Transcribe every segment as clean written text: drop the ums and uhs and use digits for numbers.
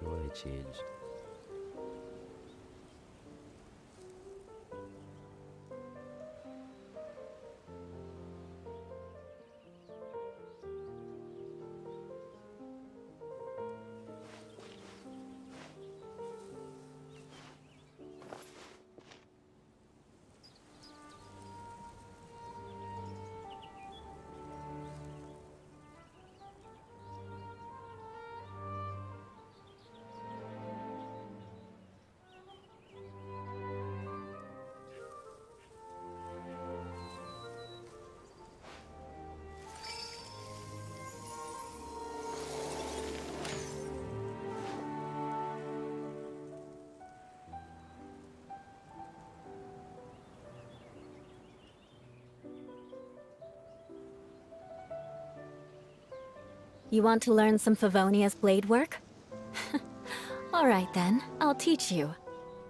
totally changed. You want to learn some Favonia's blade work? Alright then, I'll teach you.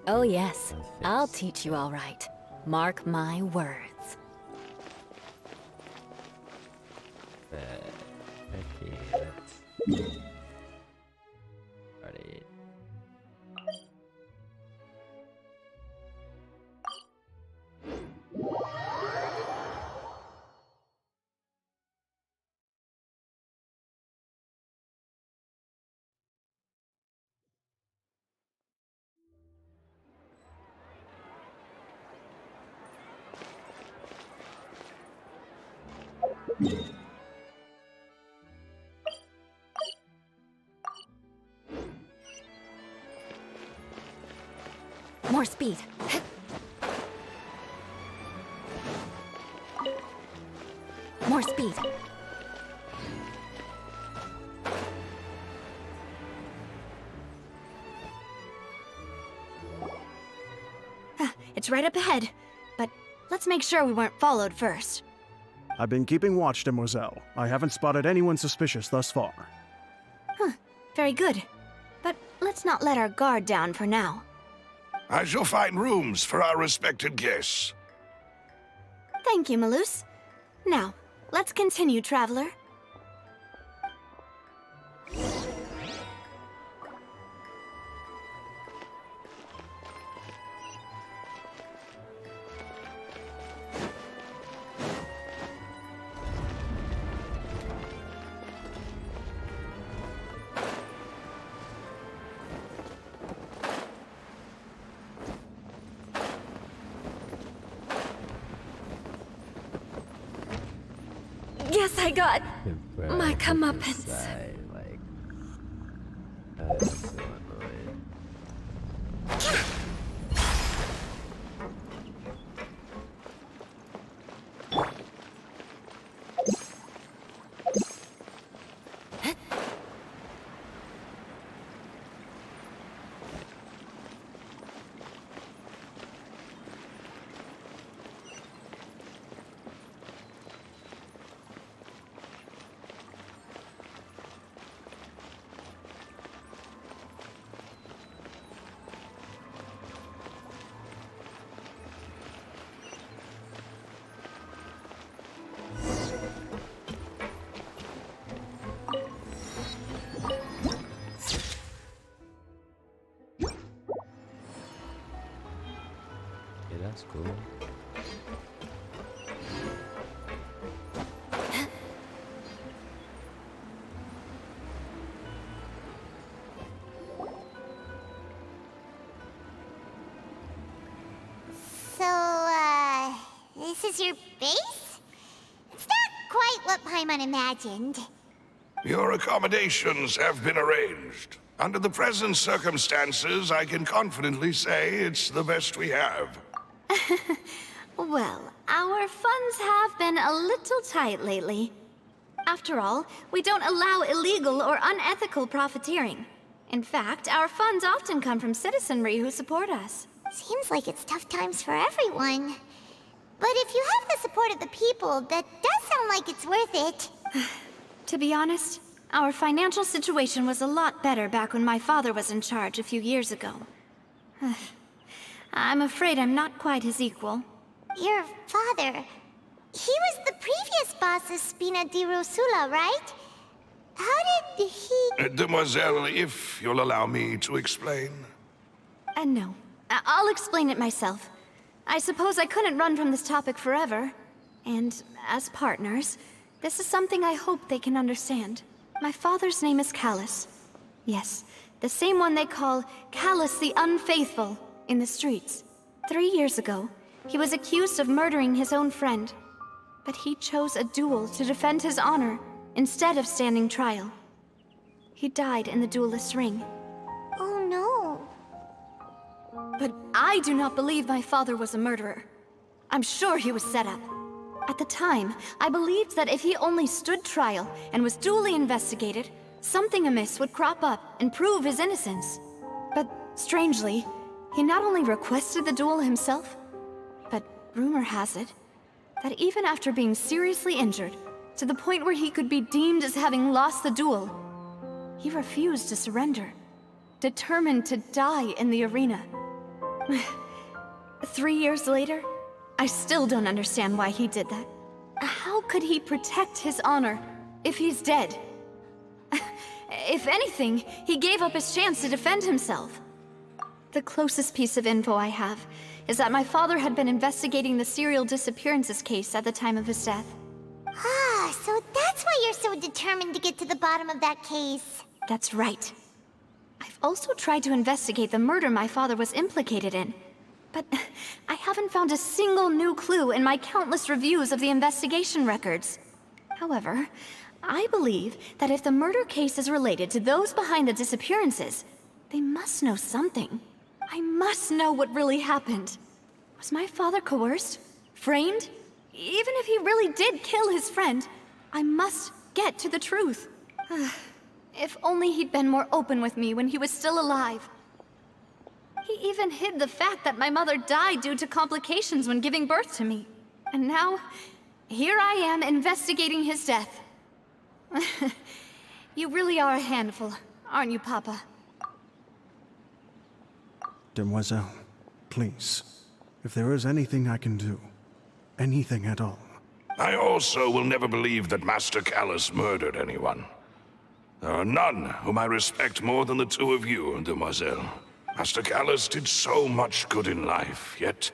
Oh yes, I'll teach you all right. Mark my words. Okay, let's start it. More speed. More speed. It's right up ahead, but let's make sure we weren't followed first. I've been keeping watch, demoiselle. I haven't spotted anyone suspicious thus far. Very good. But let's not let our guard down for now. I shall find rooms for our respected guests. Thank you, Malus. Now, let's continue, traveler. Yes, I got my comeuppance. Like, that's so annoying. Okay, that's cool. So, this is your base? It's not quite what Paimon imagined. Your accommodations have been arranged. Under the present circumstances, I can confidently say it's the best we have. Well, our funds have been a little tight lately. After all, we don't allow illegal or unethical profiteering. In fact, our funds often come from citizenry who support us. Seems like it's tough times for everyone. But if you have the support of the people, that does sound like it's worth it. To be honest, our financial situation was a lot better back when my father was in charge a few years ago. I'm afraid I'm not quite his equal. Your father... He was the previous boss of Spina di Rosula, right? How did he Demoiselle, if you'll allow me to explain. No. I'll explain it myself. I suppose I couldn't run from this topic forever. And as partners, this is something I hope they can understand. My father's name is Callus. Yes, the same one they call Callus the Unfaithful in the streets. 3 years ago, he was accused of murdering his own friend. But he chose a duel to defend his honor instead of standing trial. He died in the duelist's ring. Oh no. But I do not believe my father was a murderer. I'm sure he was set up. At the time, I believed that if he only stood trial and was duly investigated, something amiss would crop up and prove his innocence. But strangely, he not only requested the duel himself, but rumor has it that even after being seriously injured, to the point where he could be deemed as having lost the duel, he refused to surrender, determined to die in the arena. 3 years later, I still don't understand why he did that. How could he protect his honor if he's dead? If anything, he gave up his chance to defend himself. The closest piece of info I have is that my father had been investigating the serial disappearances case at the time of his death. Ah, so that's why you're so determined to get to the bottom of that case. That's right. I've also tried to investigate the murder my father was implicated in, but I haven't found a single new clue in my countless reviews of the investigation records. However, I believe that if the murder case is related to those behind the disappearances, they must know something. I must know what really happened. Was my father coerced? Framed? Even if he really did kill his friend, I must get to the truth. If only he'd been more open with me when he was still alive. He even hid the fact that my mother died due to complications when giving birth to me. And now, here I am investigating his death. You really are a handful, aren't you, Papa? Demoiselle, please, if there is anything I can do, anything at all. I also will never believe that Master Callus murdered anyone. There are none whom I respect more than the two of you, Demoiselle. Master Callus did so much good in life, yet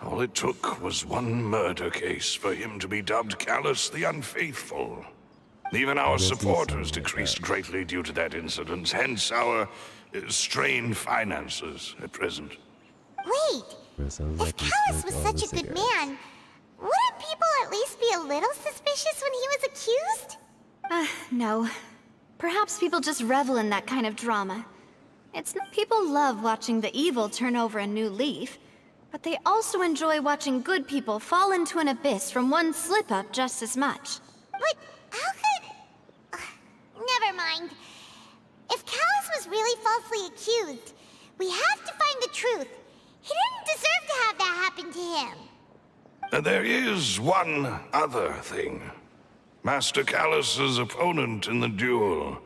all it took was one murder case for him to be dubbed Callus the Unfaithful. Even our supporters decreased greatly due to that incident, hence our strained finances at present. Wait, It sounds if like he Callus smoked was all such the a good cigarettes. man, wouldn't people at least be a little suspicious when he was accused? No. Perhaps people just revel in that kind of drama. People love watching the evil turn over a new leaf, but they also enjoy watching good people fall into an abyss from one slip-up just as much. But how could... never mind. If Callus was really falsely accused, we have to find the truth. He didn't deserve to have that happen to him. There is one other thing. Master Callus's opponent in the duel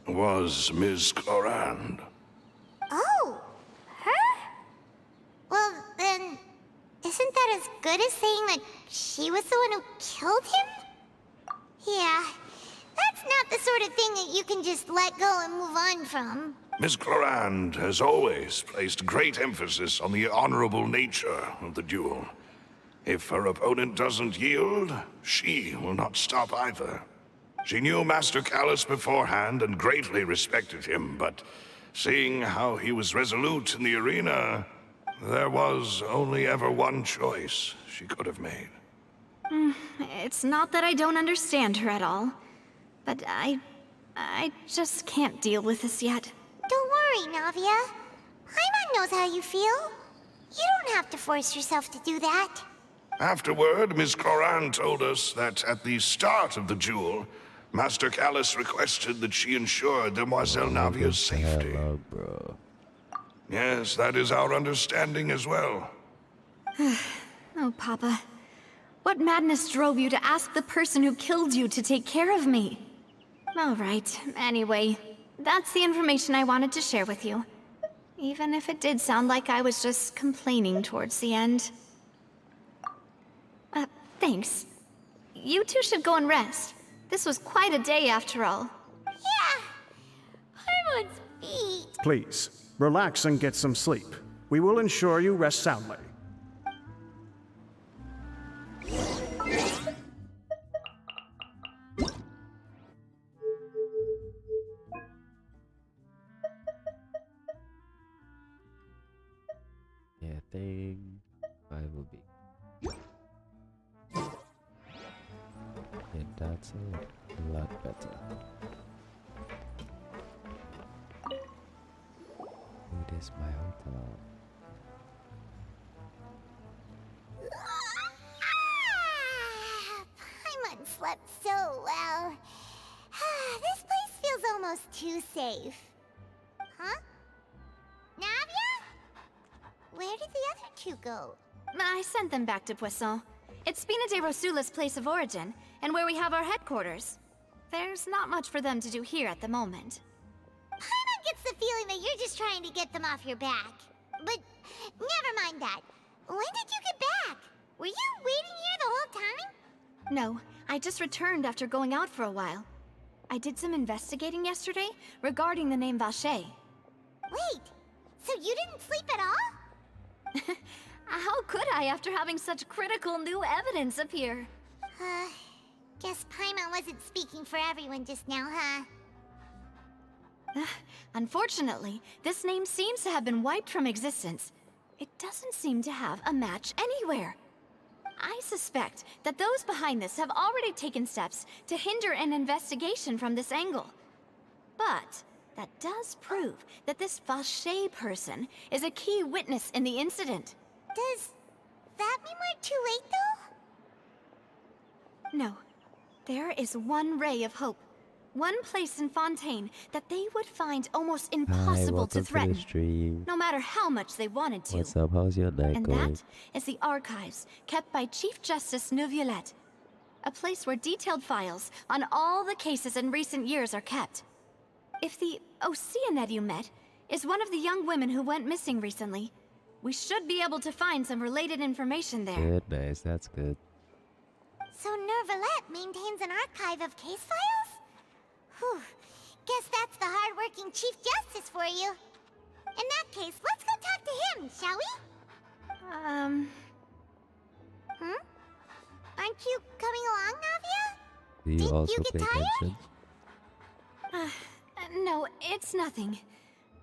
was Ms. Clorand. Oh, her? Well, then, isn't that as good as saying that she was the one who killed him? Yeah, that's not the sort of thing that you can just let go and move on from. Ms. Clorand has always placed great emphasis on the honorable nature of the duel. If her opponent doesn't yield, she will not stop either. She knew Master Callus beforehand and greatly respected him, but seeing how he was resolute in the arena, there was only ever one choice she could have made. It's not that I don't understand her at all, but I just can't deal with this yet. Don't worry, Navia. Paimon knows how you feel. You don't have to force yourself to do that. Afterward, Ms. Clorand told us that at the start of the duel, Master Callus requested that she ensure Demoiselle Navia's safety. Hello, bro. Yes, that is our understanding as well. Oh, Papa. What madness drove you to ask the person who killed you to take care of me? All right, anyway, that's the information I wanted to share with you. Even if it did sound like I was just complaining towards the end. Thanks. You two should go and rest. This was quite a day after all. Yeah, Please, relax and get some sleep. We will ensure you rest soundly. Yeah, I think I will be. And that's a lot better. It is my hotel. Paimon slept so well. This place feels almost too safe. Huh? Navia? Where did the other two go? I sent them back to Poisson. It's Spina de Rosula's place of origin, and where we have our headquarters. There's not much for them to do here at the moment. Paimon gets the feeling that you're just trying to get them off your back. But never mind that. When did you get back? Were you waiting here the whole time? No, I just returned after going out for a while. I did some investigating yesterday regarding the name Vache. Wait, so you didn't sleep at all? How could I after having such critical new evidence appear? Guess Paimon wasn't speaking for everyone just now, huh? Unfortunately, this name seems to have been wiped from existence. It doesn't seem to have a match anywhere. I suspect that those behind this have already taken steps to hinder an investigation from this angle. But that does prove that this Vache person is a key witness in the incident. Does that mean we're too late, though? No. There is one ray of hope. One place in Fontaine that they would find almost Hi, impossible welcome to threaten. the stream. No matter how much they wanted to. What's up? How's your night And going? that is the archives kept by Chief Justice Neuvillette. A place where detailed files on all the cases in recent years are kept. If the Oceanid you met is one of the young women who went missing recently, we should be able to find some related information there. Good, nice. That's good. So Neuvillette maintains an archive of case files? Whew. Guess that's the hard-working Chief Justice for you. In that case, let's go talk to him, shall we? Aren't you coming along, Navia? Do you Did also you get pay tired? attention? No, it's nothing.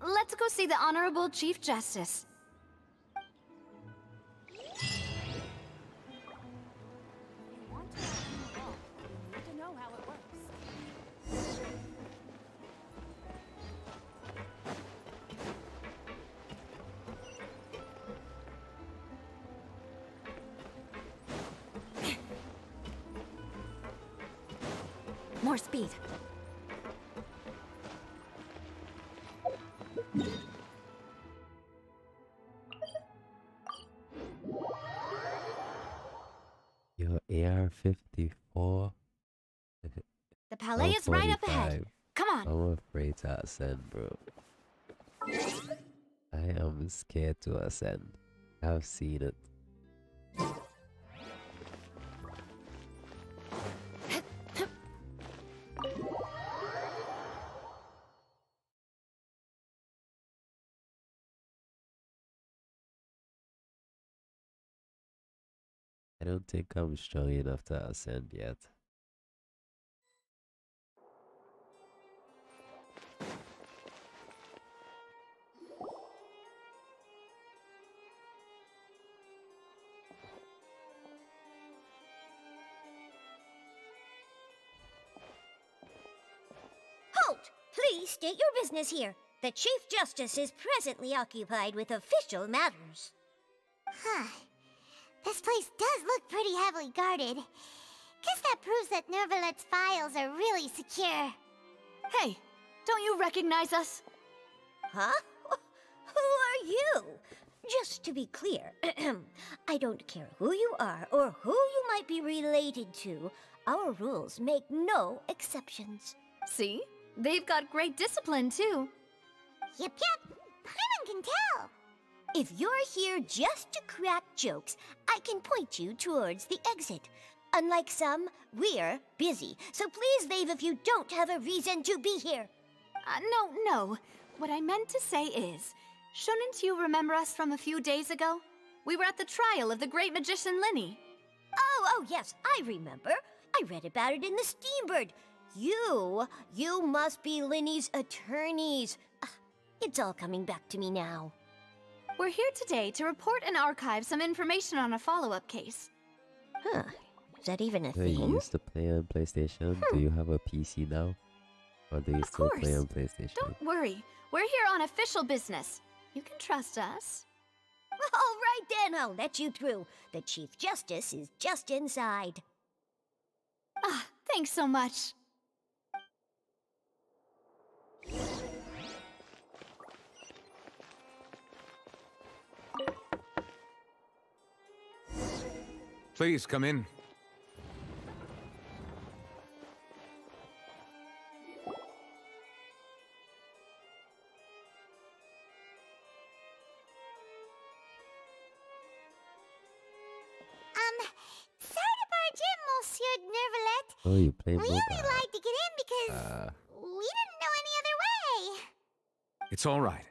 Let's go see the Honorable Chief Justice. More speed. Your AR-54. The Palais is right up ahead. 145. Come on. I'm afraid to ascend, bro. I am scared to ascend. I've seen it. I don't think I'm strong enough to ascend yet. Halt! Please state your business here. The Chief Justice is presently occupied with official matters. Huh. This place does look pretty heavily guarded. Guess that proves that Neuvillette's files are really secure. Hey, don't you recognize us? Huh? Who are you? Just to be clear, I don't care who you are or who you might be related to. Our rules make no exceptions. See? They've got great discipline, too. Yep. Paimon can tell. If you're here just to crack jokes, I can point you towards the exit. Unlike some, we're busy, so please leave if you don't have a reason to be here. No. What I meant to say is, shouldn't you remember us from a few days ago? We were at the trial of the great magician Linny. Oh, yes, I remember. I read about it in the Steambird. You must be Linny's attorneys. It's all coming back to me now. We're here today to report and archive some information on a follow-up case. Huh, is that even a Do you thing? used to play on PlayStation? Do you have a PC now? Or do you Of still play course. on PlayStation? Don't worry, we're here on official business. You can trust us. All right then, I'll let you through. The Chief Justice is just inside. Ah, thanks so much. Please come in. Sorry to barge in, Monsieur Nervalet. Oh, you play We mobile. only like to get in because we didn't know any other way. It's all right.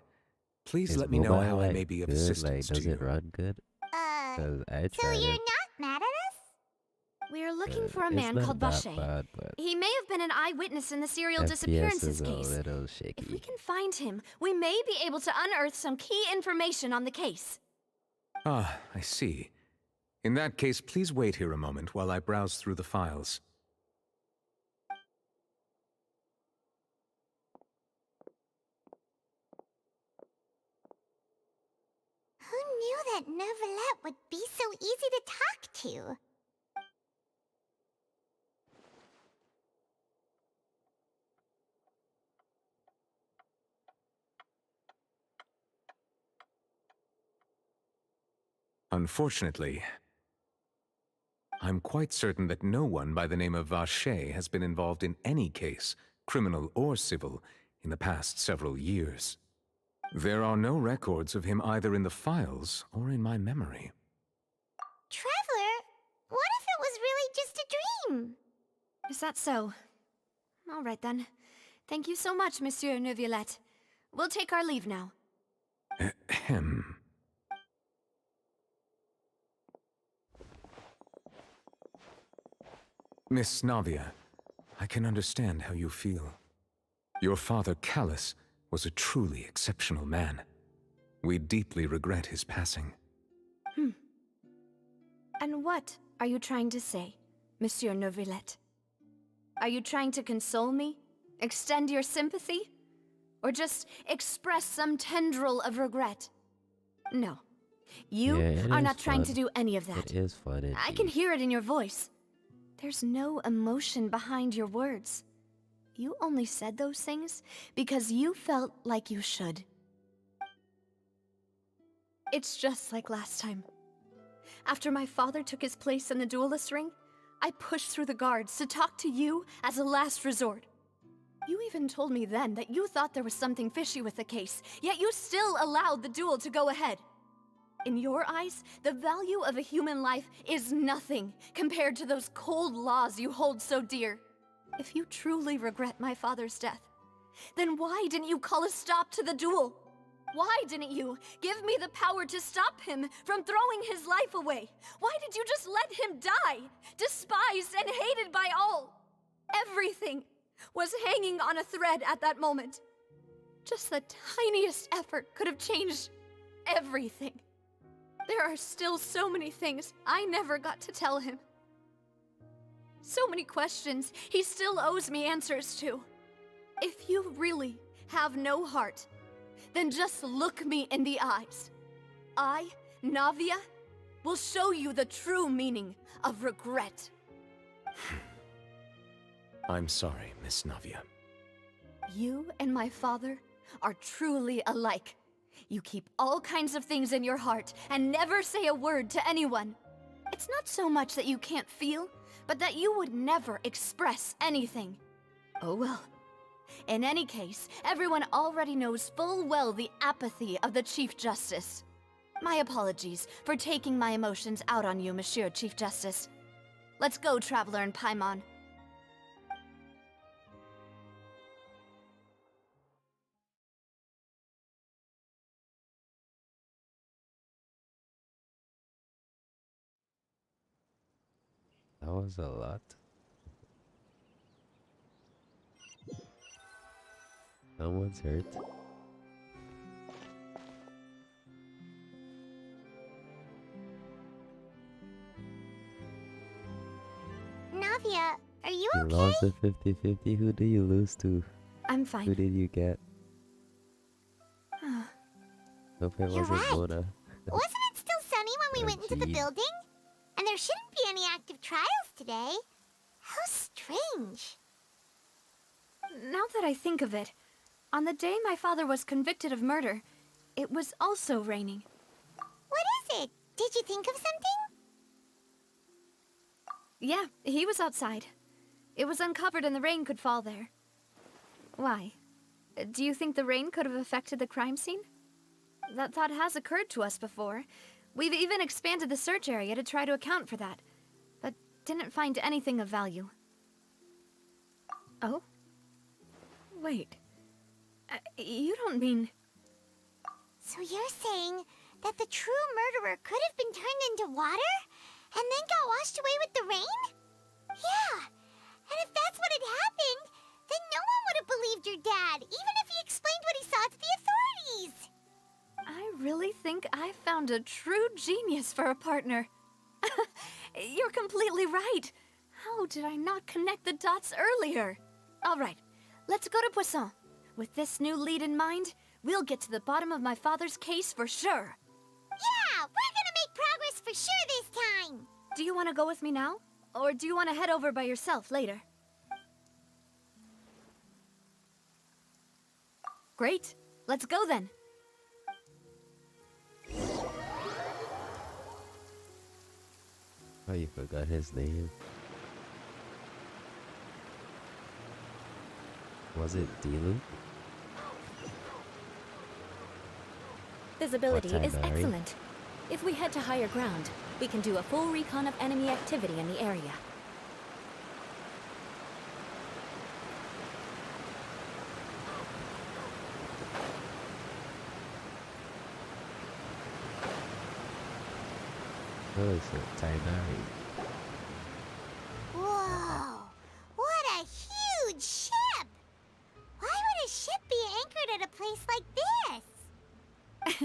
Please Is let me know mobile, how I like, may be of good? assistance Like, does to it you. run good? Because I So tried you're it. not mad at us? We're looking for a It's man not called that Vache. bad, but He may have been an eyewitness in the serial FPS disappearances is a case. little If we shaky. can find him, we may be able to unearth some key information on the case. Ah, I see. In that case, please wait here a moment while I browse through the files. Who knew that Nervalet would be so easy to talk to? Unfortunately, I'm quite certain that no one by the name of Vache has been involved in any case, criminal or civil, in the past several years. There are no records of him either in the files or in my memory. Traveler, what if it was really just a dream? Is that so? All right then. Thank you so much, Monsieur Neuvillette. We'll take our leave now. Ahem. Miss Navia, I can understand how you feel. Your father, Callus, was a truly exceptional man. We deeply regret his passing. And what are you trying to say, Monsieur Neuvillette? Are you trying to console me? Extend your sympathy? Or just express some tendril of regret? No. You Yeah, it are is not trying to fun. do any of that. It is fun. I can hear it in your voice. There's no emotion behind your words. You only said those things because you felt like you should. It's just like last time. After my father took his place in the duelist ring, I pushed through the guards to talk to you as a last resort. You even told me then that you thought there was something fishy with the case, yet you still allowed the duel to go ahead. In your eyes, the value of a human life is nothing compared to those cold laws you hold so dear. If you truly regret my father's death, then why didn't you call a stop to the duel? Why didn't you give me the power to stop him from throwing his life away? Why did you just let him die, despised and hated by all? Everything was hanging on a thread at that moment. Just the tiniest effort could have changed everything. There are still so many things I never got to tell him. So many questions he still owes me answers to. If you really have no heart, then just look me in the eyes. I, Navia, will show you the true meaning of regret. I'm sorry, Miss Navia. You and my father are truly alike. You keep all kinds of things in your heart and never say a word to anyone. It's not so much that you can't feel, but that you would never express anything. Oh well. In any case, everyone already knows full well the apathy of the Chief Justice. My apologies for taking my emotions out on you, Monsieur Chief Justice. Let's go, Traveler and Paimon. was a lot. Someone's hurt. Navia, are you You okay? lost a 50-50. Who do you lose to? I'm Who fine. did you get? Hope it You're wasn't right. Mona. Wasn't it still sunny when we Or went into the Jean. building? And there shouldn't be any active trials today. How strange. Now that I think of it, on the day my father was convicted of murder, it was also raining. What is it? Did you think of something? Yeah, he was outside. It was uncovered and the rain could fall there. Why? Do you think the rain could have affected the crime scene? That thought has occurred to us before. We've even expanded the search area to try to account for that, but didn't find anything of value. Oh? Wait. You don't mean... So you're saying that the true murderer could have been turned into water and then got washed away with the rain? Yeah. And if that's what had happened, then no one would have believed your dad, even if he explained what he saw to the authorities. I really think I found a true genius for a partner. You're completely right. How did I not connect the dots earlier? All right, let's go to Poisson. With this new lead in mind, we'll get to the bottom of my father's case for sure. Yeah, we're gonna make progress for sure this time. Do you want to go with me now? Or do you want to head over by yourself later? Great. Let's go then. Oh, you forgot his name. Was it Dilu? Visibility What's is that, Barry? excellent. If we head to higher ground, we can do a full recon of enemy activity in the area. Oh, it's a Tainari. Whoa, what a huge ship! Why would a ship be anchored at a place like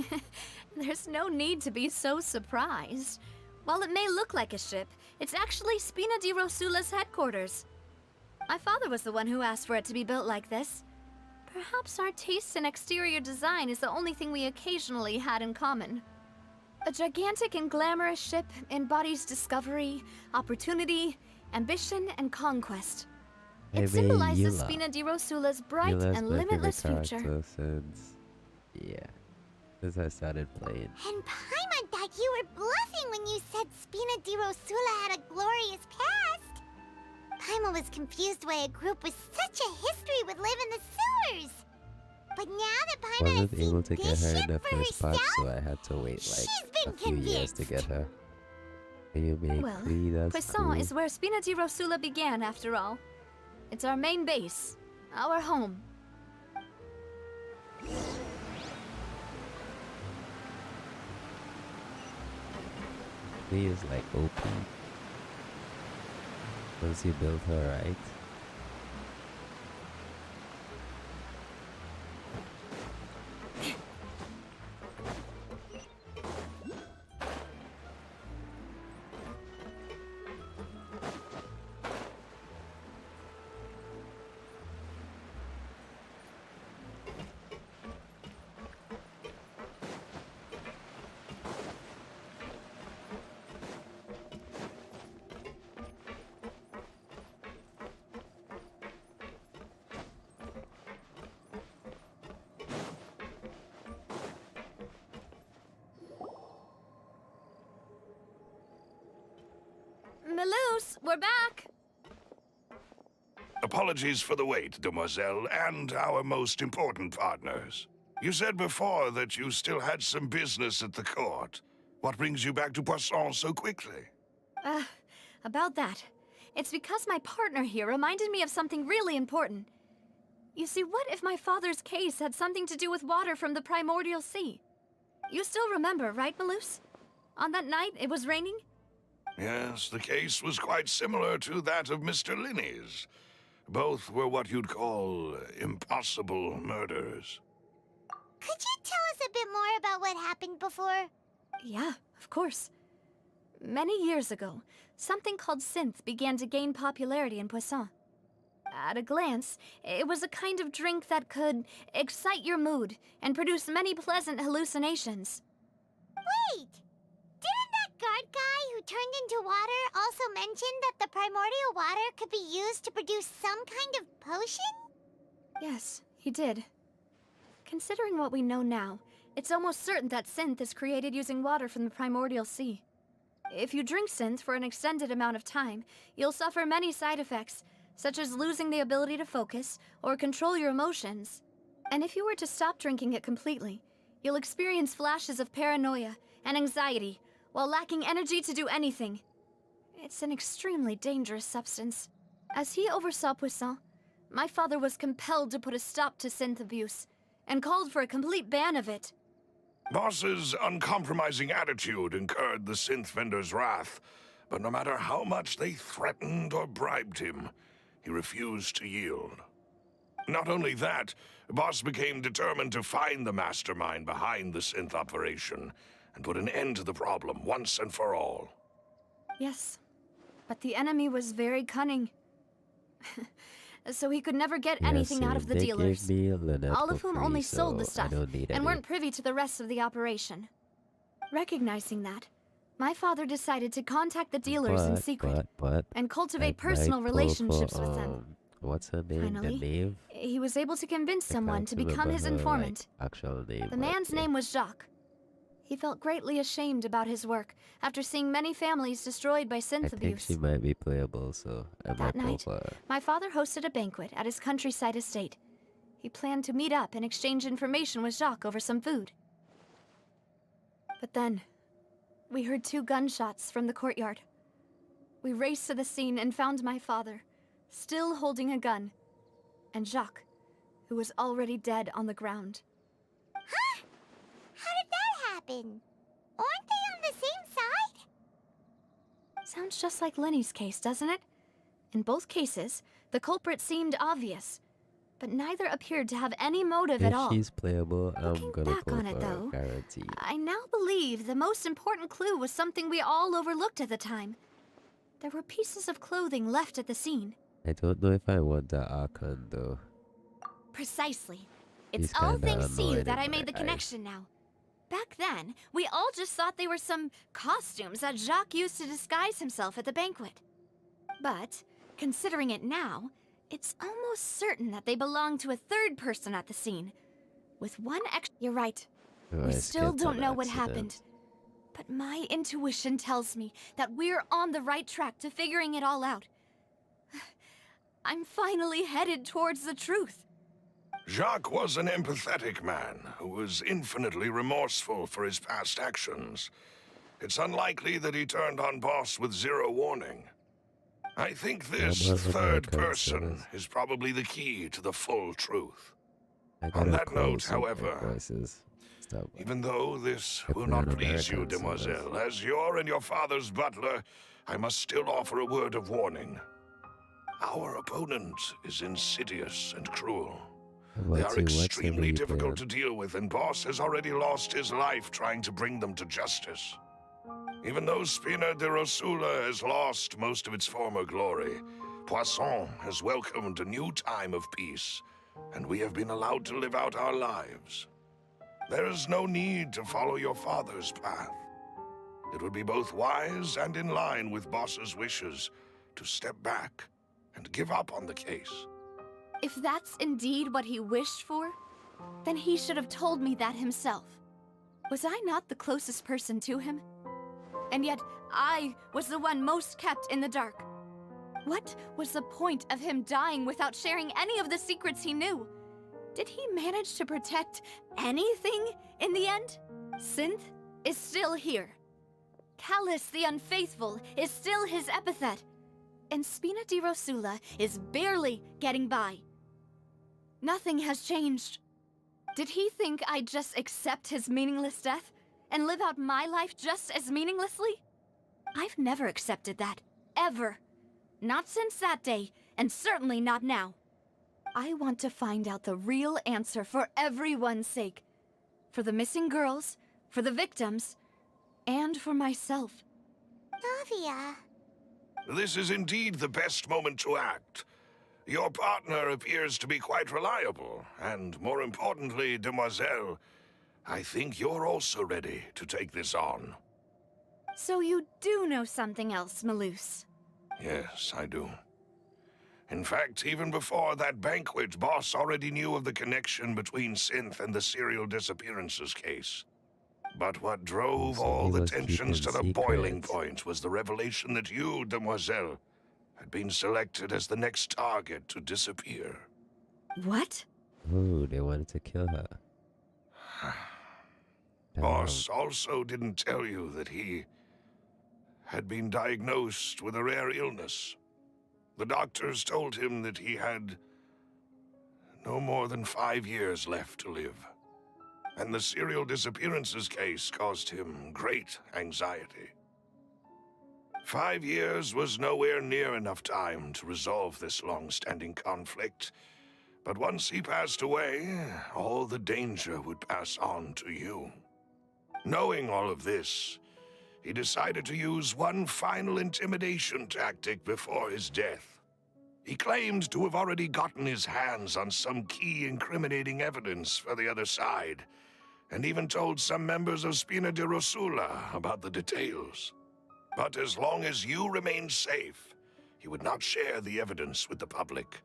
this? There's no need to be so surprised. While it may look like a ship, it's actually Spina di Rosula's headquarters. My father was the one who asked for it to be built like this. Perhaps our taste in exterior design is the only thing we occasionally had in common. A gigantic and glamorous ship embodies discovery, opportunity, ambition, and conquest. Hey, It man, symbolizes Yula. Spina di Rosula's bright Yula's and my limitless favorite future. character since... yeah. Since I started playing. And Paimon thought you were bluffing when you said Spina di Rosula had a glorious past. Paimon was confused why a group with such a history would live in the sewers. But now that Paimon has Wasn't seen able to get this her in ship the for first part, herself, so I had to wait she's like a been few years to convinced. get her. You make Well, me, that's Poisson cool. is where Spina di Rosula began, after all. It's our main base, our home. He is like OP. Once you build her right. Melus, we're back! Apologies for the wait, demoiselle, and our most important partners. You said before that you still had some business at the court. What brings you back to Poisson so quickly? About that. It's because my partner here reminded me of something really important. You see, what if my father's case had something to do with water from the primordial sea? You still remember, right, Melus? On that night, it was raining? Yes, the case was quite similar to that of Mr. Linney's. Both were what you'd call impossible murders. Could you tell us a bit more about what happened before? Yeah, of course. Many years ago, something called synth began to gain popularity in Poisson. At a glance, it was a kind of drink that could excite your mood and produce many pleasant hallucinations. Wait! Didn't that guard guy who turned into water also mention that the primordial water could be used to produce some kind of potion? Yes, he did. Considering what we know now, it's almost certain that synth is created using water from the primordial sea. If you drink synth for an extended amount of time, you'll suffer many side effects, such as losing the ability to focus or control your emotions. And if you were to stop drinking it completely, you'll experience flashes of paranoia and anxiety while lacking energy to do anything. It's an extremely dangerous substance. As he oversaw Poisson, my father was compelled to put a stop to synth abuse and called for a complete ban of it. Boss's uncompromising attitude incurred the synth vendor's wrath, but no matter how much they threatened or bribed him, he refused to yield. Not only that, Boss became determined to find the mastermind behind the synth operation and put an end to the problem once and for all. Yes, but the enemy was very cunning. So he could never get anything out of the dealers, all of whom only sold the stuff and weren't privy to the rest of the operation. Recognizing that, my father decided to contact the dealers in secret and cultivate personal relationships with them. What's her name? Finally, The name? he was able to convince someone to become his informant. Actual name. The man's name was Jacques. He felt greatly ashamed about his work after seeing many families destroyed by synth I think abuse. she might be playable, so I That might night, go for her. my father hosted a banquet at his countryside estate. He planned to meet up and exchange information with Jacques over some food. But then, we heard 2 gunshots from the courtyard. We raced to the scene and found my father, still holding a gun, and Jacques, who was already dead on the ground. Huh? How did that happen? Aren't they on the same side? Sounds just like Lenny's case, doesn't it? In both cases, the culprit seemed obvious, but neither appeared to have any motive at all. If she's playable, I'm Looking gonna back go on it, for though, her, guaranteed. I now believe the most important clue was something we all overlooked at the time. There were pieces of clothing left at the scene. I don't know if I want the Archon, though. Precisely. It's He's all kinda thanks to you annoying that I in made the my eyes. connection now. Back then, we all just thought they were some costumes that Jacques used to disguise himself at the banquet. But, considering it now, it's almost certain that they belong to a third person at the scene. With one extra... You're right. Oh, We I still skipped don't an know what accident. happened. But my intuition tells me that we're on the right track to figuring it all out. I'm finally headed towards the truth. Jacques was an empathetic man who was infinitely remorseful for his past actions. It's unlikely that he turned on Boss with zero warning. I think this Yeah, but third I can't person say is probably the key to the full truth. I On gotta that call note, some however, voices. Stop. even though this If will we're not an please you, American, so demoiselle, as your and your father's butler, I must still offer a word of warning. Our opponent is insidious and cruel. They are extremely difficult to deal with, and Boss has already lost his life trying to bring them to justice. Even though Spina de Rosula has lost most of its former glory, Poisson has welcomed a new time of peace, and we have been allowed to live out our lives. There is no need to follow your father's path. It would be both wise and in line with Boss's wishes to step back and give up on the case. If that's indeed what he wished for, then he should have told me that himself. Was I not the closest person to him? And yet, I was the one most kept in the dark. What was the point of him dying without sharing any of the secrets he knew? Did he manage to protect anything in the end? Synth is still here. Callus the Unfaithful is still his epithet. And Spina di Rosula is barely getting by. Nothing has changed. Did he think I'd just accept his meaningless death and live out my life just as meaninglessly? I've never accepted that. Ever. Not since that day, and certainly not now. I want to find out the real answer for everyone's sake. For the missing girls, for the victims, and for myself. Navia. This is indeed the best moment to act. Your partner appears to be quite reliable, and more importantly, Demoiselle, I think you're also ready to take this on. So you do know something else, Malus? Yes, I do. In fact, even before that banquet, Boss already knew of the connection between Synth and the serial disappearances case. But what drove So all he the was tensions to the keeping boiling secrets. point was the revelation that you, Demoiselle, had been selected as the next target to disappear. What? Ooh, they wanted to kill her. Boss also didn't tell you that he had been diagnosed with a rare illness. The doctors told him that he had no more than 5 years left to live. And the serial disappearances case caused him great anxiety. 5 years was nowhere near enough time to resolve this long-standing conflict. But once he passed away, all the danger would pass on to you. Knowing all of this, he decided to use one final intimidation tactic before his death. He claimed to have already gotten his hands on some key incriminating evidence for the other side, and even told some members of Spina di Rosula about the details. But as long as you remained safe, he would not share the evidence with the public.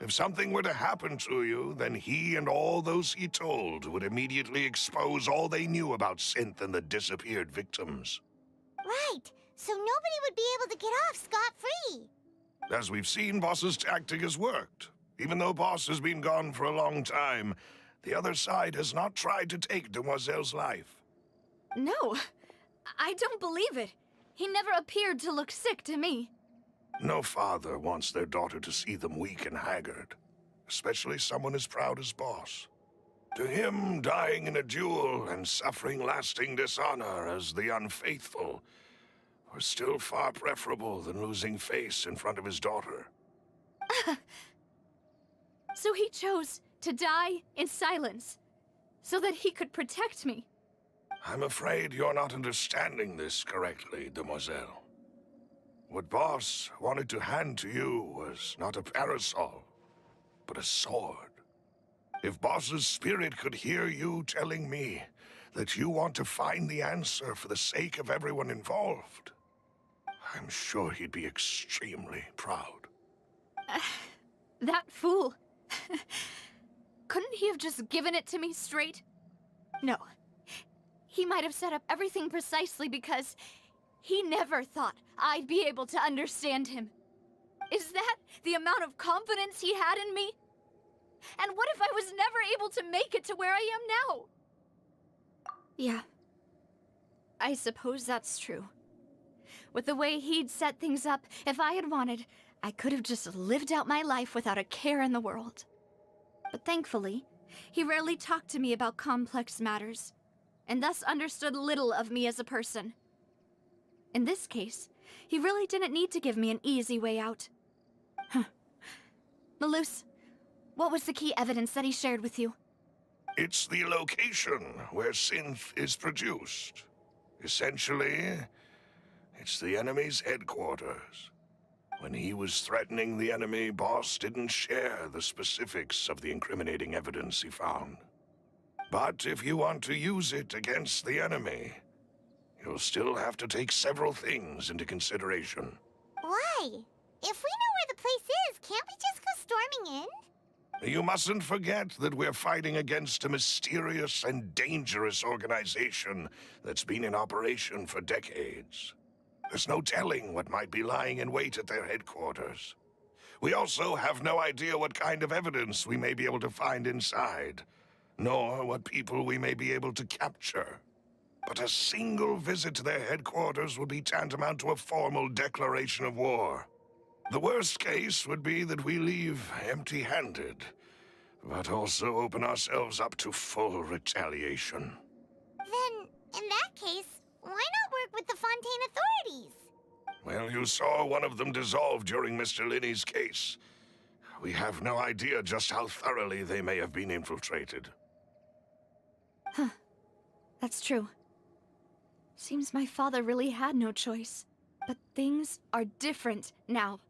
If something were to happen to you, then he and all those he told would immediately expose all they knew about Synth and the disappeared victims. Right, so nobody would be able to get off scot-free. As we've seen, Boss's tactic has worked. Even though Boss has been gone for a long time, the other side has not tried to take Demoiselle's life. No, I don't believe it. He never appeared to look sick to me. No father wants their daughter to see them weak and haggard, especially someone as proud as Boss. To him, dying in a duel and suffering lasting dishonor as the unfaithful were still far preferable than losing face in front of his daughter. So he chose to die in silence, so that he could protect me. I'm afraid you're not understanding this correctly, Demoiselle. What Boss wanted to hand to you was not a parasol, but a sword. If Boss's spirit could hear you telling me that you want to find the answer for the sake of everyone involved, I'm sure he'd be extremely proud. That fool. Couldn't he have just given it to me straight? No. He might have set up everything precisely because he never thought I'd be able to understand him. Is that the amount of confidence he had in me? And what if I was never able to make it to where I am now? Yeah. I suppose that's true. With the way he'd set things up, if I had wanted, I could have just lived out my life without a care in the world. But thankfully, he rarely talked to me about complex matters, and thus understood little of me as a person. In this case, he really didn't need to give me an easy way out. Malus, what was the key evidence that he shared with you? It's the location where Synth is produced. Essentially, it's the enemy's headquarters. When he was threatening the enemy, Boss didn't share the specifics of the incriminating evidence he found. But if you want to use it against the enemy, you'll still have to take several things into consideration. Why? If we know where the place is, can't we just go storming in? You mustn't forget that we're fighting against a mysterious and dangerous organization that's been in operation for decades. There's no telling what might be lying in wait at their headquarters. We also have no idea what kind of evidence we may be able to find inside, nor what people we may be able to capture. But a single visit to their headquarters would be tantamount to a formal declaration of war. The worst case would be that we leave empty-handed, but also open ourselves up to full retaliation. Then, in that case, Why not work with the Fontaine authorities? Well, you saw one of them dissolve during Mr. Linney's case. We have no idea just how thoroughly they may have been infiltrated. That's true. Seems my father really had no choice. But things are different now.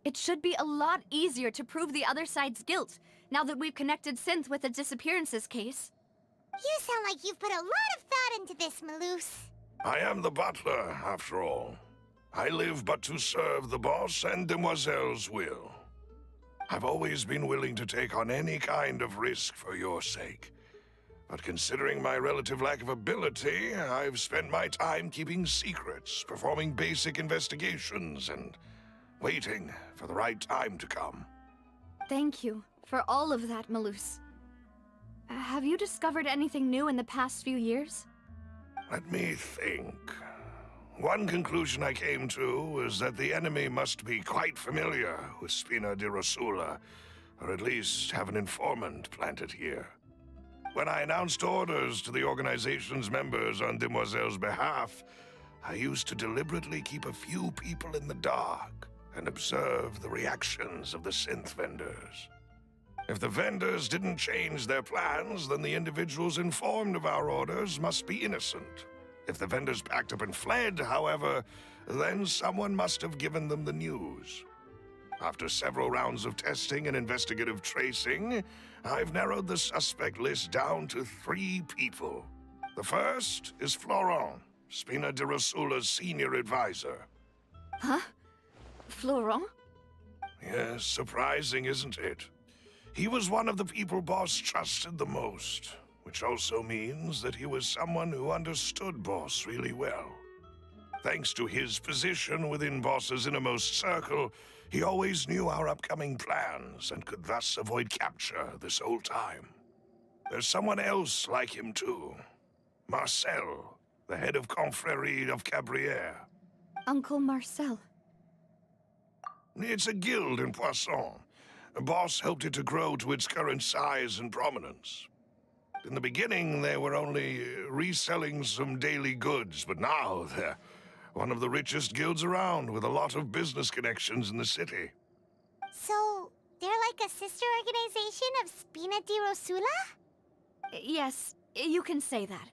It should be a lot easier to prove the other side's guilt, now that we've connected Synth with the disappearances case. You sound like you've put a lot of thought into this, Maloose. I am the butler, after all. I live but to serve the boss and Demoiselle's will. I've always been willing to take on any kind of risk for your sake. But considering my relative lack of ability, I've spent my time keeping secrets, performing basic investigations, and waiting for the right time to come. Thank you for all of that, Maloose. Have you discovered anything new in the past few years? Let me think. One conclusion I came to was that the enemy must be quite familiar with Spina di Rosula, or at least have an informant planted here. When I announced orders to the organization's members on Demoiselle's behalf, I used to deliberately keep a few people in the dark and observe the reactions of the synth vendors. If the vendors didn't change their plans, then the individuals informed of our orders must be innocent. If the vendors packed up and fled, however, then someone must have given them the news. After several rounds of testing and investigative tracing, I've narrowed the suspect list down to 3 people. The first is Florent, Spina di Rosula's senior advisor. Huh? Florent? Yes, surprising, isn't it? He was one of the people Boss trusted the most, which also means that he was someone who understood Boss really well. Thanks to his position within Boss's innermost circle, he always knew our upcoming plans and could thus avoid capture this whole time. There's someone else like him too. Marcel, the head of Confrérie of Cabrières. Uncle Marcel. It's a guild in Poisson. Boss helped it to grow to its current size and prominence. In the beginning, they were only reselling some daily goods, but now they're one of the richest guilds around, with a lot of business connections in the city. So, they're like a sister organization of Spina di Rosula? Yes, you can say that.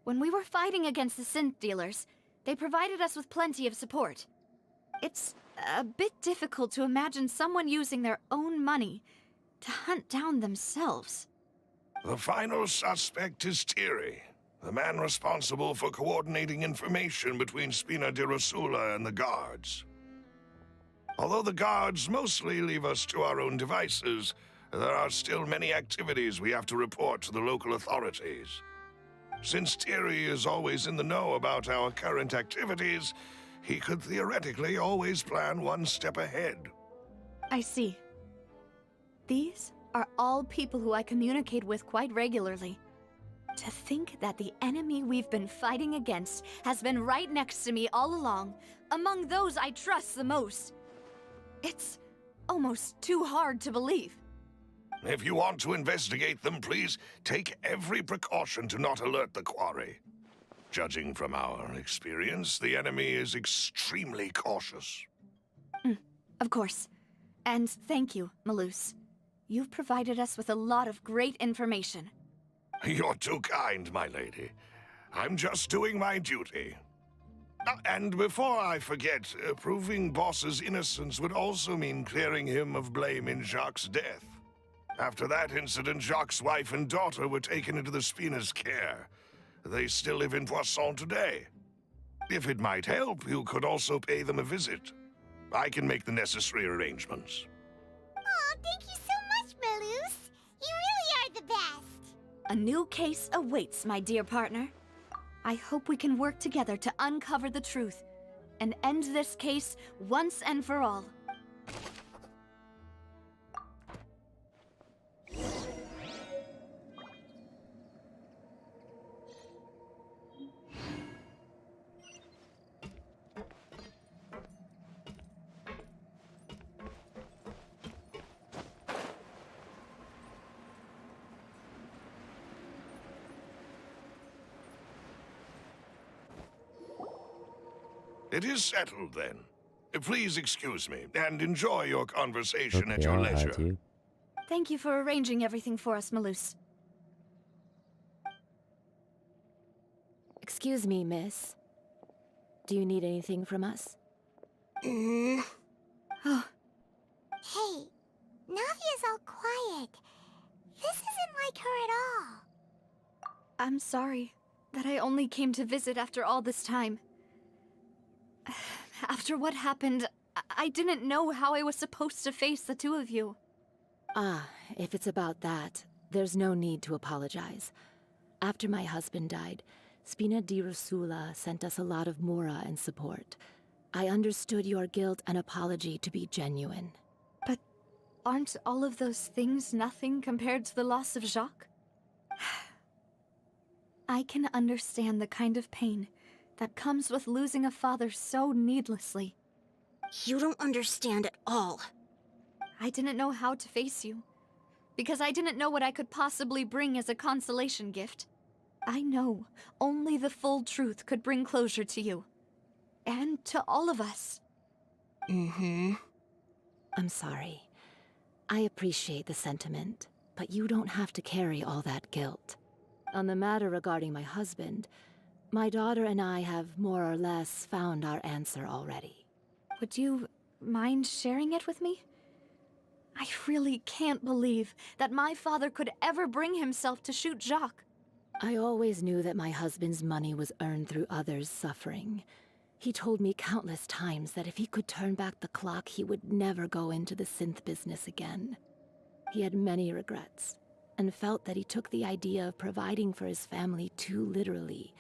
When we were fighting against the synth dealers, they provided us with plenty of support. It's a bit difficult to imagine someone using their own money to hunt down themselves. The final suspect is Thierry, the man responsible for coordinating information between Spina di Rosula and the guards. Although the guards mostly leave us to our own devices, there are still many activities we have to report to the local authorities. Since Thierry is always in the know about our current activities, he could theoretically always plan one step ahead. I see. These are all people who I communicate with quite regularly. To think that the enemy we've been fighting against has been right next to me all along, among those I trust the most. It's almost too hard to believe. If you want to investigate them, please take every precaution to not alert the quarry. Judging from our experience, the enemy is extremely cautious. Of course. And thank you, Maloose. You've provided us with a lot of great information. You're too kind, my lady. I'm just doing my duty. And before I forget, proving Boss's innocence would also mean clearing him of blame in Jacques' death. After that incident, Jacques' wife and daughter were taken into the Spina's care. They still live in Poisson today. If it might help, you could also pay them a visit. I can make the necessary arrangements. Oh, thank you so much, Maloose. You really are the best. A new case awaits, my dear partner. I hope we can work together to uncover the truth and end this case once and for all. It is settled then. Please excuse me, and enjoy your conversation at Okay, your I'll leisure. add you. Thank you for arranging everything for us, Malus. Excuse me, miss. Do you need anything from us? Hey, Navia's all quiet. This isn't like her at all. I'm sorry that I only came to visit after all this time. After what happened, I didn't know how I was supposed to face the two of you. Ah, if it's about that, there's no need to apologize. After my husband died, Spina di Rusula sent us a lot of mora and support. I understood your guilt and apology to be genuine. But aren't all of those things nothing compared to the loss of Jacques? I can understand the kind of pain that comes with losing a father so needlessly. You don't understand at all. I didn't know how to face you, because I didn't know what I could possibly bring as a consolation gift. I know only the full truth could bring closure to you. And to all of us. I'm sorry. I appreciate the sentiment, but you don't have to carry all that guilt. On the matter regarding my husband, my daughter and I have more or less found our answer already. Would you mind sharing it with me? I really can't believe that my father could ever bring himself to shoot Jacques. I always knew that my husband's money was earned through others' suffering. He told me countless times that if he could turn back the clock, he would never go into the synth business again. He had many regrets, and felt that he took the idea of providing for his family too literally.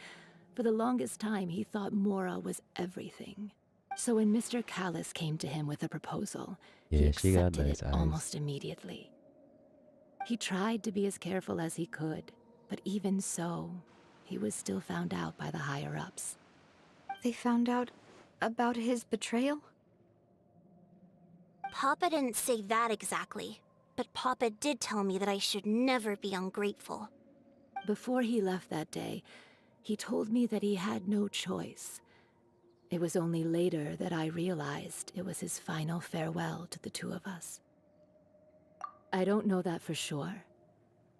For the longest time, he thought Mora was everything. So when Mr. Callis came to him with a proposal, he Yeah, she got accepted nice it eyes. almost immediately. He tried to be as careful as he could, but even so, he was still found out by the higher-ups. They found out about his betrayal? Papa didn't say that exactly, but Papa did tell me that I should never be ungrateful. Before he left that day, he told me that he had no choice. It was only later that I realized it was his final farewell to the two of us. I don't know that for sure,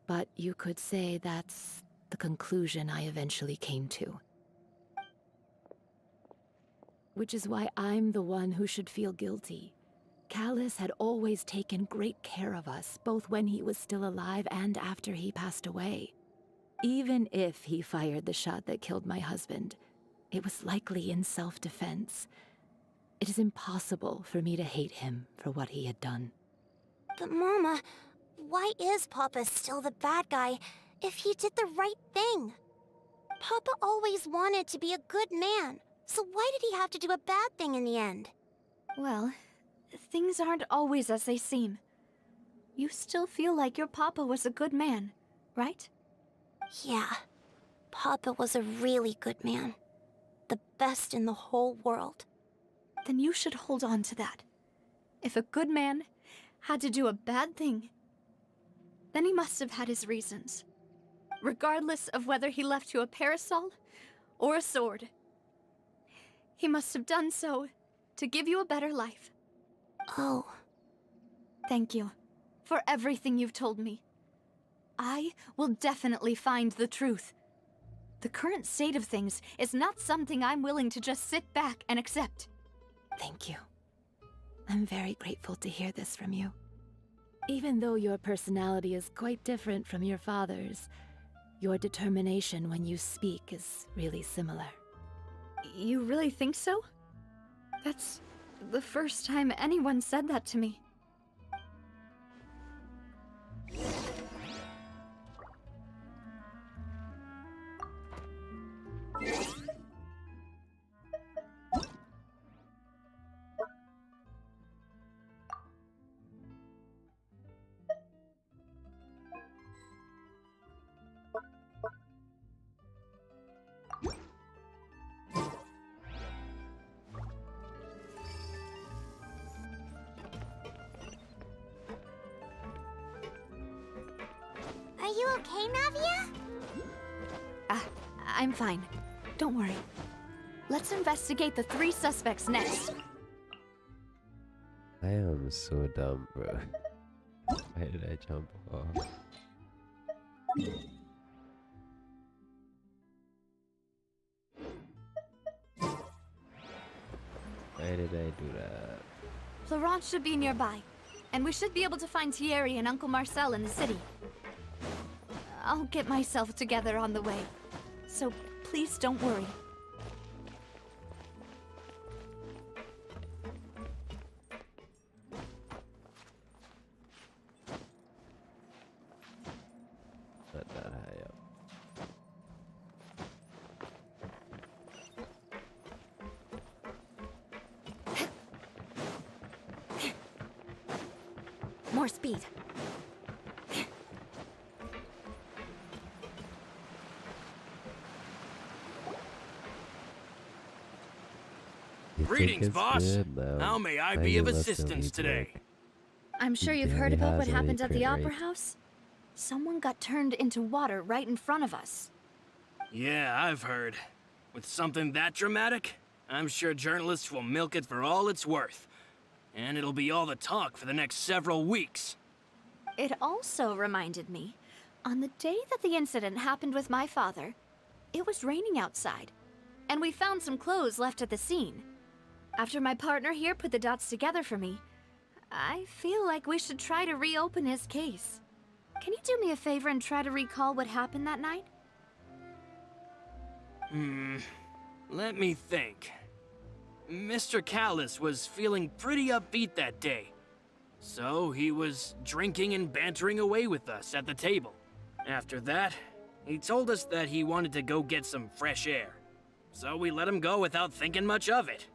but you could say that's the conclusion I eventually came to. Which is why I'm the one who should feel guilty. Callis had always taken great care of us, both when he was still alive and after he passed away. Even if he fired the shot that killed my husband, it was likely in self-defense. It is impossible for me to hate him for what he had done. But Mama, why is Papa still the bad guy if he did the right thing? Papa always wanted to be a good man, so why did he have to do a bad thing in the end? Well, things aren't always as they seem. You still feel like your papa was a good man, right? Yeah, Papa was a really good man. The best in the whole world. Then you should hold on to that. If a good man had to do a bad thing, then he must have had his reasons. Regardless of whether he left you a parasol or a sword. He must have done so to give you a better life. Oh. Thank you for everything you've told me. I will definitely find the truth. The current state of things is not something I'm willing to just sit back and accept. Thank you. I'm very grateful to hear this from you. Even though your personality is quite different from your father's, your determination when you speak is really similar. You really think so? That's the first time anyone said that to me. Are you okay, Navia? I'm fine. Don't worry. Let's investigate the 3 suspects next. I am so dumb, bro. Why did I jump off? Why did I do that? Florence should be nearby, and we should be able to find Thierry and Uncle Marcel in the city. I'll get myself together on the way, so please don't worry. Not that high up. More speed. Greetings, boss. How may I be of assistance today? I'm sure you've heard about what happened at the Opera House. Someone got turned into water right in front of us. Yeah, I've heard. With something that dramatic, I'm sure journalists will milk it for all it's worth. And it'll be all the talk for the next several weeks. It also reminded me, on the day that the incident happened with my father, it was raining outside, and we found some clothes left at the scene. After my partner here put the dots together for me, I feel like we should try to reopen his case. Can you do me a favor and try to recall what happened that night? Let me think. Mr. Callis was feeling pretty upbeat that day. So he was drinking and bantering away with us at the table. After that, he told us that he wanted to go get some fresh air. So we let him go without thinking much of it.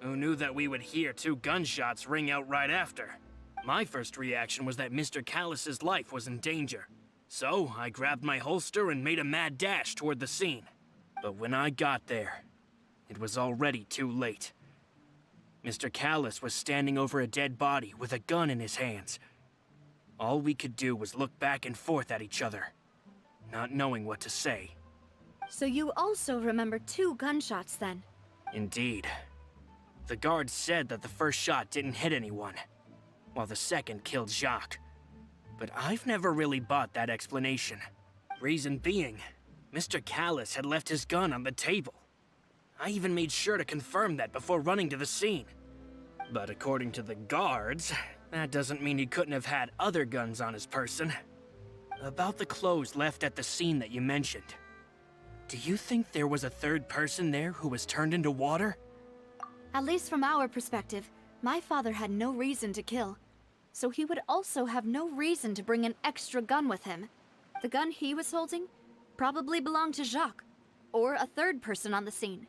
Who knew that we would hear 2 gunshots ring out right after? My first reaction was that Mr. Callis's life was in danger. So I grabbed my holster and made a mad dash toward the scene. But when I got there, it was already too late. Mr. Callis was standing over a dead body with a gun in his hands. All we could do was look back and forth at each other, not knowing what to say. So you also remember 2 gunshots then? Indeed. The guard said that the first shot didn't hit anyone, while the second killed Jacques. But I've never really bought that explanation. Reason being, Mr. Callis had left his gun on the table. I even made sure to confirm that before running to the scene. But according to the guards, that doesn't mean he couldn't have had other guns on his person. About the clothes left at the scene that you mentioned, do you think there was a third person there who was turned into water? At least from our perspective, my father had no reason to kill. So he would also have no reason to bring an extra gun with him. The gun he was holding probably belonged to Jacques, or a third person on the scene.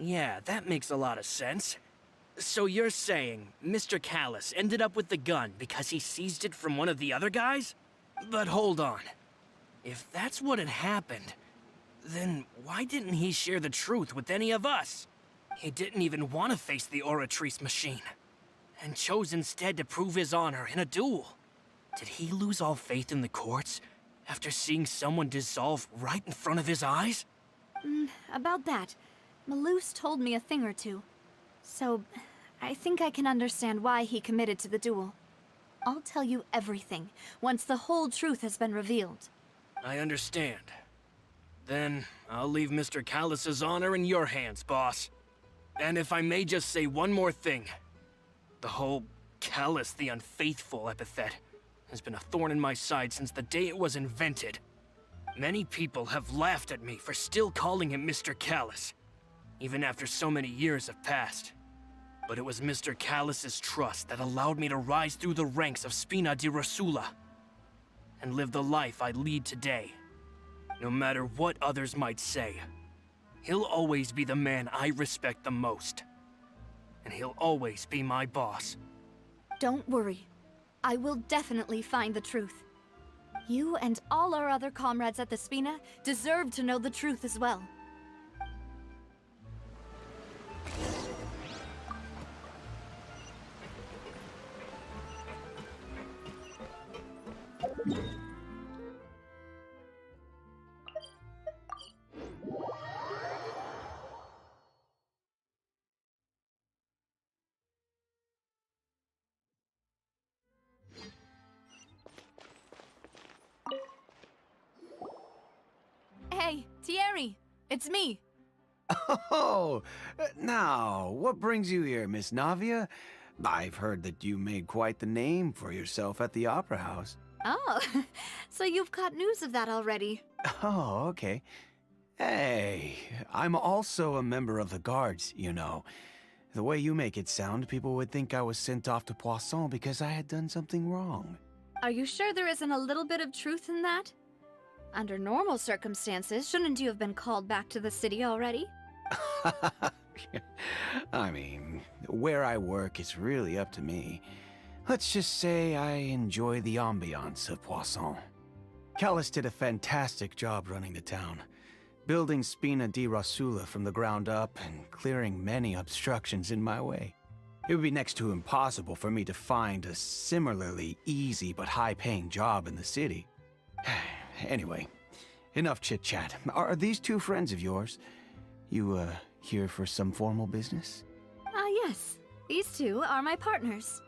Yeah, that makes a lot of sense. So you're saying Mr. Callis ended up with the gun because he seized it from one of the other guys? But hold on. If that's what had happened, then why didn't he share the truth with any of us? He didn't even want to face the Oratrice machine, and chose instead to prove his honor in a duel. Did he lose all faith in the courts after seeing someone dissolve right in front of his eyes? About that, Malus told me a thing or two. So, I think I can understand why he committed to the duel. I'll tell you everything once the whole truth has been revealed. I understand. Then I'll leave Mr. Callis's honor in your hands, boss. And if I may just say one more thing. The whole Callis the Unfaithful epithet has been a thorn in my side since the day it was invented. Many people have laughed at me for still calling him Mr. Callis, even after so many years have passed. But it was Mr. Callis's trust that allowed me to rise through the ranks of Spina di Rosula and live the life I lead today. No matter what others might say, he'll always be the man I respect the most. And he'll always be my boss. Don't worry. I will definitely find the truth. You and all our other comrades at the Spina deserve to know the truth as well. Thierry, it's me. Oh, now, what brings you here, Miss Navia? I've heard that you made quite the name for yourself at the Opera House. Oh, so you've caught news of that already. Oh, okay. Hey, I'm also a member of the Guards, you know. The way you make it sound, people would think I was sent off to Poisson because I had done something wrong. Are you sure there isn't a little bit of truth in that? Under normal circumstances, shouldn't you have been called back to the city already? I mean, where I work is really up to me. Let's just say I enjoy the ambiance of Poisson. Callus did a fantastic job running the town, building Spina di Rasula from the ground up and clearing many obstructions in my way. It would be next to impossible for me to find a similarly easy but high-paying job in the city. Anyway, enough chit-chat. Are these two friends of yours? You, here for some formal business? Yes. These two are my partners.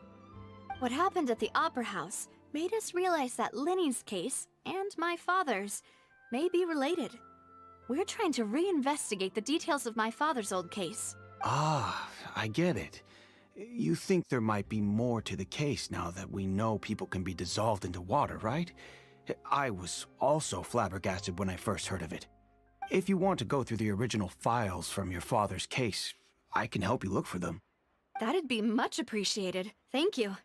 What happened at the Opera House made us realize that Linny's case and my father's may be related. We're trying to reinvestigate the details of my father's old case. Ah, I get it. You think there might be more to the case now that we know people can be dissolved into water, right? I was also flabbergasted when I first heard of it. If you want to go through the original files from your father's case, I can help you look for them. That'd be much appreciated. Thank you.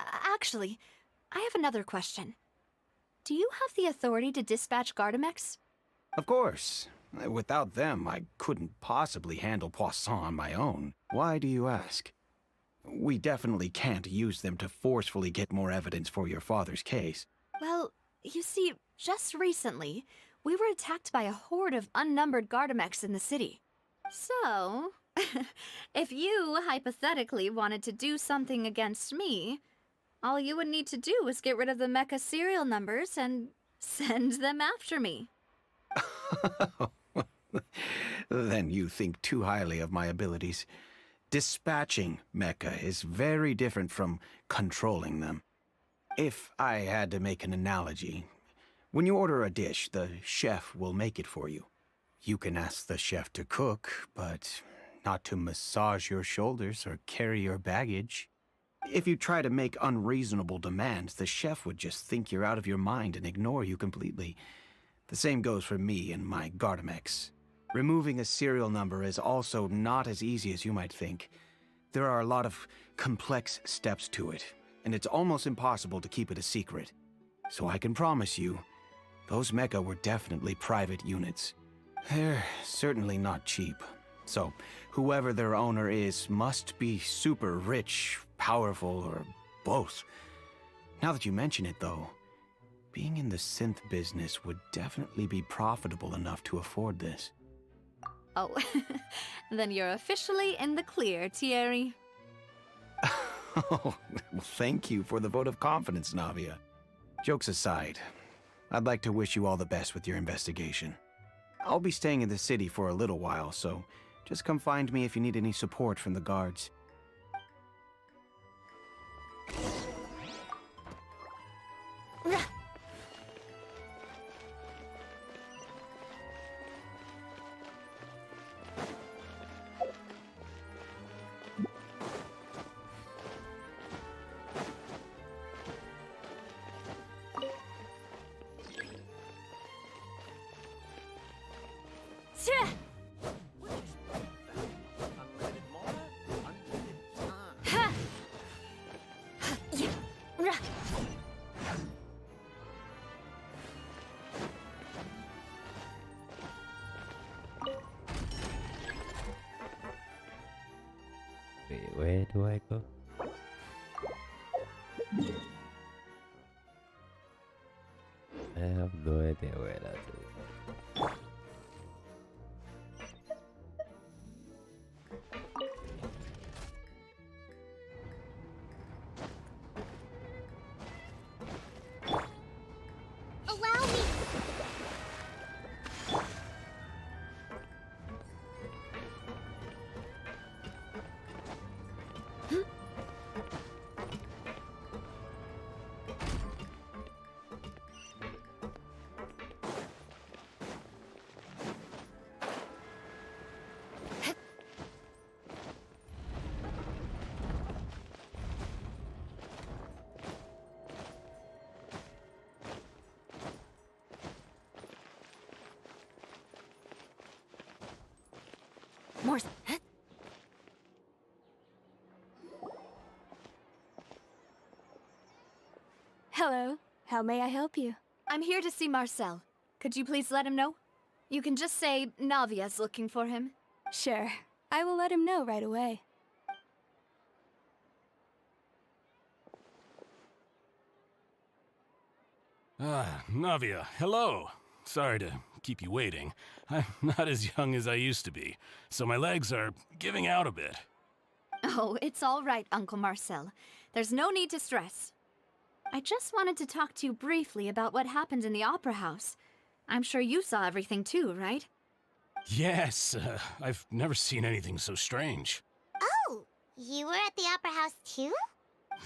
Actually, I have another question. Do you have the authority to dispatch Gardamex? Of course. Without them, I couldn't possibly handle Poisson on my own. Why do you ask? We definitely can't use them to forcefully get more evidence for your father's case. Well, you see, just recently, we were attacked by a horde of unnumbered Gardamex in the city. So, if you hypothetically wanted to do something against me, all you would need to do is get rid of the mecha serial numbers and send them after me. Then you think too highly of my abilities. Dispatching mecha is very different from controlling them. If I had to make an analogy, when you order a dish, the chef will make it for you. You can ask the chef to cook, but not to massage your shoulders or carry your baggage. If you try to make unreasonable demands, the chef would just think you're out of your mind and ignore you completely. The same goes for me and my Gardamex. Removing a serial number is also not as easy as you might think. There are a lot of complex steps to it, and it's almost impossible to keep it a secret. So I can promise you, those mecha were definitely private units. They're certainly not cheap. So, whoever their owner is must be super rich, powerful, or both. Now that you mention it, though, being in the synth business would definitely be profitable enough to afford this. Oh, then you're officially in the clear, Thierry. Oh, well, thank you for the vote of confidence, Navia. Jokes aside, I'd like to wish you all the best with your investigation. I'll be staying in the city for a little while, so just come find me if you need any support from the guards. Wait, where do I go? I have no idea where that is. Allow me. course. Hello. How may I help you? I'm here to see Marcel. Could you please let him know? You can just say Navia's looking for him. Sure. I will let him know right away. Ah, Navia, hello. Sorry to keep you waiting. I'm not as young as I used to be, so my legs are giving out a bit. Oh, it's all right, Uncle Marcel. There's no need to stress. I just wanted to talk to you briefly about what happened in the Opera House. I'm sure you saw everything too, right? Yes, I've never seen anything so strange. Oh, you were at the Opera House too?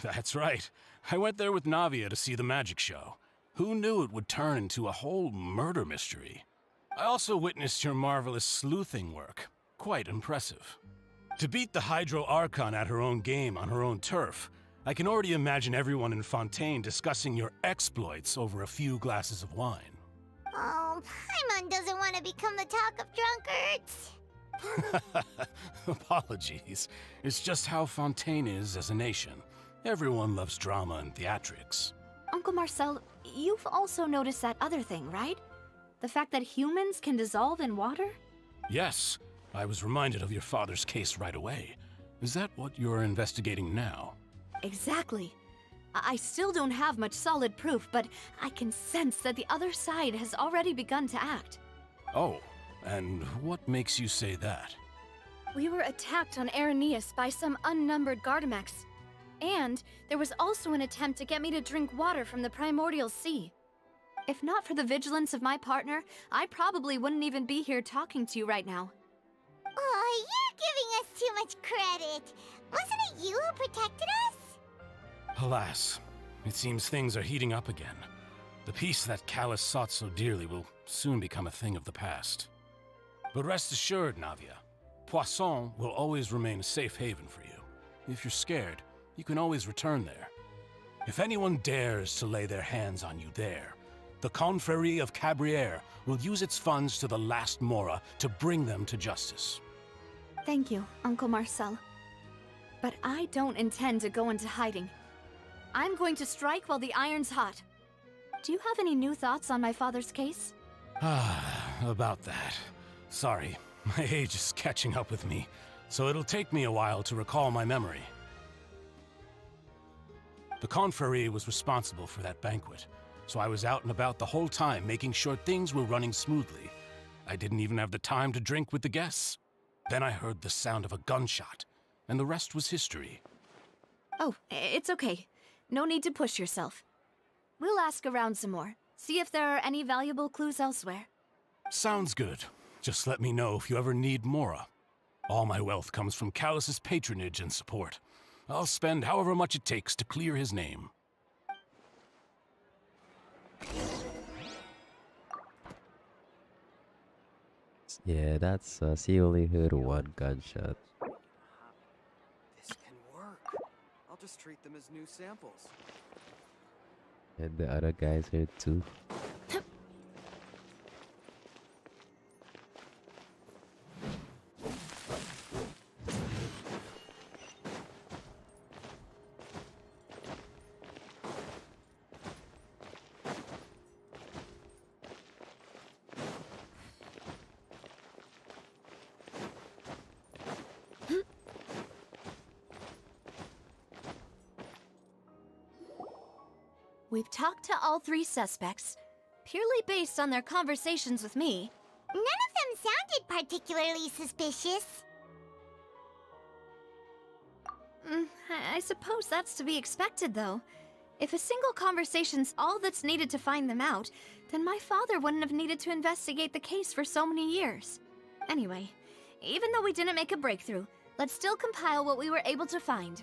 That's right. I went there with Navia to see the magic show. Who knew it would turn into a whole murder mystery? I also witnessed your marvelous sleuthing work. Quite impressive. To beat the Hydro Archon at her own game on her own turf, I can already imagine everyone in Fontaine discussing your exploits over a few glasses of wine. Oh, Paimon doesn't want to become the talk of drunkards. Apologies. It's just how Fontaine is as a nation. Everyone loves drama and theatrics. Uncle Marcel, you've also noticed that other thing, right? The fact that humans can dissolve in water? Yes, I was reminded of your father's case right away. Is that what you're investigating now? Exactly. I still don't have much solid proof, but I can sense that the other side has already begun to act. Oh, and what makes you say that? We were attacked on Araneus by some unnumbered Gardamex. And there was also an attempt to get me to drink water from the primordial sea. If not for the vigilance of my partner, I probably wouldn't even be here talking to you right now. Oh, you're giving us too much credit. Wasn't it you who protected us? Alas, it seems things are heating up again. The peace that Callus sought so dearly will soon become a thing of the past. But rest assured, Navia, Poisson will always remain a safe haven for you. If you're scared, you can always return there. If anyone dares to lay their hands on you there, the Confrérie of Cabrières will use its funds to the last Mora to bring them to justice. Thank you, Uncle Marcel. But I don't intend to go into hiding. I'm going to strike while the iron's hot. Do you have any new thoughts on my father's case? About that. Sorry, my age is catching up with me, so it'll take me a while to recall my memory. The Confrérie was responsible for that banquet, so I was out and about the whole time making sure things were running smoothly. I didn't even have the time to drink with the guests. Then I heard the sound of a gunshot, and the rest was history. Oh, it's okay. No need to push yourself. We'll ask around some more, see if there are any valuable clues elsewhere. Sounds good. Just let me know if you ever need Mora. All my wealth comes from Callus's patronage and support. I'll spend however much it takes to clear his name. Yeah, that's she only heard one gunshot. This can work. I'll just treat them as new samples. And the other guys heard too. We've talked to all three suspects, purely based on their conversations with me. None of them sounded particularly suspicious. I suppose that's to be expected, though. If a single conversation's all that's needed to find them out, then my father wouldn't have needed to investigate the case for so many years. Anyway, even though we didn't make a breakthrough, let's still compile what we were able to find.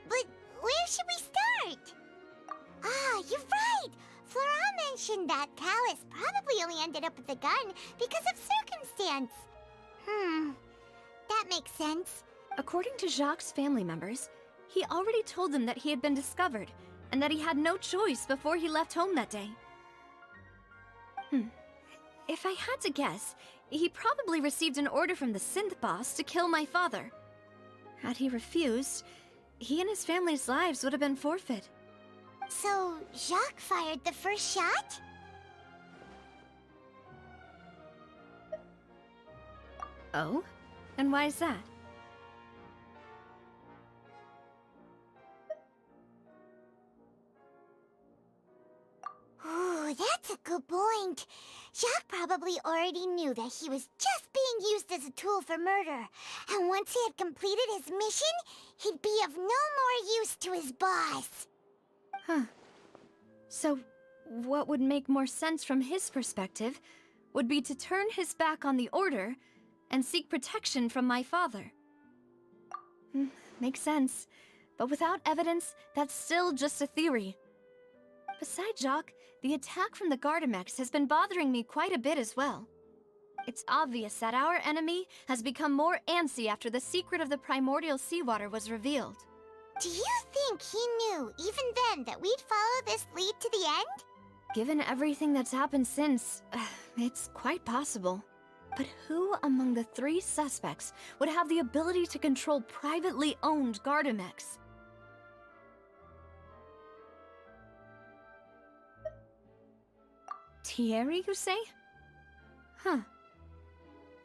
But where should we start? Ah, you're right! Flora mentioned that Callus probably only ended up with the gun because of circumstance. That makes sense. According to Jacques' family members, he already told them that he had been discovered, and that he had no choice before he left home that day. If I had to guess, He probably received an order from the synth boss to kill my father. Had he refused, he and his family's lives would have been forfeit. So, Jacques fired the first shot? Oh? And why is that? Ooh, that's a good point. Jacques probably already knew that he was just being used as a tool for murder. And once he had completed his mission, he'd be of no more use to his boss. Huh. So, what would make more sense from his perspective would be to turn his back on the Order and seek protection from my father. Makes sense. But without evidence, that's still just a theory. Besides Jacques, the attack from the Gardamex has been bothering me quite a bit as well. It's obvious that our enemy has become more antsy after the secret of the primordial seawater was revealed. Do you think he knew, even then, that we'd follow this lead to the end? Given everything that's happened since, it's quite possible. But who among the 3 suspects would have the ability to control privately owned Gardamex? Thierry, you say? Huh.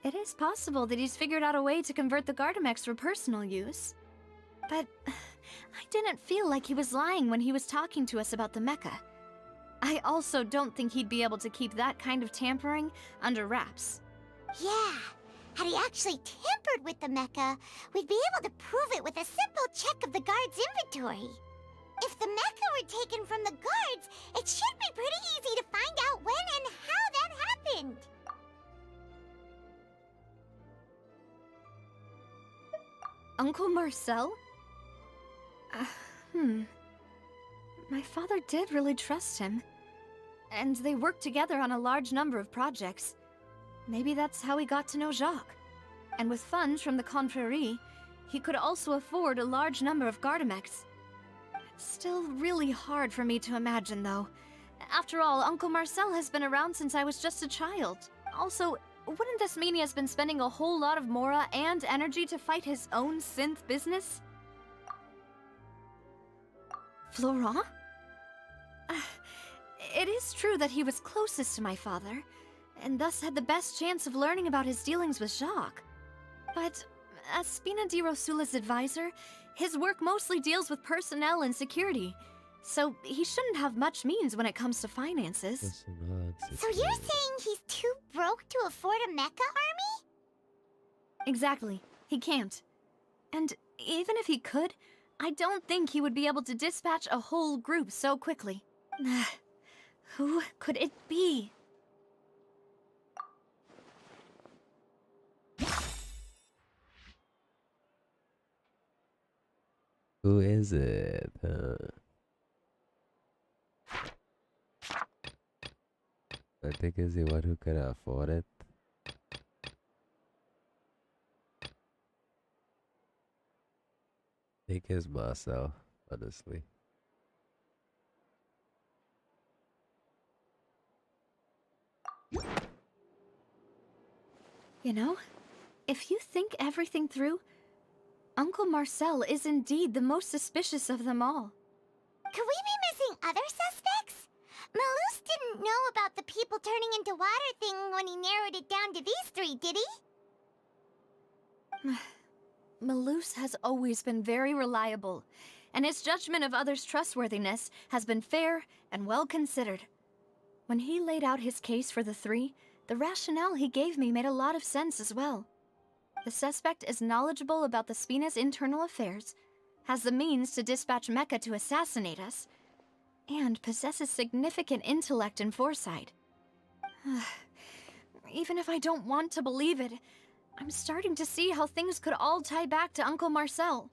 It is possible that he's figured out a way to convert the Gardamex for personal use. But I didn't feel like he was lying when he was talking to us about the mecha. I also don't think he'd be able to keep that kind of tampering under wraps. Yeah. Had he actually tampered with the mecha, we'd be able to prove it with a simple check of the guard's inventory. If the mecha were taken from the guards, it should be pretty easy to find out when and how that happened. Uncle Marcel? My father did really trust him. And they worked together on a large number of projects. Maybe that's how he got to know Jacques. And with funds from the Confrérie, he could also afford a large number of Gardamex. It's still really hard for me to imagine, though. After all, Uncle Marcel has been around since I was just a child. Also, wouldn't this mean he has been spending a whole lot of mora and energy to fight his own synth business? Florent? It is true that he was closest to my father, and thus had the best chance of learning about his dealings with Jacques. But as Spina di Rosula's advisor, his work mostly deals with personnel and security, so he shouldn't have much means when it comes to finances. So you're saying he's too broke to afford a mecha army? Exactly. He can't. And even if he could, I don't think he would be able to dispatch a whole group so quickly. Who could it be? Who is it? I think it's the one who could afford it. I think it's Marcel, honestly. You know, if you think everything through, Uncle Marcel is indeed the most suspicious of them all. Could we be missing other suspects? Malus didn't know about the people turning into water thing when he narrowed it down to these 3, did he? Malus has always been very reliable, and his judgment of others' trustworthiness has been fair and well considered. When he laid out his case for the 3, the rationale he gave me made a lot of sense as well. The suspect is knowledgeable about the Spina's internal affairs, has the means to dispatch Mecha to assassinate us, and possesses significant intellect and foresight. Even if I don't want to believe it, I'm starting to see how things could all tie back to Uncle Marcel.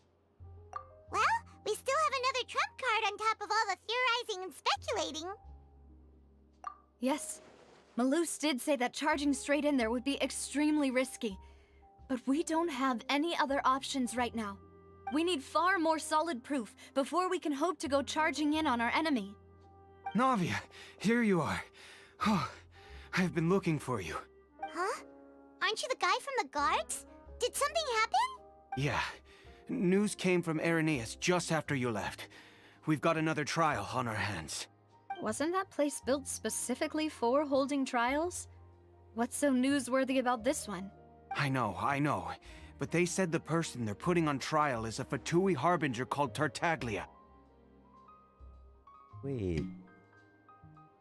Well, we still have another trump card on top of all the theorizing and speculating. Yes, Malus did say that charging straight in there would be extremely risky. But we don't have any other options right now. We need far more solid proof before we can hope to go charging in on our enemy. Navia, here you are. Oh, I've been looking for you. Huh? aren't you the guy from the guards? Did something happen? Yeah. News came from Irenaeus just after you left. We've got another trial on our hands. Wasn't that place built specifically for holding trials? What's so newsworthy about this one? I know. But they said the person they're putting on trial is a Fatui harbinger called Tartaglia. Wait.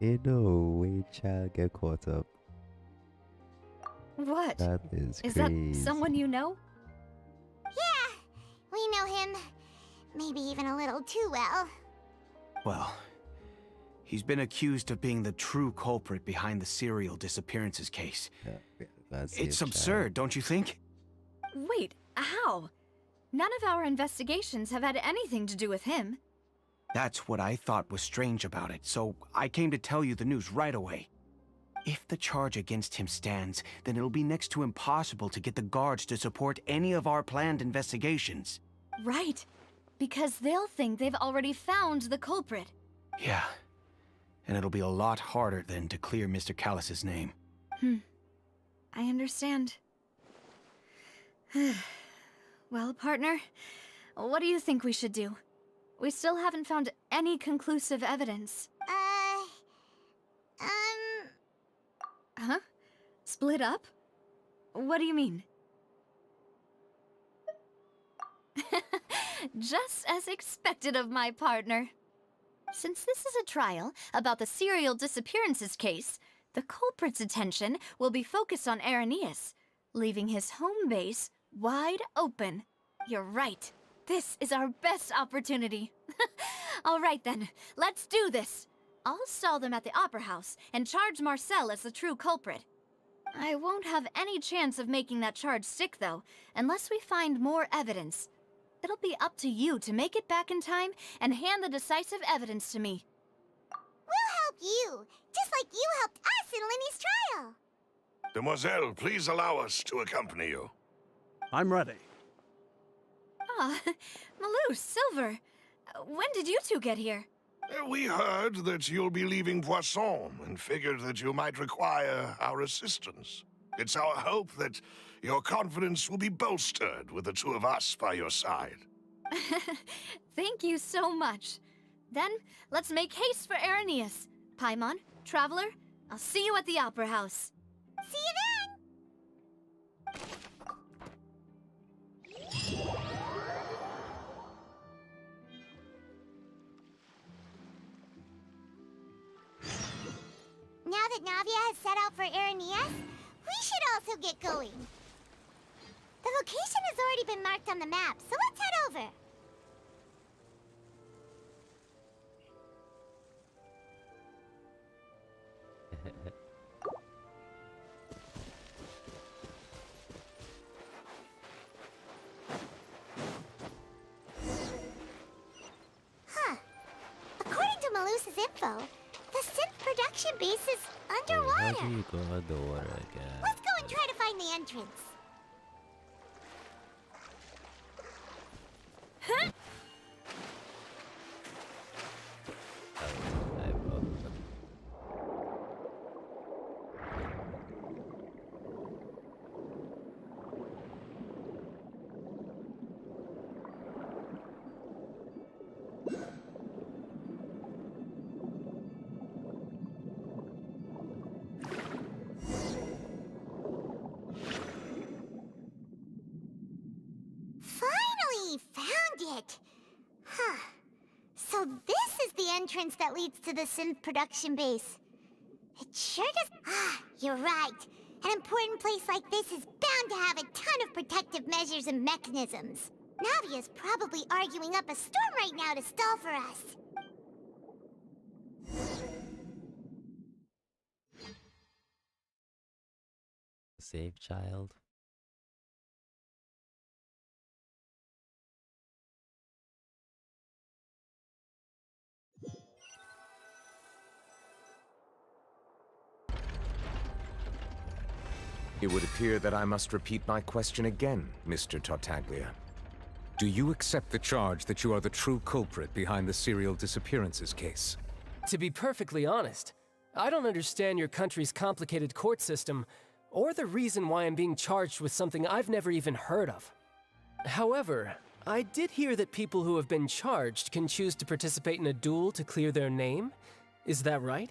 Ain't no way child get caught up. What? That is Is crazy. that someone you know? Yeah, we know him. Maybe even a little too well. Well, he's been accused of being the true culprit behind the serial disappearances case. Yeah, that's It's it, absurd, don't you think? Wait, how? None of our investigations have had anything to do with him. That's what I thought was strange about it, so I came to tell you the news right away. If the charge against him stands, then it'll be next to impossible to get the guards to support any of our planned investigations. Right. Because they'll think they've already found the culprit. Yeah. And it'll be a lot harder then to clear Mr. Callus's name. I understand. Well, partner, what do you think we should do? We still haven't found any conclusive evidence. Huh? Split up? What do you mean? Just as expected of my partner. Since this is a trial about the serial disappearances case, the culprit's attention will be focused on Irenaeus, leaving his home base wide open. You're right. This is our best opportunity. All right then, let's do this. I'll stall them at the Opera House and charge Marcel as the true culprit. I won't have any chance of making that charge stick, though, unless we find more evidence. It'll be up to you to make it back in time and hand the decisive evidence to me. We'll help you, just like you helped us in Linny's trial. Demoiselle, please allow us to accompany you. I'm ready. Ah, Malou, Silver, when did you two get here? We heard that you'll be leaving Poisson and figured that you might require our assistance. It's our hope that your confidence will be bolstered with the two of us by your side. Thank you so much. Then, let's make haste for Irenaeus. Paimon, Traveler, I'll see you at the Opera House. See you then! Now that Navia has set out for Irenaeus, we should also get going. The location has already been marked on the map, so let's head over. Huh. According to Malusa's info, the synth production base is How underwater. do you go underwater again? Let's go and try to find the entrance. Finally found it! Huh. So this is the entrance that leads to the synth production base. It sure does... Ah, you're right. An important place like this is bound to have a ton of protective measures and mechanisms. Navia's probably arguing up a storm right now to stall for us. Save child. It would appear that I must repeat my question again, Mr. Tartaglia. Do you accept the charge that you are the true culprit behind the serial disappearances case? To be perfectly honest, I don't understand your country's complicated court system, or the reason why I'm being charged with something I've never even heard of. However, I did hear that people who have been charged can choose to participate in a duel to clear their name. Is that right?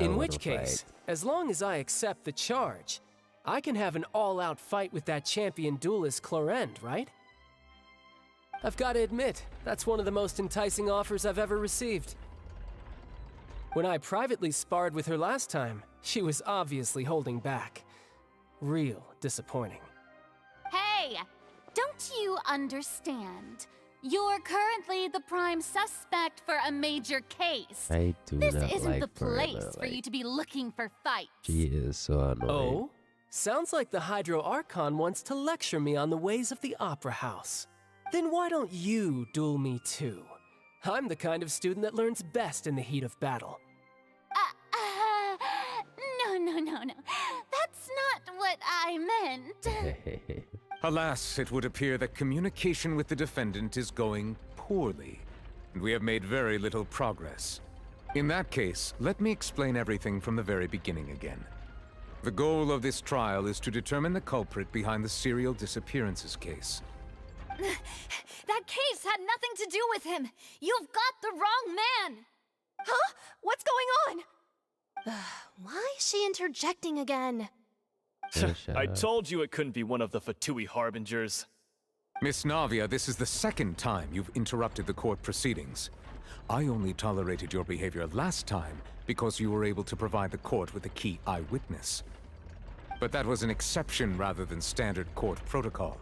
In which case, as long as I accept the charge, I can have an all-out fight with that champion duelist Clorend, right? I've got to admit, that's one of the most enticing offers I've ever received. When I privately sparred with her last time, she was obviously holding back. Real disappointing. Hey! Don't you understand? You're currently the prime suspect for a major case. I do This not isn't like the place for like, you to be looking for fights. She is so annoying. Oh? Sounds like the Hydro Archon wants to lecture me on the ways of the Opera House. Then why don't you duel me too? I'm the kind of student that learns best in the heat of battle. No. That's not what I meant. Alas, it would appear that communication with the defendant is going poorly, and we have made very little progress. In that case, let me explain everything from the very beginning again. The goal of this trial is to determine the culprit behind the serial disappearances case. That case had nothing to do with him. You've got the wrong man. Huh? What's going on? Why is she interjecting again? I told you it couldn't be one of the Fatui Harbingers. Miss Navia, this is the second time you've interrupted the court proceedings. I only tolerated your behavior last time because you were able to provide the court with a key eyewitness. But that was an exception rather than standard court protocol.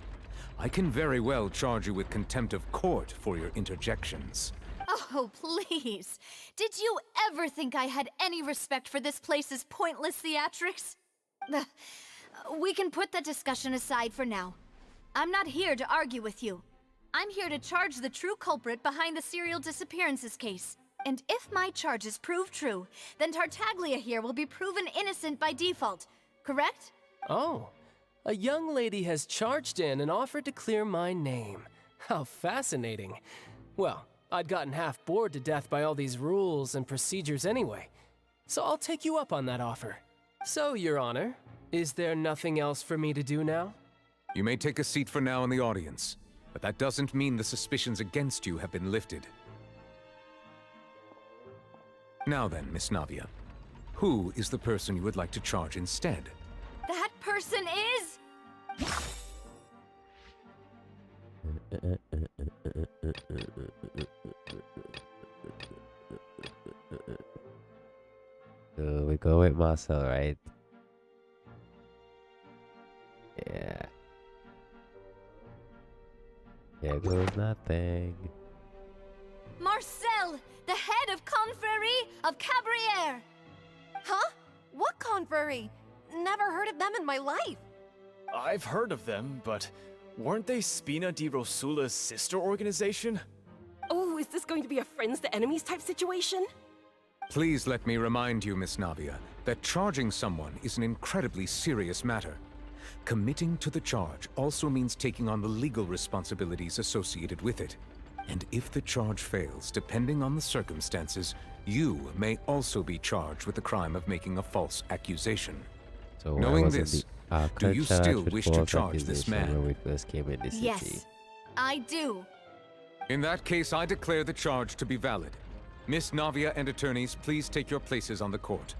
I can very well charge you with contempt of court for your interjections. Oh, please. Did you ever think I had any respect for this place's pointless theatrics? We can put that discussion aside for now. I'm not here to argue with you. I'm here to charge the true culprit behind the serial disappearances case. And if my charges prove true, then Tartaglia here will be proven innocent by default, correct? Oh, a young lady has charged in and offered to clear my name. How fascinating. Well, I'd gotten half bored to death by all these rules and procedures anyway, so I'll take you up on that offer. So, Your Honor, is there nothing else for me to do now? You may take a seat for now in the audience, but that doesn't mean the suspicions against you have been lifted. Now then, Miss Navia, who is the person you would like to charge instead? That person is... So we go with Marcel, right? Yeah. Here goes nothing. Marcel, the head of Confrérie of Cabrières! Huh? What confrérie? Never heard of them in my life. I've heard of them, but weren't they Spina di Rosula's sister organization? Oh, is this going to be a friends to enemies type situation? Please let me remind you, Miss Navia, that charging someone is an incredibly serious matter. Committing to the charge also means taking on the legal responsibilities associated with it. And if the charge fails, depending on the circumstances, you may also be charged with the crime of making a false accusation. So knowing this, do you still wish to charge this man? When we first came in this city? Yes, I do. In that case, I declare the charge to be valid. Miss Navia and attorneys, please take your places on the court.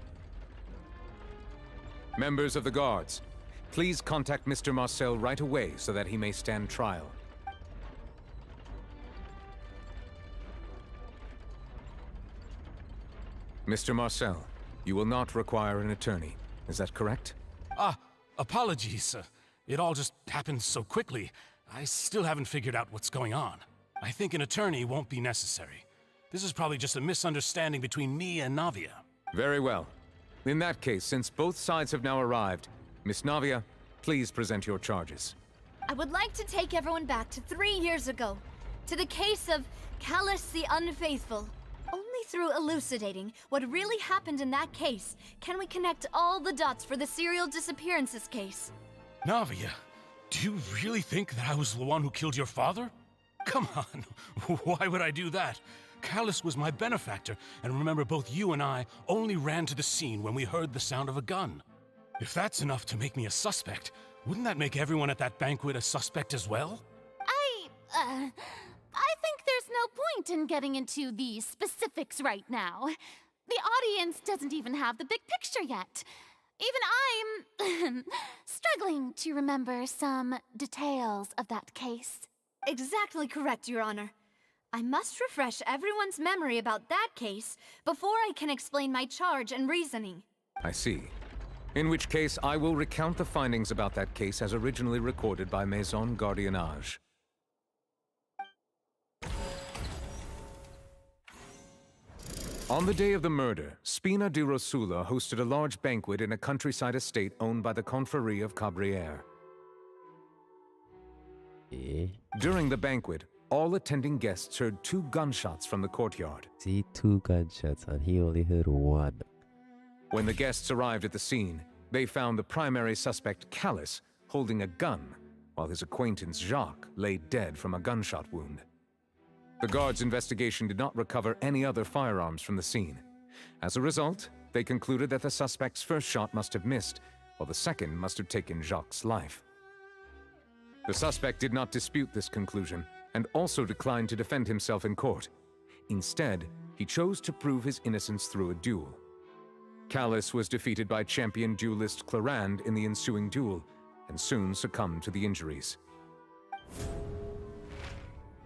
Members of the guards, please contact Mr. Marcel right away so that he may stand trial. Mr. Marcel, you will not require an attorney. Is that correct? Apologies. It all just happened so quickly. I still haven't figured out what's going on. I think an attorney won't be necessary. This is probably just a misunderstanding between me and Navia. Very well. In that case, since both sides have now arrived, Miss Navia, please present your charges. I would like to take everyone back to 3 years ago, to the case of Callus the Unfaithful. Only through elucidating what really happened in that case can we connect all the dots for the serial disappearances case. Navia, do you really think that I was the one who killed your father? Come on, why would I do that? Callus was my benefactor, and remember both you and I only ran to the scene when we heard the sound of a gun. If that's enough to make me a suspect, wouldn't that make everyone at that banquet a suspect as well? I think there's no point in getting into the specifics right now. The audience doesn't even have the big picture yet. Even I'm struggling to remember some details of that case. Exactly correct, Your Honor. I must refresh everyone's memory about that case before I can explain my charge and reasoning. I see. In which case, I will recount the findings about that case as originally recorded by Maison Gardiennage. On the day of the murder, Spina di Rosula hosted a large banquet in a countryside estate owned by the Confrérie of Cabrières. During the banquet, all attending guests heard 2 gunshots from the courtyard. See, 2 gunshots, and he only heard 1. When the guests arrived at the scene, they found the primary suspect, Callus, holding a gun, while his acquaintance, Jacques, lay dead from a gunshot wound. The guards' investigation did not recover any other firearms from the scene. As a result, they concluded that the suspect's first shot must have missed, while the second must have taken Jacques' life. The suspect did not dispute this conclusion, and also declined to defend himself in court. Instead, he chose to prove his innocence through a duel. Callus was defeated by champion duelist Clarande in the ensuing duel, and soon succumbed to the injuries.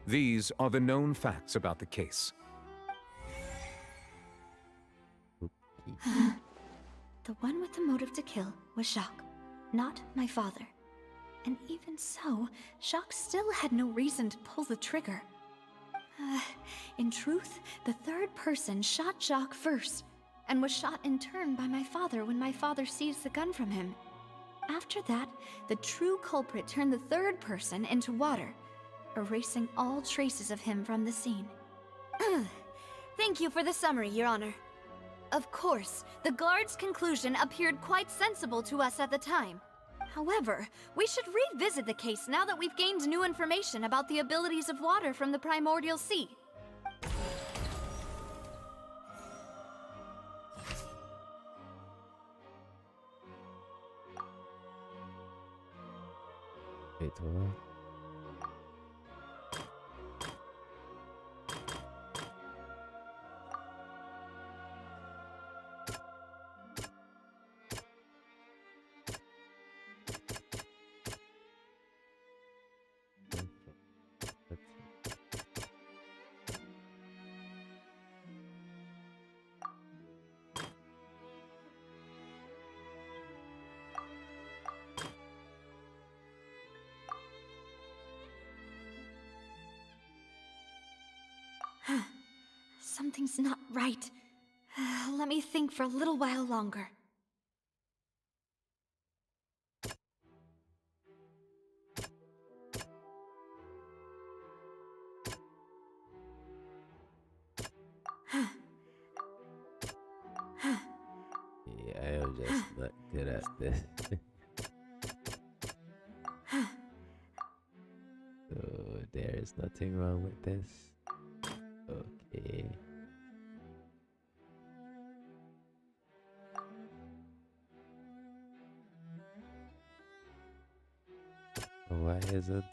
These are the known facts about the case. The one with the motive to kill was Jacques, not my father. And even so, Jacques still had no reason to pull the trigger. In truth, the third person shot Jacques first, and was shot in turn by my father when my father seized the gun from him. After that, the true culprit turned the third person into water, erasing all traces of him from the scene. Thank you for the summary, Your Honor. Of course, the guard's conclusion appeared quite sensible to us at the time. However, we should revisit the case now that we've gained new information about the abilities of water from the primordial sea. Wait, what? Something's not right. Let me think for a little while longer. Yeah, I am just not good at this. So there is nothing wrong with this. Okay. Why isn't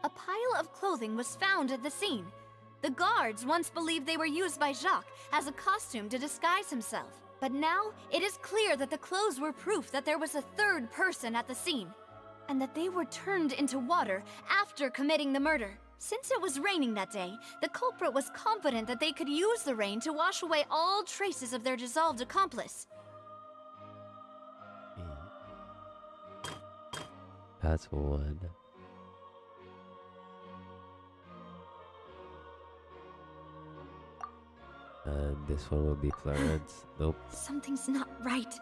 A pile of clothing was found at the scene. The guards once believed they were used by Jacques as a costume to disguise himself. But now, it is clear that the clothes were proof that there was a third person at the scene, and that they were turned into water after committing the murder. Since it was raining that day, the culprit was confident that they could use the rain to wash away all traces of their dissolved accomplice. That's one. And this one will be Clarence. Nope. Something's not right.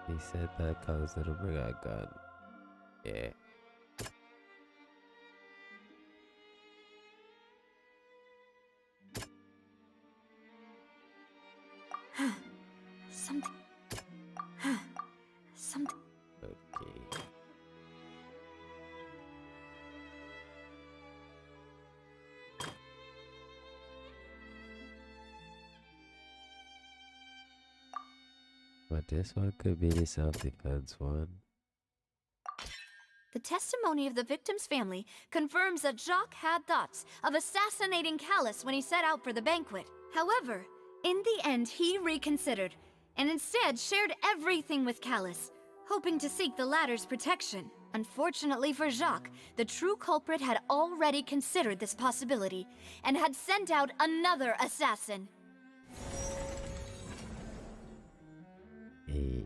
He said that Carlos didn't bring a gun. Yeah. Something. Something. Okay. But this one could be the self-defense one. The testimony of the victim's family confirms that Jacques had thoughts of assassinating Callus when he set out for the banquet. However, in the end, he reconsidered and instead shared everything with Callus, hoping to seek the latter's protection. Unfortunately for Jacques, the true culprit had already considered this possibility and had sent out another assassin. Hey.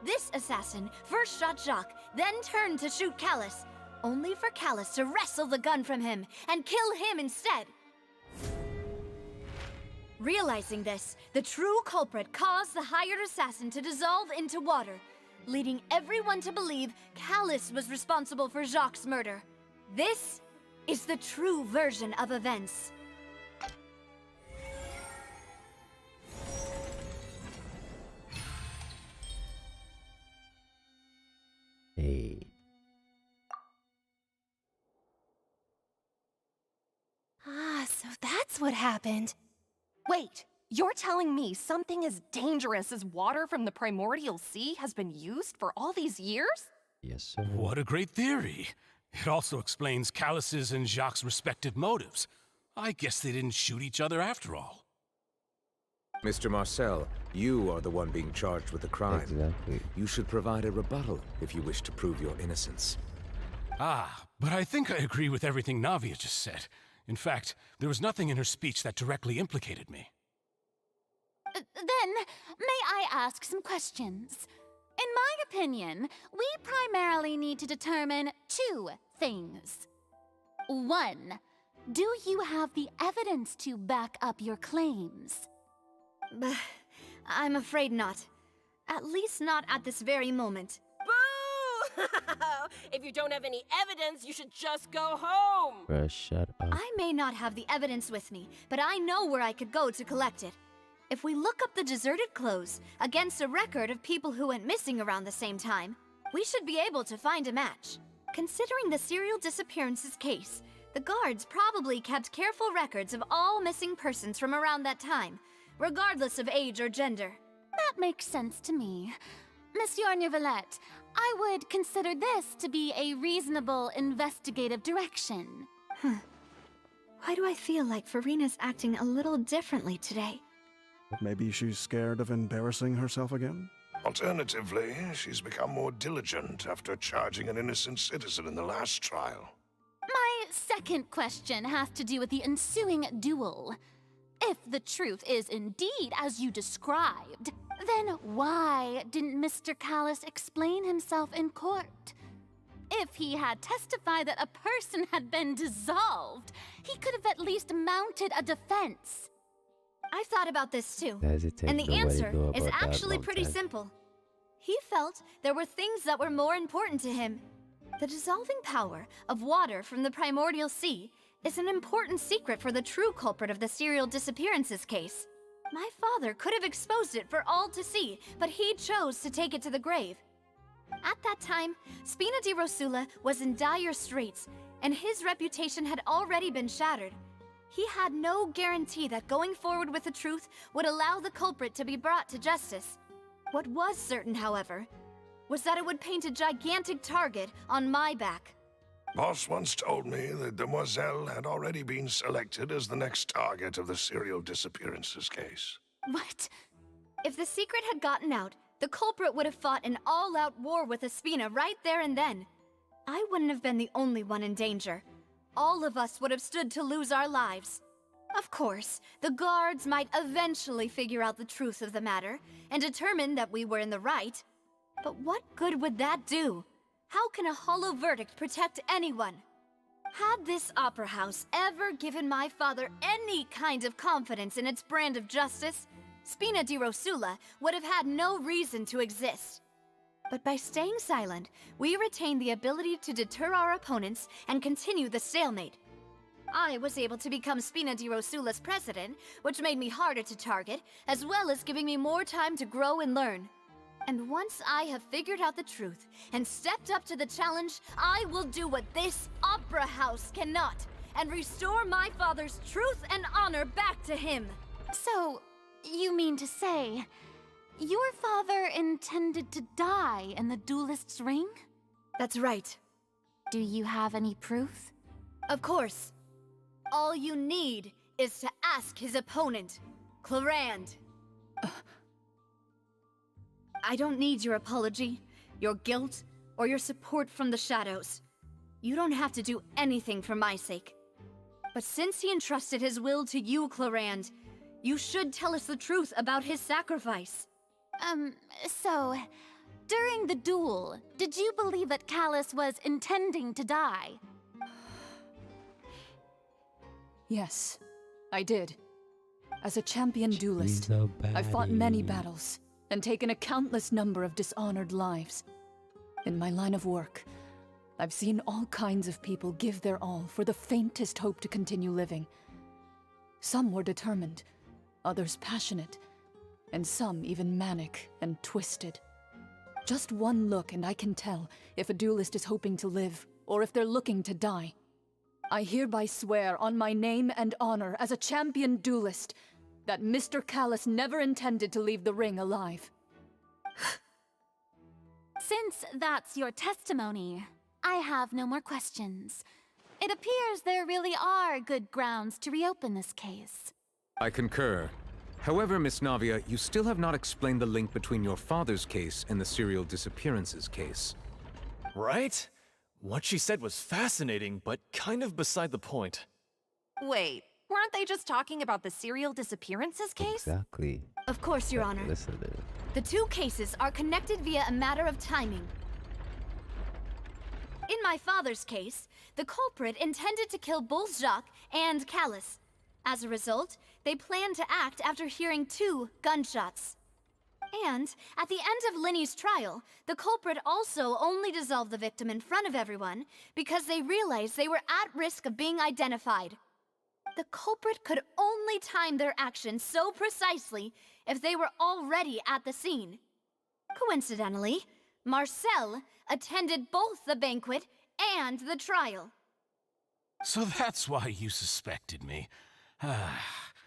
This assassin first shot Jacques, then turned to shoot Callus, only for Callus to wrestle the gun from him and kill him instead. Realizing this, the true culprit caused the hired assassin to dissolve into water, leading everyone to believe Callus was responsible for Jacques' murder. This is the true version of events. Hey. Ah, so that's what happened. Wait, you're telling me something as dangerous as water from the primordial sea has been used for all these years? Yes, sir. What a great theory. It also explains Callus's and Jacques' respective motives. I guess they didn't shoot each other after all. Mr. Marcel, you are the one being charged with the crime. Exactly. You should provide a rebuttal if you wish to prove your innocence. Ah, but I think I agree with everything Navia just said. In fact, there was nothing in her speech that directly implicated me. Then, may I ask some questions? In my opinion, we primarily need to determine two things. One, do you have the evidence to back up your claims? I'm afraid not. At least not at this very moment. Boo! If you don't have any evidence, you should just go home! Bruh, shut up. I may not have the evidence with me, but I know where I could go to collect it. If we look up the deserted clothes against a record of people who went missing around the same time, we should be able to find a match. Considering the serial disappearances case, the guards probably kept careful records of all missing persons from around that time, regardless of age or gender. That makes sense to me. Monsieur Neuvillette, I would consider this to be a reasonable investigative direction. Why do I feel like Farina's acting a little differently today? Maybe she's scared of embarrassing herself again? Alternatively, she's become more diligent after charging an innocent citizen in the last trial. My second question has to do with the ensuing duel. If the truth is indeed as you described, then why didn't Mr. Callus explain himself in court? If he had testified that a person had been dissolved, he could have at least mounted a defense. I've thought about this too, Hesitate, and the nobody answer knew is about that actually long pretty time. simple. He felt there were things that were more important to him. The dissolving power of water from the primordial sea is an important secret for the true culprit of the serial disappearances case. My father could have exposed it for all to see, but he chose to take it to the grave. At that time, Spina di Rosula was in dire straits, and his reputation had already been shattered. He had no guarantee that going forward with the truth would allow the culprit to be brought to justice. What was certain, however, was that it would paint a gigantic target on my back. Boss once told me that Demoiselle had already been selected as the next target of the serial disappearances case. What? If the secret had gotten out, the culprit would have fought an all-out war with Espina right there and then. I wouldn't have been the only one in danger. All of us would have stood to lose our lives. Of course, the guards might eventually figure out the truth of the matter and determine that we were in the right. But what good would that do? How can a hollow verdict protect anyone? Had this opera house ever given my father any kind of confidence in its brand of justice, Spina di Rosula would have had no reason to exist. But by staying silent, we retained the ability to deter our opponents and continue the stalemate. I was able to become Spina di Rosula's president, which made me harder to target, as well as giving me more time to grow and learn. And once I have figured out the truth and stepped up to the challenge, I will do what this opera house cannot, and restore my father's truth and honor back to him. So, you mean to say, your father intended to die in the duelist's ring? That's right. Do you have any proof? Of course. All you need is to ask his opponent, Clarand. I don't need your apology, your guilt, or your support from the shadows. You don't have to do anything for my sake. But since he entrusted his will to you, Clarand, you should tell us the truth about his sacrifice. So, during the duel, did you believe that Callus was intending to die? Yes, I did. As a champion duelist, so I've fought many baddie. battles and taken a countless number of dishonored lives. In my line of work, I've seen all kinds of people give their all for the faintest hope to continue living. Some were determined, others passionate, and some even manic and twisted. Just one look and I can tell if a duelist is hoping to live or if they're looking to die. I hereby swear on my name and honor as a champion duelist that Mr. Callus never intended to leave the ring alive. Since that's your testimony, I have no more questions. It appears there really are good grounds to reopen this case. I concur. However, Miss Navia, you still have not explained the link between your father's case and the serial disappearances case. Right? What she said was fascinating, but kind of beside the point. Wait, weren't they just talking about the serial disappearances case? Exactly. Of course, Your Honor. Listen. The two cases are connected via a matter of timing. In my father's case, the culprit intended to kill both Jacques and Callus. As a result, they planned to act after hearing 2 gunshots. And at the end of Linny's trial, the culprit also only dissolved the victim in front of everyone because they realized they were at risk of being identified. The culprit could only time their actions so precisely if they were already at the scene. Coincidentally, Marcel attended both the banquet and the trial. So that's why you suspected me.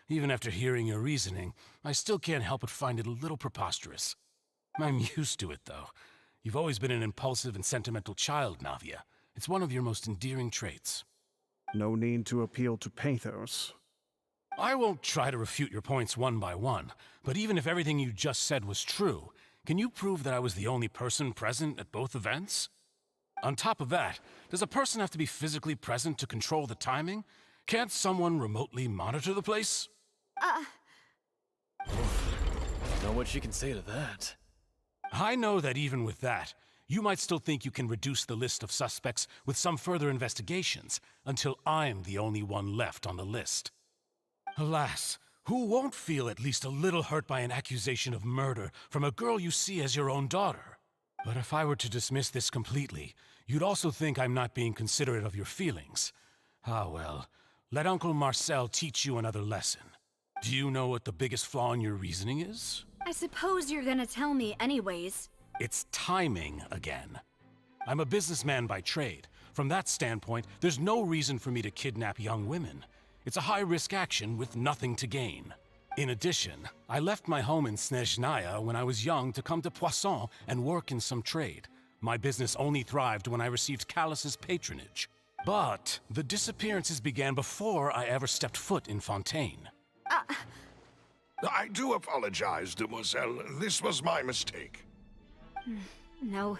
Even after hearing your reasoning, I still can't help but find it a little preposterous. I'm used to it, though. You've always been an impulsive and sentimental child, Navia. It's one of your most endearing traits. No need to appeal to pathos. I won't try to refute your points one by one, but even if everything you just said was true, Can you prove that I was the only person present at both events? On top of that, does a person have to be physically present to control the timing? Can't someone remotely monitor the place? Know what she can say to that. I know that even with that, you might still think you can reduce the list of suspects with some further investigations until I'm the only one left on the list. Alas, who won't feel at least a little hurt by an accusation of murder from a girl you see as your own daughter? But if I were to dismiss this completely, you'd also think I'm not being considerate of your feelings. Ah well, let Uncle Marcel teach you another lesson. Do you know what the biggest flaw in your reasoning is? I suppose you're gonna tell me anyways. It's timing again. I'm a businessman by trade. From that standpoint, there's no reason for me to kidnap young women. It's a high-risk action with nothing to gain. In addition, I left my home in Snezhnaya when I was young to come to Poisson and work in some trade. My business only thrived when I received Callus's patronage. But the disappearances began before I ever stepped foot in Fontaine. I do apologize, demoiselle. This was my mistake. No,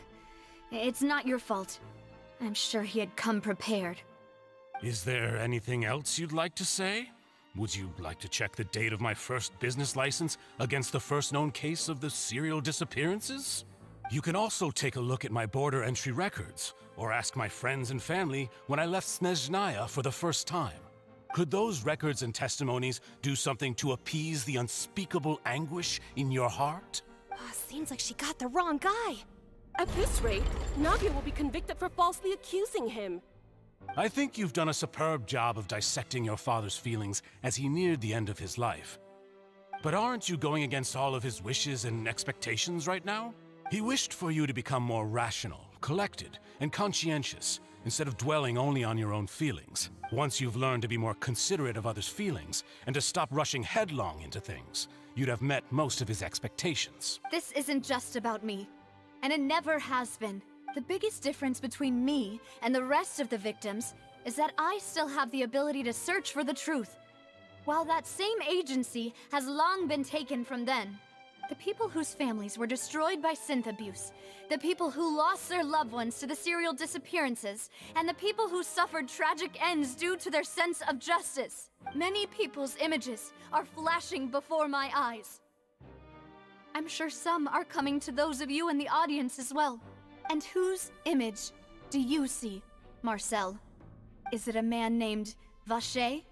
it's not your fault. I'm sure he had come prepared. Is there anything else you'd like to say? Would you like to check the date of my first business license against the first known case of the serial disappearances? You can also take a look at my border entry records, or ask my friends and family when I left Snezhnaya for the first time. Could those records and testimonies do something to appease the unspeakable anguish in your heart? Seems like she got the wrong guy. At this rate, Navia will be convicted for falsely accusing him. I think you've done a superb job of dissecting your father's feelings as he neared the end of his life. But aren't you going against all of his wishes and expectations right now? He wished for you to become more rational, collected, and conscientious, instead of dwelling only on your own feelings. Once you've learned to be more considerate of others' feelings, and to stop rushing headlong into things, you'd have met most of his expectations. This isn't just about me, and it never has been. The biggest difference between me and the rest of the victims is that I still have the ability to search for the truth, while that same agency has long been taken from them. The people whose families were destroyed by synth abuse, the people who lost their loved ones to the serial disappearances, and the people who suffered tragic ends due to their sense of justice. Many people's images are flashing before my eyes. I'm sure some are coming to those of you in the audience as well. And whose image do you see, Marcel? Is it a man named Vacher?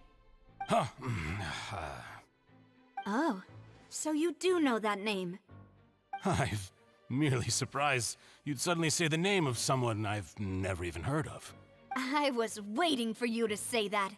Oh, so you do know that name. I'm merely surprised you'd suddenly say the name of someone I've never even heard of. I was waiting for you to say that.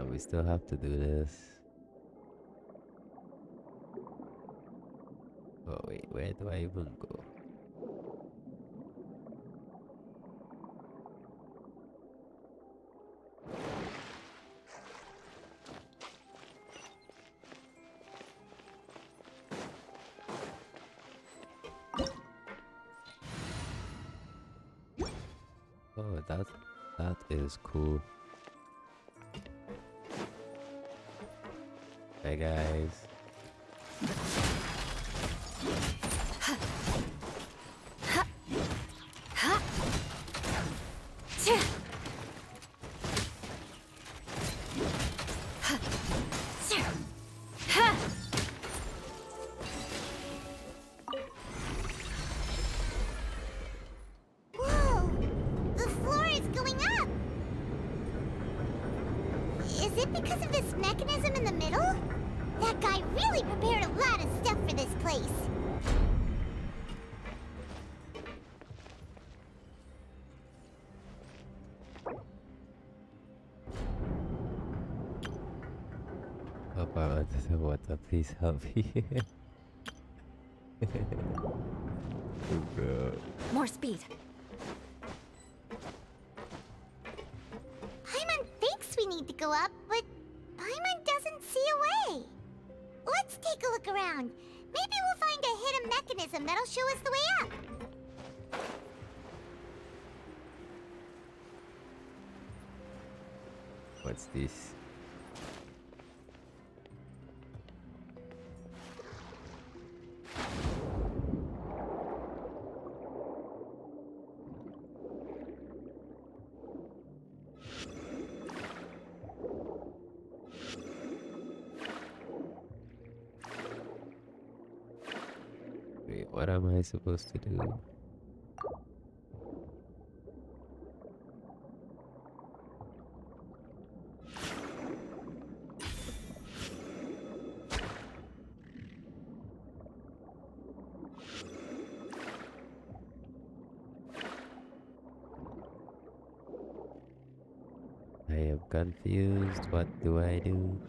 We still have to do this. Oh wait, where do I even go? Oh, that is cool. Hey guys. Whoa! The floor is going up! Is it because of this mechanism in the middle? That guy really prepared a lot of stuff for this place. Oh, I want to know what the please help me. Oh, God. More speed. Paimon thinks we need to go up, but Paimon around. Maybe we'll find a hidden mechanism that'll show us the way up. What's this? Wait, what am I supposed to do? I am confused. What do I do?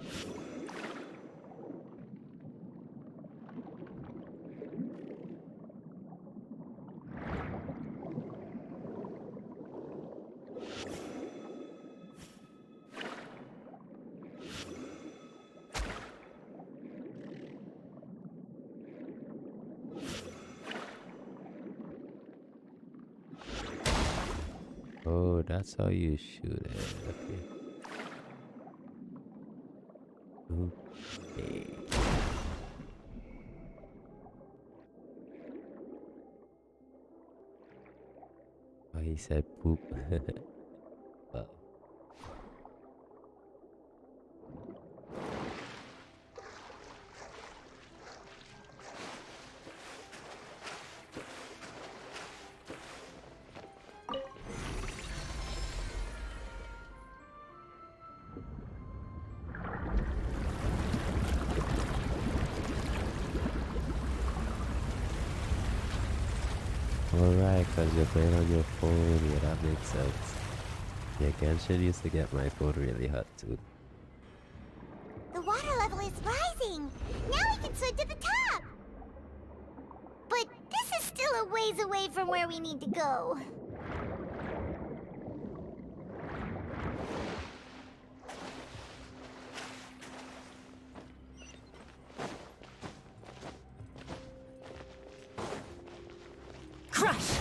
Oh, that's how you shoot it. Okay. Okay. Oh, he said poop. Wow. Alright, cause you're playing on your phone, yeah, that makes sense. Yeah, Genshin used to get my phone really hot too. The water level is rising. Now we can swim to the top. But this is still a ways away from where we need to go. Crush!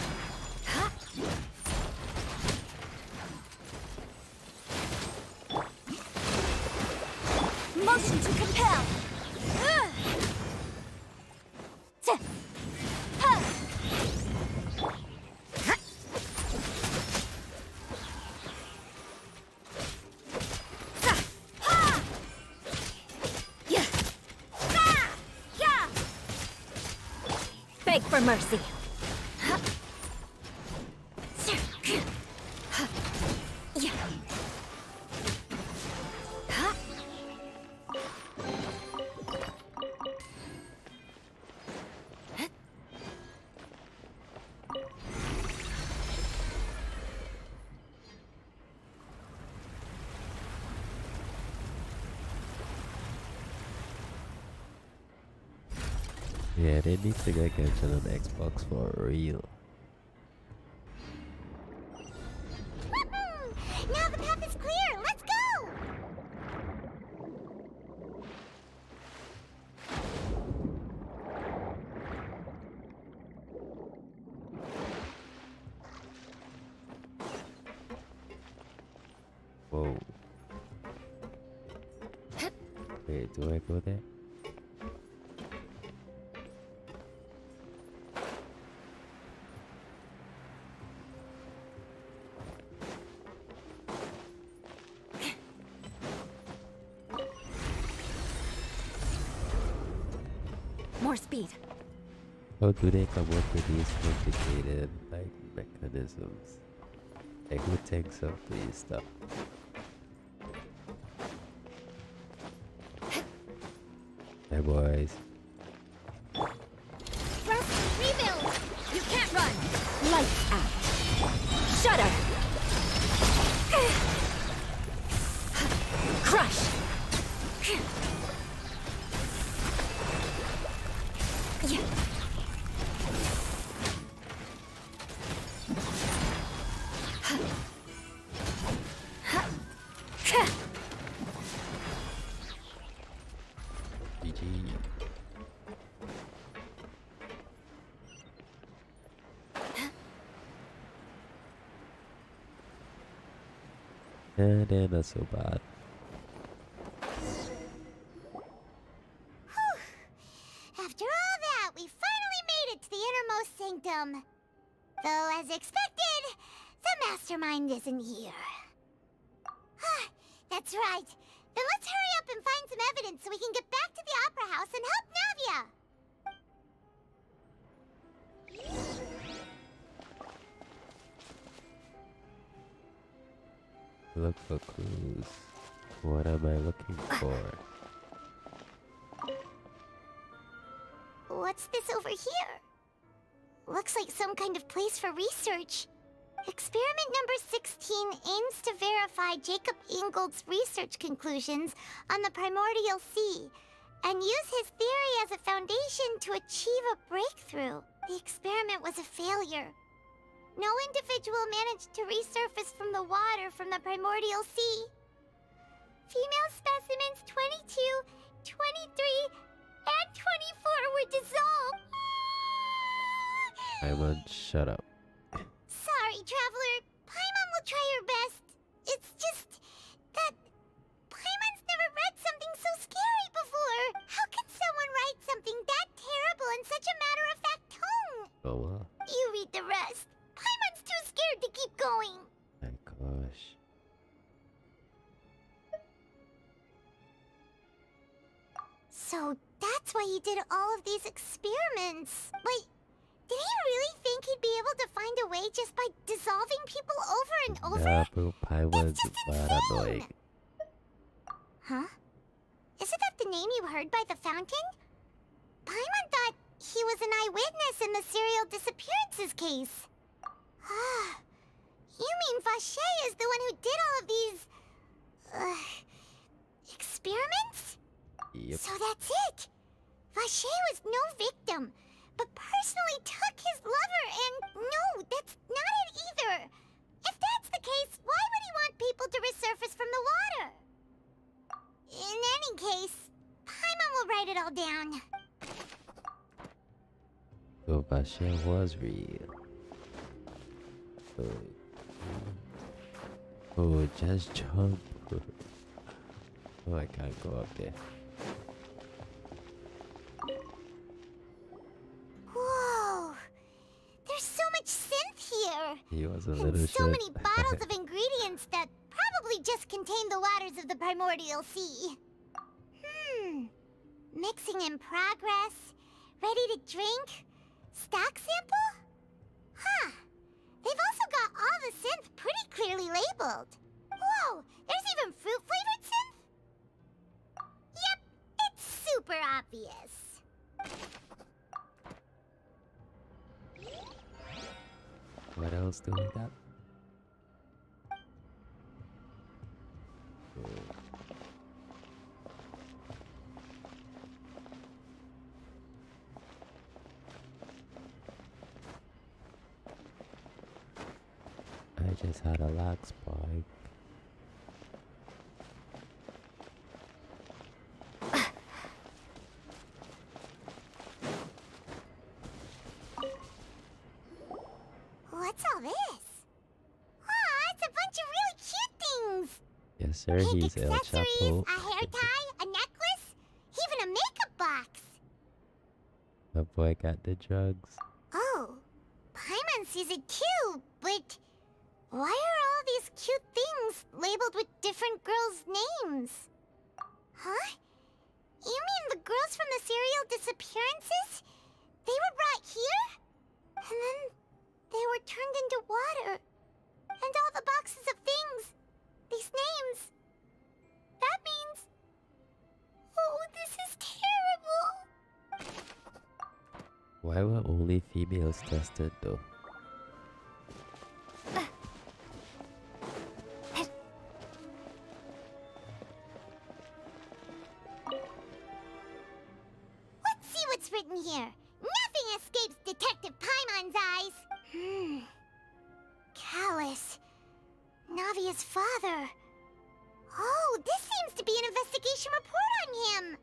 Motion to compel! Beg for mercy. Yeah, they need to get Genshin on Xbox for real. Now the path is clear. Let's go. Whoa. Wait, do I go there? More speed. How do they come up with these complicated like mechanisms? Like who thinks of these stuff? Hey boys. First, rebuild. You can't run. Lights out. Shudder. Crush. GG. They're not so bad. After all that, we finally made it to the innermost sanctum. Though, as expected, the mastermind isn't here. That's right. Then let's hurry up and find some evidence so we can get back to the Opera House and help Navia. Look for clues. What am I looking for? What's this over here? Looks like some kind of place for research. Experiment number 16 aims to verify Jacob Ingold's research conclusions on the primordial sea and use his theory as a foundation to achieve a breakthrough. The experiment was a failure. No individual managed to resurface from the water from the primordial sea. Female specimens 22, 23, and 24 were dissolved. Paimon, shut up. Sorry, Traveler. Paimon will try her best. It's just that Paimon's never read something so scary before. How can someone write something that terrible in such a matter-of-fact tone? Oh well. You read the rest. Paimon's too scared to keep going. My gosh. So that's why he did all of these experiments. Wait, did he really think he'd be able to find a way just by dissolving people over and over? Yeah, bro, Paimon's annoying. Huh? Isn't that the name you heard by the fountain? Paimon thought he was an eyewitness in the serial disappearances case. Ah, you mean Vache is the one who did all of these... experiments? Yep. So that's it! Vache was no victim, but personally took his lover and... No, that's not it either! If that's the case, why would he want people to resurface from the water? In any case, Paimon will write it all down. So Vache was real. Oh, just jump. Oh, I can't go up there. Whoa! There's so much synth here! He was a And little so shit. many bottles of ingredients that probably just contain the waters of the primordial sea. Mixing in progress, ready to drink, stock sample? Huh. They've also got all the synth pretty clearly labeled. Whoa, there's even fruit-flavored synth? Yep, it's super obvious. What else do we got? I just had a lag spike. What's all this? Aw, it's a bunch of really cute things. Yes, sir, Pink he's El accessories, Chapo. a hair tie, a necklace, even a makeup box. The boy got the drugs. Oh, Paimon sees it too, but why are all these cute things labeled with different girls' names? Huh? You mean the girls from the serial disappearances? They were brought here? And then they were turned into water. And all the boxes of things, these names. That means... Oh, this is terrible! Why were only females tested though? Let's see what's written here. Nothing escapes Detective Paimon's eyes. Callus. Navia's father. Oh, this seems to be an investigation report on him.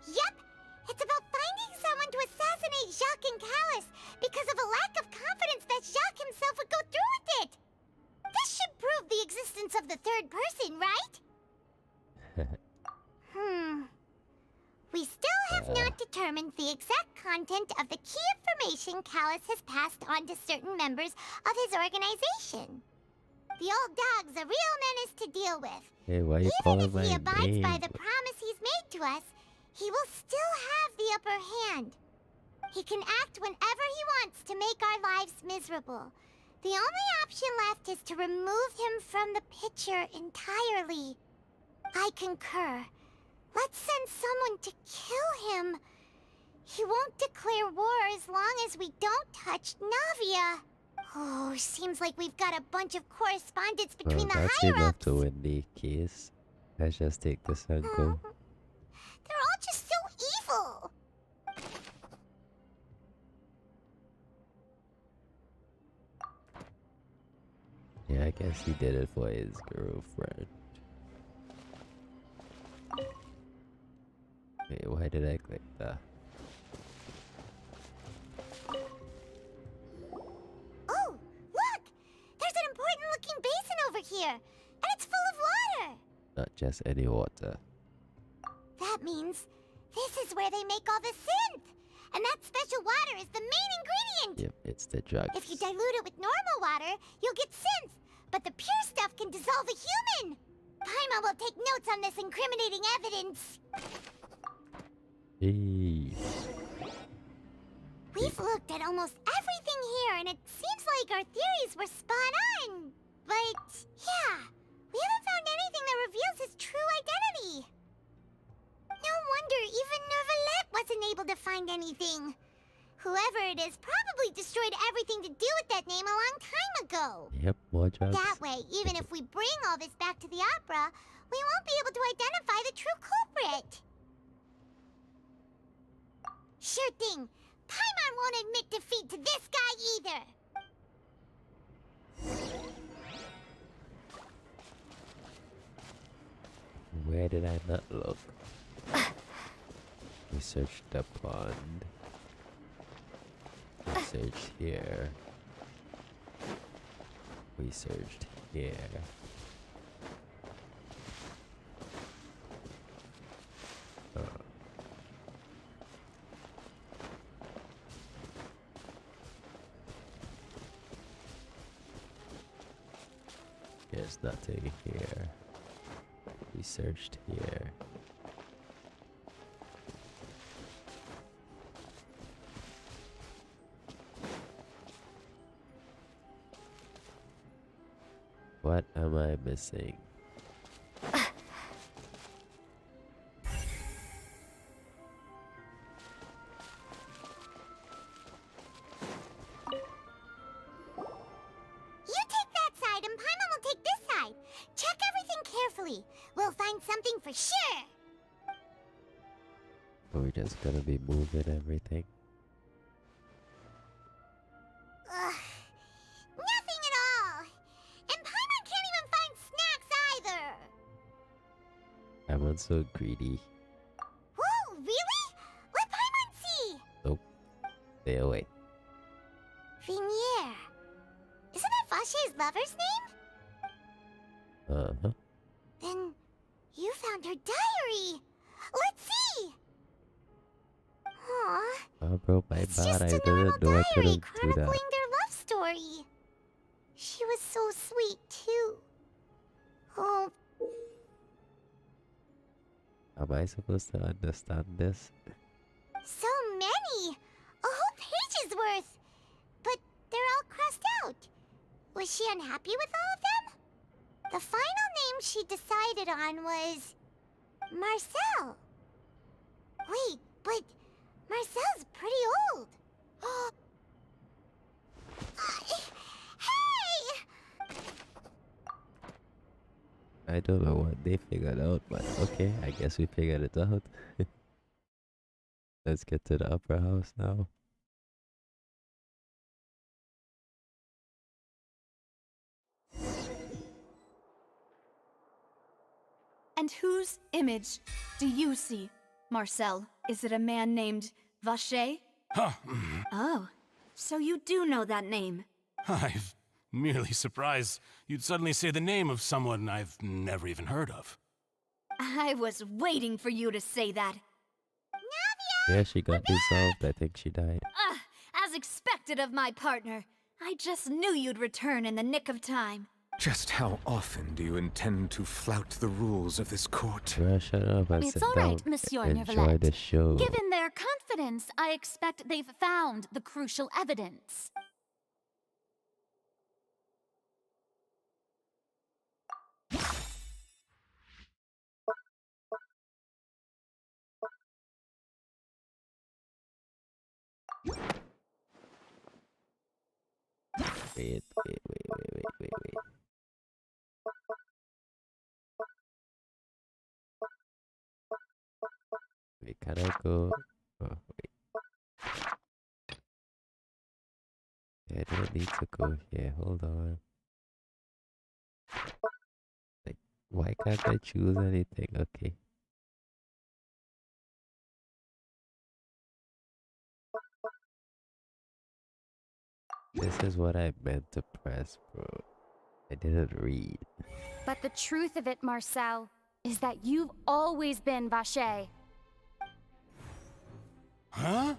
Yep, it's about finding someone to assassinate Jacques and Callus because of a lack of confidence that Jacques third person, right? We still have not determined the exact content of the key information Callus has passed on to certain members of his organization. The old dog's a real menace to deal with. Hey, why you Even calling if my he abides name? by the promise he's made to us, he will still have the upper hand. He can act whenever he wants to make our lives miserable. The only option left is to remove him from the picture entirely. I concur. Let's send someone to kill him. He won't declare war as long as we don't touch Navia. Oh, seems like we've got a bunch of correspondence between the That's higher-ups. enough to win the case. Let's just take this and go. They're all just so evil. Yeah, I guess he did it for his girlfriend. Wait, why did I click that? Oh, look! There's an important-looking basin over here, and it's full of water. Not just any water. That means this is where they make all the synth. And that special water is the main ingredient. Yep, it's the drugs. If you dilute it with normal water, you'll get synth. But the pure stuff can dissolve a human. Paimon will take notes on this incriminating evidence. Jeez. We've looked at almost everything here, and it seems like our theories were spot on. But, yeah, we haven't found anything that reveals his true identity. No wonder even Nervalette wasn't able to find anything. Whoever it is probably destroyed everything to do with that name a long time ago. Yep, more drugs. That way, even if we bring all this back to the opera, we won't be able to identify the true culprit. Sure thing. Paimon won't admit defeat to this guy either. Where did I not look? We searched the pond. We searched here. We searched here. There's nothing here. We searched here. What am I missing? You take that side and Paimon will take this side. Check everything carefully. We'll find something for sure. We're just gonna be moving everything. Nothing at all. And Paimon can't even find snacks either. I'm so greedy. Whoa, really? Let Paimon see. Nope. Stay away. Vinier. Isn't that Vache's lover's name? Uh-huh. Then you found her diary. Let's see. Aw, Oh, bro, my it's bad. just I a didn't normal know I diary couldn't do chronicling that. their love story. She was so sweet too. Oh, Am I supposed to understand this? so many. A whole page's worth. But they're all crossed out. Was she unhappy with all of them? The final name she decided on was Marcel. Wait, but Marcel's pretty old. Hey! I don't know what they figured out, but okay, I guess we figured it out. Let's get to the upper house now. And whose image do you see, Marcel? Is it a man named Vache? Huh. Oh, so you do know that name. I've Merely surprised you'd suddenly say the name of someone I've never even heard of. I was waiting for you to say that. Yeah, she got dissolved. I think she died. As expected of my partner. I just knew you'd return in the nick of time. Just how often do you intend to flout the rules of this court? Bruh, shut up and It's sit all down. right, Monsieur Enjoy Neuvillette. the show. Given their confidence, I expect they've found the crucial evidence. Wait. Wait, can I go? Oh, wait. Yeah, I don't need to go here. Hold on. Like, why can't I choose anything? Okay. This is what I meant to press, bro. I didn't read. But the truth of it, Marcel, is that you've always been Vacher. Huh?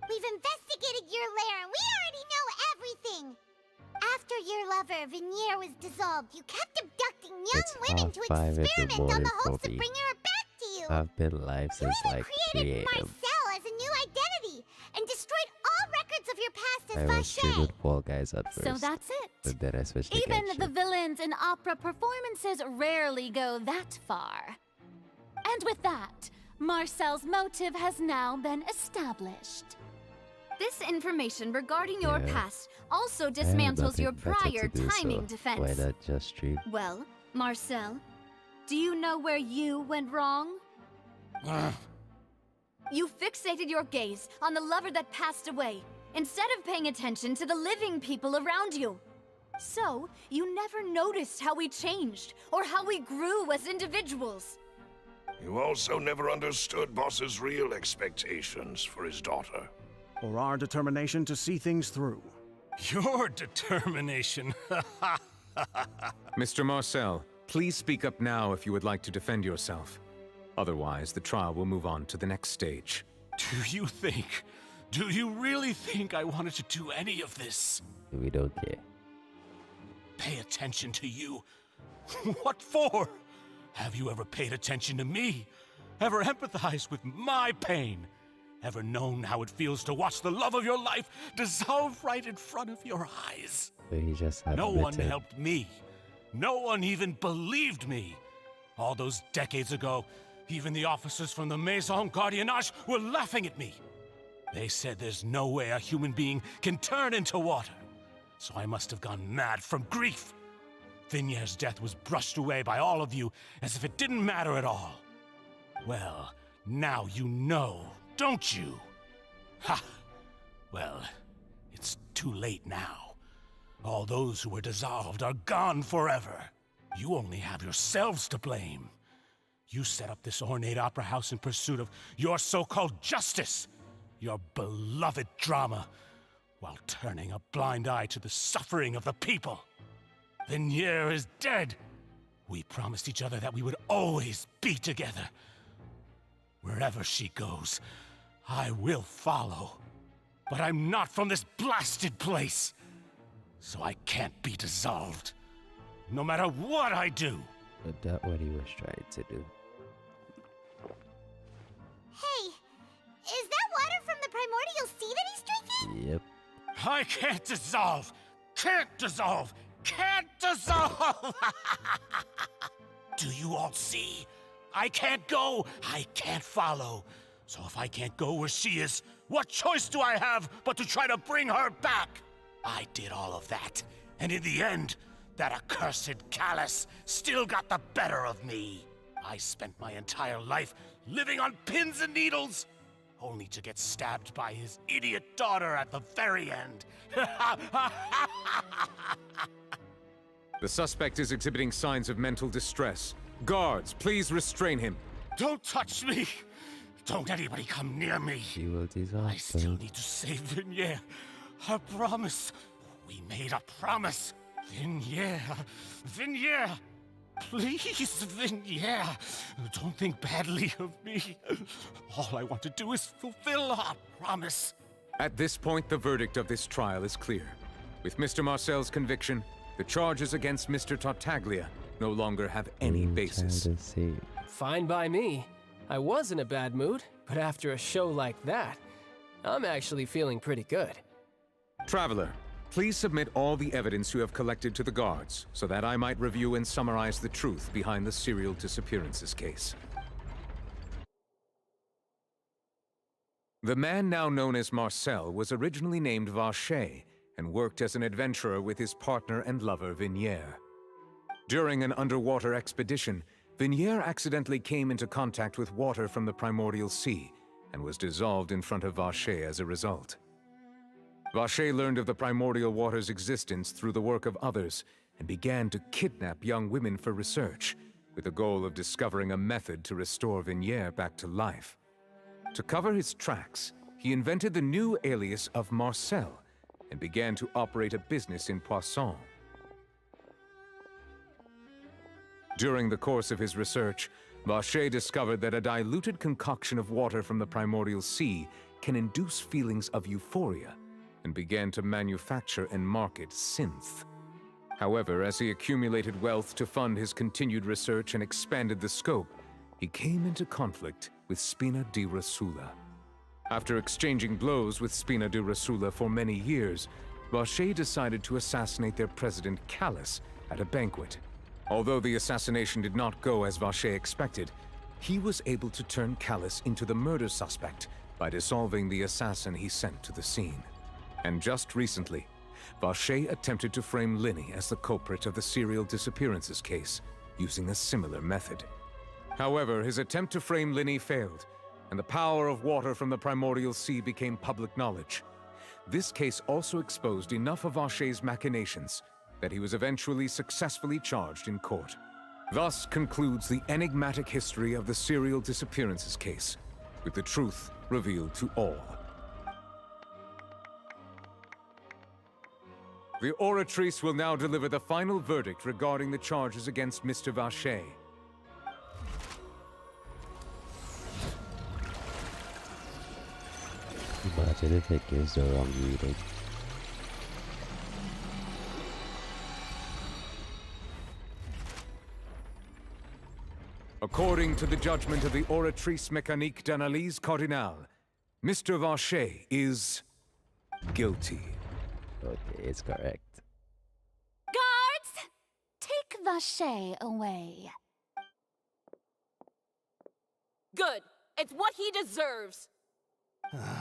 We've investigated your lair and we already know everything! After your lover, Venier, was dissolved, you kept abducting young women to 5 in the experiment on morning the for hopes of me. bringing her back to you! I've been live since like 3 Created a.m. Marcel as a new identity and destroyed all records of your past I as was streaming Vacher! with Fall Guys at first. So that's it. And then I switched to Even Genshin. the villains in opera performances rarely go that far. And with that, Marcel's motive has now been established. This information regarding your Yeah. past also I have dismantles nothing your better prior to do, timing so defense. why not just stream? Well, Marcel, do you know where you went wrong? You fixated your gaze on the lover that passed away, instead of paying attention to the living people around you. So, you never noticed how we changed, or how we grew as individuals. You also never understood Boss's real expectations for his daughter. Or our determination to see things through. Your determination. Mr. Marcel, please speak up now if you would like to defend yourself. Otherwise, the trial will move on to the next stage. Do you really think I wanted to do any of this? We don't care. Pay attention to you? What for? Have you ever paid attention to me? Ever empathized with my pain? Ever known how it feels to watch the love of your life dissolve right in front of your eyes? So he just had No one bitten. helped me. No one even believed me. All those decades ago, even the officers from the Maison Gardiennage were laughing at me. They said there's no way a human being can turn into water. So I must have gone mad from grief. Vinier's death was brushed away by all of you as if it didn't matter at all. Well, now you know, don't you? Ha! Well, it's too late now. All those who were dissolved are gone forever. You only have yourselves to blame. You set up this ornate opera house in pursuit of your so-called justice, your beloved drama, while turning a blind eye to the suffering of the people. Venier is dead. We promised each other that we would always be together. Wherever she goes, I will follow. But I'm not from this blasted place, so I can't be dissolved. No matter what I do. But that's what he was trying to do. Hey, is that water from the primordial sea that he's drinking? Yep. I can't dissolve! Can't dissolve! Can't dissolve! Do you all see? I can't go! I can't follow! So if I can't go where she is, what choice do I have but to try to bring her back? I did all of that, and in the end, that accursed Callus still got the better of me. I spent my entire life living on pins and needles, only to get stabbed by his idiot daughter at the very end. The suspect is exhibiting signs of mental distress. Guards, please restrain him. Don't touch me! Don't anybody come near me! She will dissolve. I still need to save Venier. I promise. We made a promise. Vignere! Please, Vignere! Don't think badly of me. All I want to do is fulfill our promise. At this point, the verdict of this trial is clear. With Mr. Marcel's conviction, the charges against Mr. Tartaglia no longer have any basis. Fine by me. I was in a bad mood, but after a show like that, I'm actually feeling pretty good. Traveler, please submit all the evidence you have collected to the guards, so that I might review and summarize the truth behind the serial disappearances case. The man now known as Marcel was originally named Vacher and worked as an adventurer with his partner and lover Vignere. During an underwater expedition, Vignere accidentally came into contact with water from the primordial sea and was dissolved in front of Vacher as a result. Vacher learned of the primordial water's existence through the work of others and began to kidnap young women for research, with the goal of discovering a method to restore Vignere back to life. To cover his tracks, he invented the new alias of Marcel and began to operate a business in Poisson. During the course of his research, Vacher discovered that a diluted concoction of water from the primordial sea can induce feelings of euphoria, and began to manufacture and market synth. However, as he accumulated wealth to fund his continued research and expanded the scope, he came into conflict with Spina di Rosula. After exchanging blows with Spina di Rosula for many years, Vacher decided to assassinate their president Callus at a banquet. Although the assassination did not go as Vacher expected, he was able to turn Callus into the murder suspect by dissolving the assassin he sent to the scene. And just recently, Vacher attempted to frame Linny as the culprit of the serial disappearances case, using a similar method. However, his attempt to frame Linny failed, and the power of water from the primordial sea became public knowledge. This case also exposed enough of Vacher's machinations that he was eventually successfully charged in court. Thus concludes the enigmatic history of the serial disappearances case, with the truth revealed to all. The Oratrice will now deliver the final verdict regarding the charges against Mr. Vacher. Imagine if it gives the wrong reading. According to the judgment of the Oratrice Mécanique d'Analyse Cardinale, Mr. Vacher is guilty. Okay, it's correct. Guards! Take Vacher away. Good. It's what he deserves.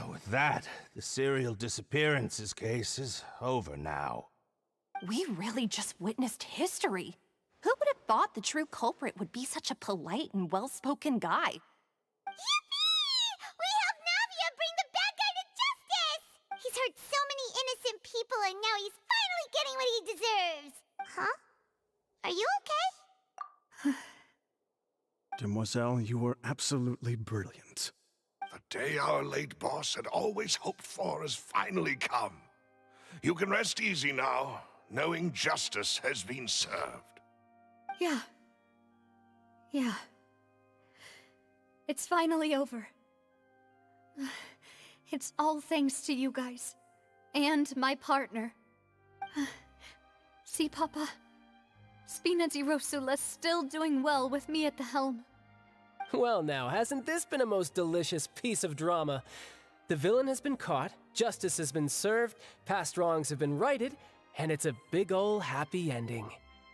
With that, the serial disappearances case is over now. We really just witnessed history. Who would have thought the true culprit would be such a polite and well-spoken guy? Yippee! We helped Navia bring the bad guy to justice! He's hurt so many innocent people and now he's finally getting what he deserves! Huh? Are you okay? Demoiselle, you were absolutely brilliant. The day our late boss had always hoped for has finally come. You can rest easy now, knowing justice has been served. Yeah. It's finally over. It's all thanks to you guys. And my partner. See, Papa? Spina di Rosula's still doing well with me at the helm. Well now, hasn't this been a most delicious piece of drama? The villain has been caught, justice has been served, past wrongs have been righted, and it's a big ol' happy ending.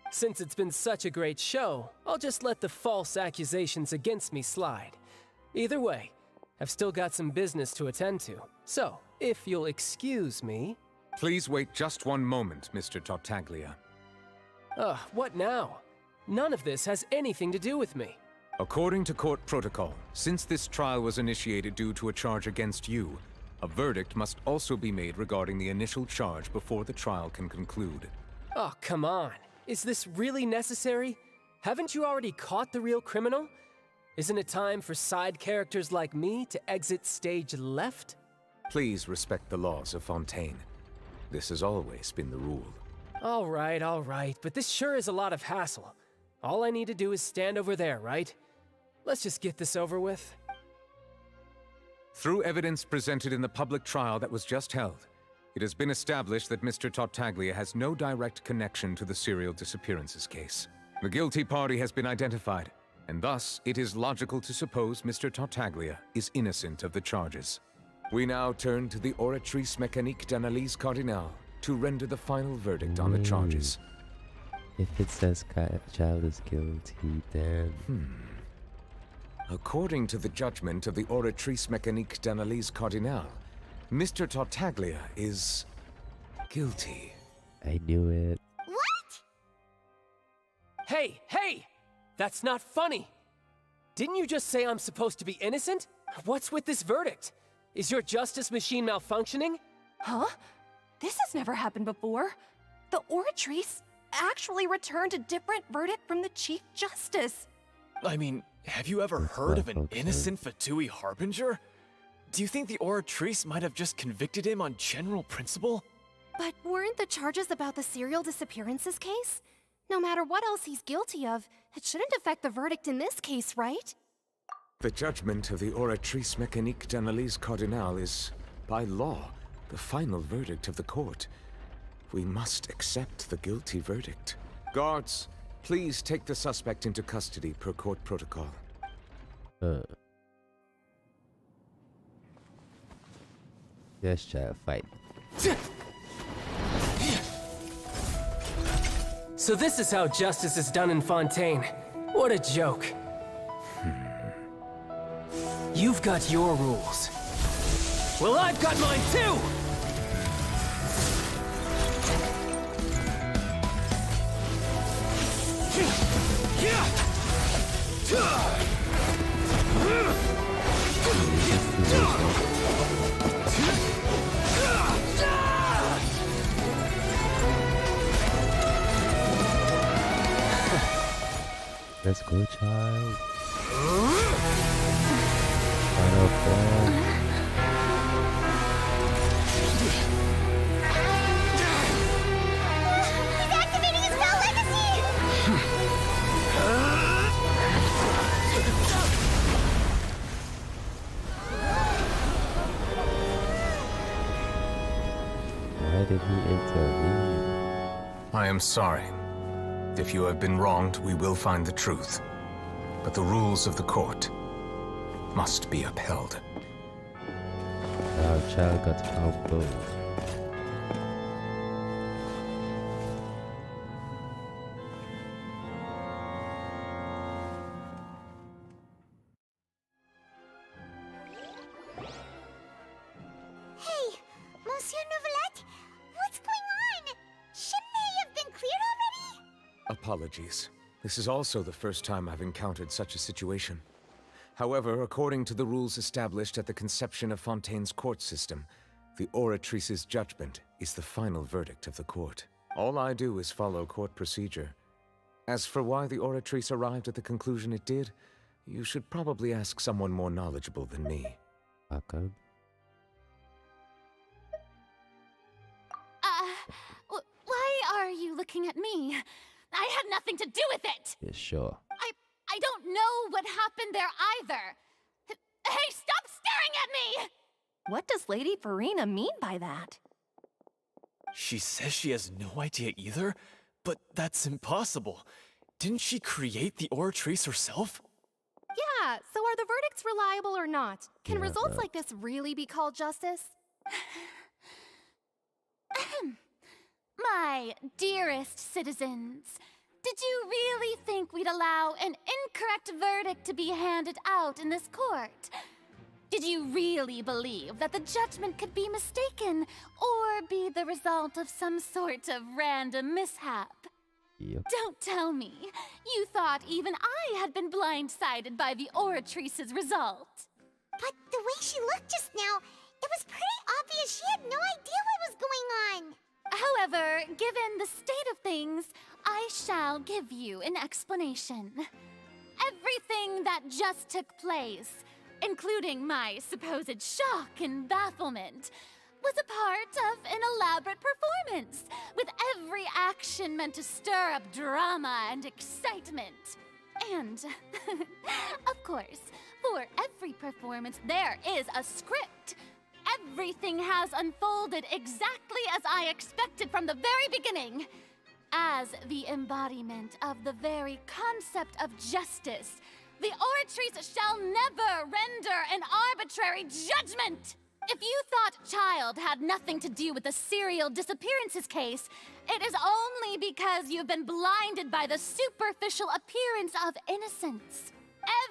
Since it's been such a great show, I'll just let the false accusations against me slide. Either way, I've still got some business to attend to, so if you'll excuse me... Please wait just one moment, Mr. Tartaglia. What now? None of this has anything to do with me. According to court protocol, since this trial was initiated due to a charge against you, a verdict must also be made regarding the initial charge before the trial can conclude. Oh, come on. Is this really necessary? Haven't you already caught the real criminal? Isn't it time for side characters like me to exit stage left? Please respect the laws of Fontaine. This has always been the rule. All right, but this sure is a lot of hassle. All I need to do is stand over there, right? Let's just get this over with. Through evidence presented in the public trial that was just held, it has been established that Mr. Tartaglia has no direct connection to the serial disappearances case. The guilty party has been identified, and thus it is logical to suppose Mr. Tartaglia is innocent of the charges. We now turn to the Oratrice Mécanique d'Analyse Cardinale to render the final verdict on the charges. If it says child is guilty, then... According to the judgment of the Oratrice Mécanique d'Analyse Cardinale, Mr. Tartaglia is... guilty. I knew it. What? Hey! That's not funny! Didn't you just say I'm supposed to be innocent? What's with this verdict? Is your justice machine malfunctioning? Huh? This has never happened before. The Oratrice actually returned a different verdict from the Chief Justice. I mean, have you ever heard of an innocent Fatui Harbinger? Do you think the Oratrice might have just convicted him on general principle? But weren't the charges about the serial disappearances case? No matter what else he's guilty of, it shouldn't affect the verdict in this case, right? The judgment of the Oratrice Mécanique d'Analyse Cardinale is, by law, the final verdict of the court. We must accept the guilty verdict. Guards, please take the suspect into custody per court protocol. Yes, child, fight. So this is how justice is done in Fontaine. What a joke. You've got your rules. Well, I've got mine too! Let's go, child. Final form. He's activating his spell legacy! Why did he intervene? I am sorry. If you have been wronged, we will find the truth. But the rules of the court must be upheld. Our child got found both. Hey, Monsieur Novelette, what's going on? Shouldn't they have been cleared already? Apologies. This is also the first time I've encountered such a situation. However, according to the rules established at the conception of Fontaine's court system, the Oratrice's judgment is the final verdict of the court. All I do is follow court procedure. As for why the Oratrice arrived at the conclusion it did, you should probably ask someone more knowledgeable than me. Okay. Why are you looking at me? I had nothing to do with it! Yeah, sure. I don't know what happened there either. Hey, stop staring at me! What does Lady Farina mean by that? She says she has no idea either, but that's impossible. Didn't she create the Oratrice herself? Yeah, so are the verdicts reliable or not? Can Yeah, results but- like this really be called justice? My dearest citizens, did you really think we'd allow an incorrect verdict to be handed out in this court? Did you really believe that the judgment could be mistaken or be the result of some sort of random mishap? Yep. Don't tell me you thought even I had been blindsided by the Oratrice's result. But the way she looked just now, it was pretty obvious she had no idea what was going on. However, given the state of things, I shall give you an explanation. Everything that just took place, including my supposed shock and bafflement, was a part of an elaborate performance, with every action meant to stir up drama and excitement. And, of course, for every performance, there is a script. Everything has unfolded exactly as I expected from the very beginning. As the embodiment of the very concept of justice, the Oratrice shall never render an arbitrary judgment! If you thought Child had nothing to do with the serial disappearances case, it is only because you've been blinded by the superficial appearance of innocence.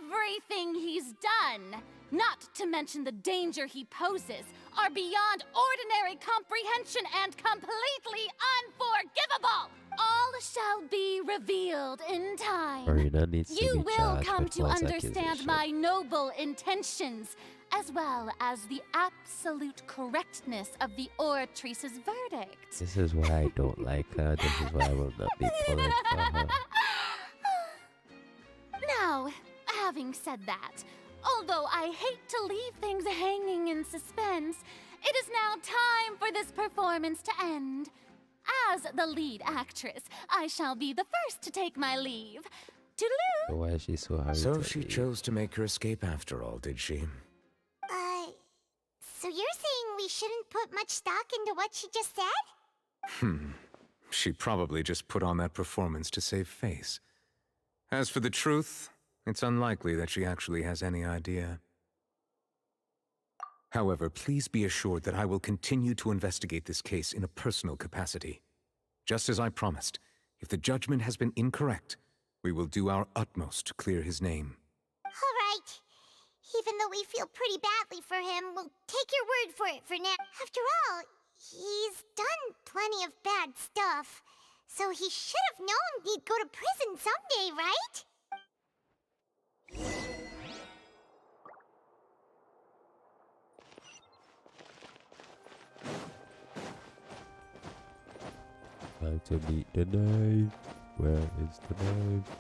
Everything he's done, not to mention the danger he poses, are beyond ordinary comprehension and completely unforgivable! All shall be revealed in time. Marina needs to You be will charged come with to false understand accusation. my noble intentions, as well as the absolute correctness of the Oratrice's verdict. This is why I don't like her. This is why I will not be pulling for her. Now, having said that, although I hate to leave things hanging in suspense, it is now time for this performance to end. As the lead actress, I shall be the first to take my leave. Toodaloo! Why is she so hurried So to she leave? chose to make her escape after all, did she? So you're saying we shouldn't put much stock into what she just said? She probably just put on that performance to save face. As for the truth, it's unlikely that she actually has any idea. However, please be assured that I will continue to investigate this case in a personal capacity. Just as I promised, if the judgment has been incorrect, we will do our utmost to clear his name. All right. Even though we feel pretty badly for him, we'll take your word for it for now. After all, he's done plenty of bad stuff. So he should have known he'd go to prison someday, right? Time to meet the knife. Where is the knife?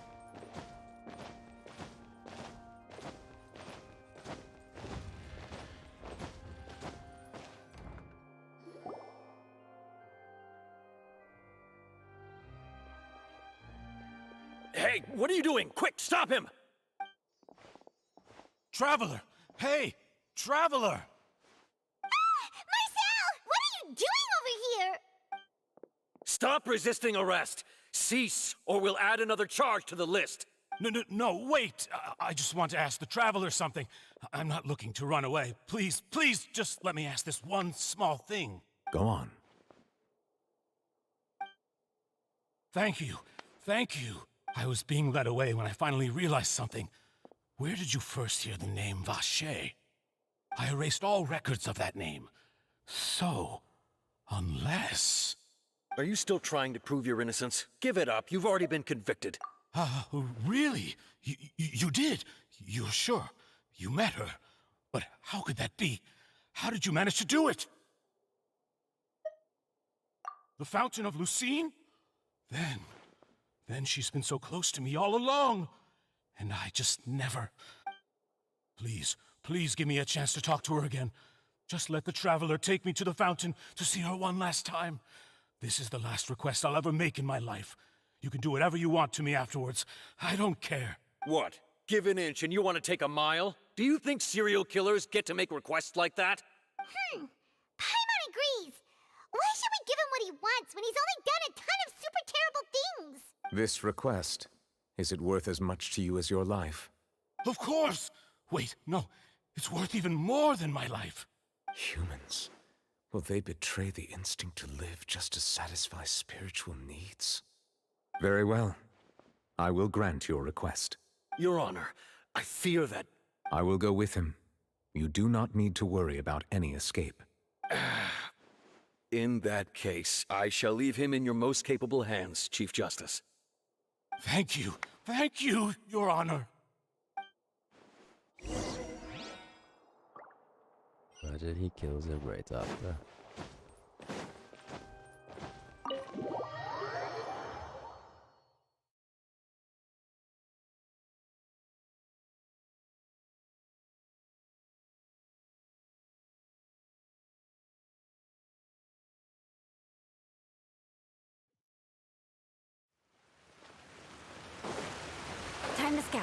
Hey, what are you doing? Quick, stop him! Traveler! Hey! Traveler! Marcel! What are you doing over here? Stop resisting arrest! Cease, or we'll add another charge to the list! No, wait! I just want to ask the Traveler something. I'm not looking to run away. Please, please, just let me ask this one small thing. Go on. Thank you. Thank you. I was being led away when I finally realized something. Where did you first hear the name Vache? I erased all records of that name. So, unless... Are you still trying to prove your innocence? Give it up. You've already been convicted. Really? You did? You're sure? You met her? But how could that be? How did you manage to do it? The Fountain of Lucine? Then she's been so close to me all along. And I just never... Please, please give me a chance to talk to her again. Just let the Traveler take me to the fountain to see her one last time. This is the last request I'll ever make in my life. You can do whatever you want to me afterwards. I don't care. What? Give an inch and you want to take a mile? Do you think serial killers get to make requests like that? Paimon agrees. Why should we give him what he wants when he's only done a ton of super terrible things? This request, is it worth as much to you as your life? Of course! Wait, no. It's worth even more than my life. Humans. Will they betray the instinct to live just to satisfy spiritual needs? Very well. I will grant your request. Your Honor, I fear that... I will go with him. You do not need to worry about any escape. In that case, I shall leave him in your most capable hands, Chief Justice. Thank you, Your Honor. Imagine he kills him right after. scout.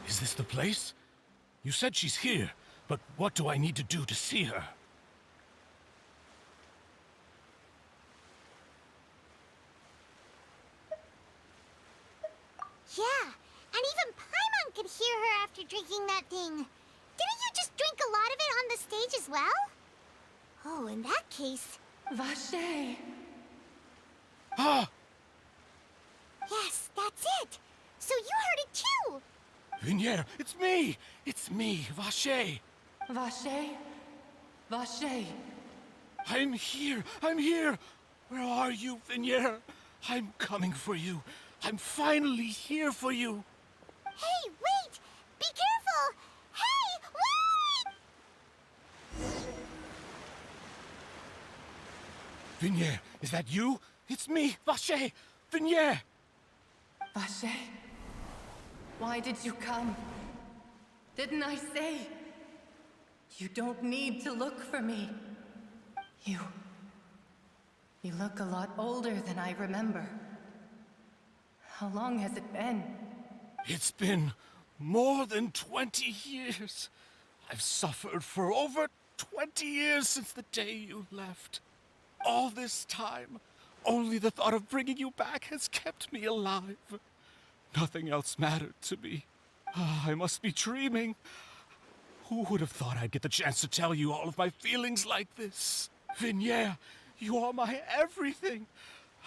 Is this the place? You said she's here, but what do I need to do to see her? Yeah, and even Paimon could hear her after drinking that thing. Didn't you just drink a lot of it on the stage as well? Oh, in that case... Vache! Ah! Yes, that's it! So you heard it too! Vinier, it's me! It's me, Vache! Vache? Vache! I'm here! I'm here! Where are you, Vinier? I'm coming for you. I'm finally here for you. Hey, wait! Be careful! Hey, wait! Vinier, is that you? It's me, Vache! Vinier! Vache? Why did you come? Didn't I say? You don't need to look for me. You look a lot older than I remember. How long has it been? It's been more than 20 years. I've suffered for over 20 years since the day you left. All this time, only the thought of bringing you back has kept me alive. Nothing else mattered to me. I must be dreaming. Who would have thought I'd get the chance to tell you all of my feelings like this? Vinier, you are my everything.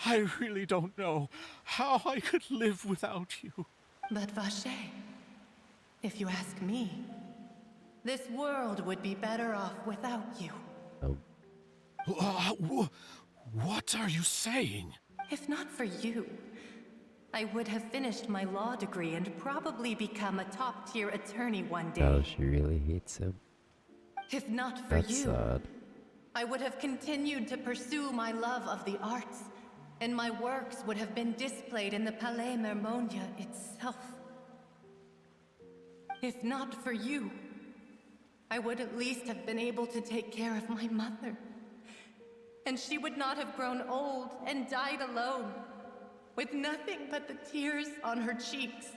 I really don't know how I could live without you. But Vache, if you ask me, this world would be better off without you. What are you saying? If not for you, I would have finished my law degree and probably become a top-tier attorney one day. Oh, she really hates him. If not for That's you, sad. I would have continued to pursue my love of the arts, and my works would have been displayed in the Palais Mermonia itself. If not for you, I would at least have been able to take care of my mother. And she would not have grown old and died alone, with nothing but the tears on her cheeks.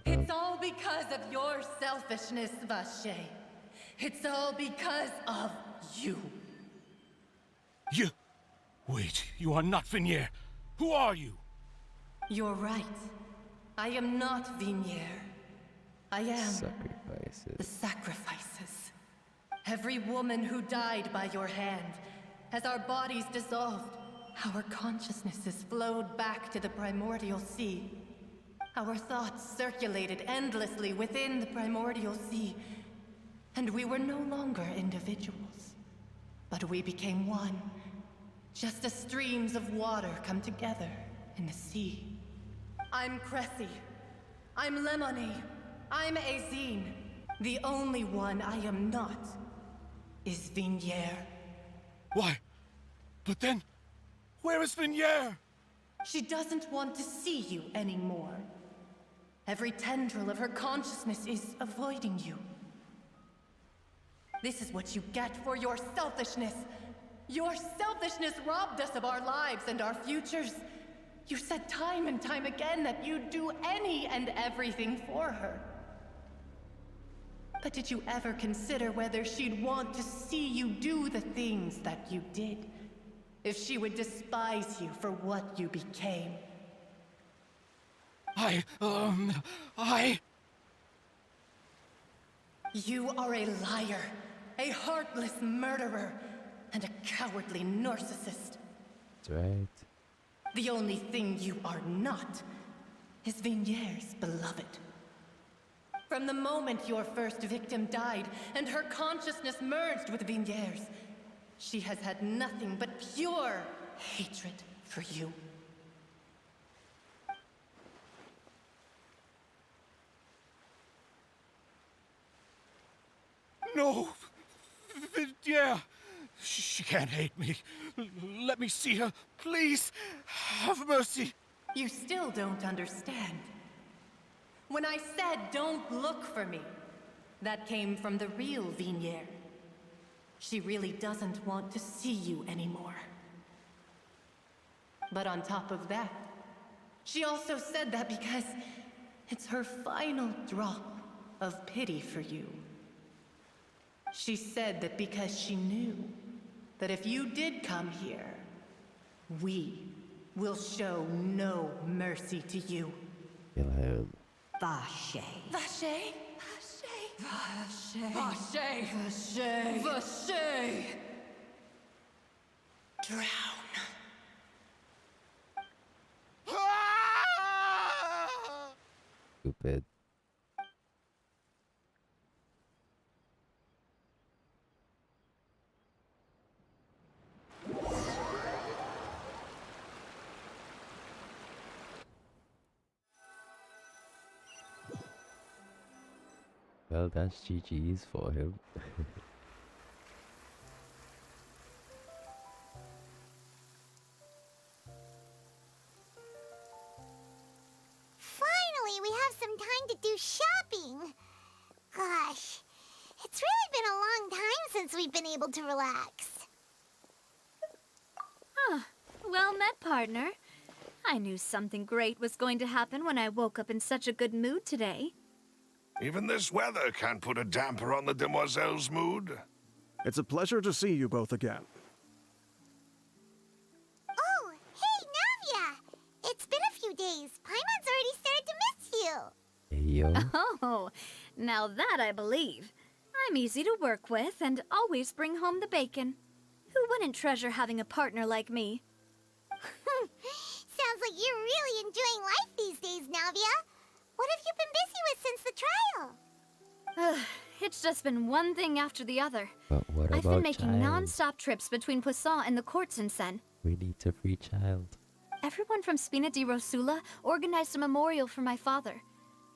It's all because of your selfishness, Vache. It's all because of you. You... Wait, you are not Vinier. Who are you? You're right. I am not Vinier. I am Sacrifices. the sacrifices. Every woman who died by your hand, as our bodies dissolved, our consciousnesses flowed back to the primordial sea. Our thoughts circulated endlessly within the primordial sea, and we were no longer individuals. But we became one, just as streams of water come together in the sea. I'm Cressy. I'm Lemony. I'm Azine. The only one I am not is Vinier. Why? But then, where is Vinier? She doesn't want to see you anymore. Every tendril of her consciousness is avoiding you. This is what you get for your selfishness. Your selfishness robbed us of our lives and our futures. You said time and time again that you'd do any and everything for her. But did you ever consider whether she'd want to see you do the things that you did? If she would despise you for what you became? You are a liar, a heartless murderer, and a cowardly narcissist. That's right. The only thing you are not is Vinier's beloved. From the moment your first victim died and her consciousness merged with Vinier's, she has had nothing but pure hatred for you. No! Yeah! She can't hate me. Let me see her, please! Have mercy! You still don't understand. When I said don't look for me, that came from the real Vinier. She really doesn't want to see you anymore. But on top of that, she also said that because it's her final drop of pity for you. She said that because she knew that if you did come here, we will show no mercy to you. Kill him. Vache. Vache? Vache. Vache. Vache. Vache. Drown. Stupid. Well, that's GG's for him. Finally, we have some time to do shopping. Gosh, it's really been a long time since we've been able to relax. Ah, well met, partner. I knew something great was going to happen when I woke up in such a good mood today. Even this weather can't put a damper on the demoiselle's mood. It's a pleasure to see you both again. Oh, hey, Navia! It's been a few days. Paimon's already started to miss you. Hey, yo. Oh, now that I believe. I'm easy to work with and always bring home the bacon. Who wouldn't treasure having a partner like me? Sounds like you're really enjoying life these days, Navia. What have you been busy with since the trial? It's just been one thing after the other. But what I've about been making child? non-stop trips between Poisson and the court since then. We need to free child. Everyone from Spina di Rosula organized a memorial for my father.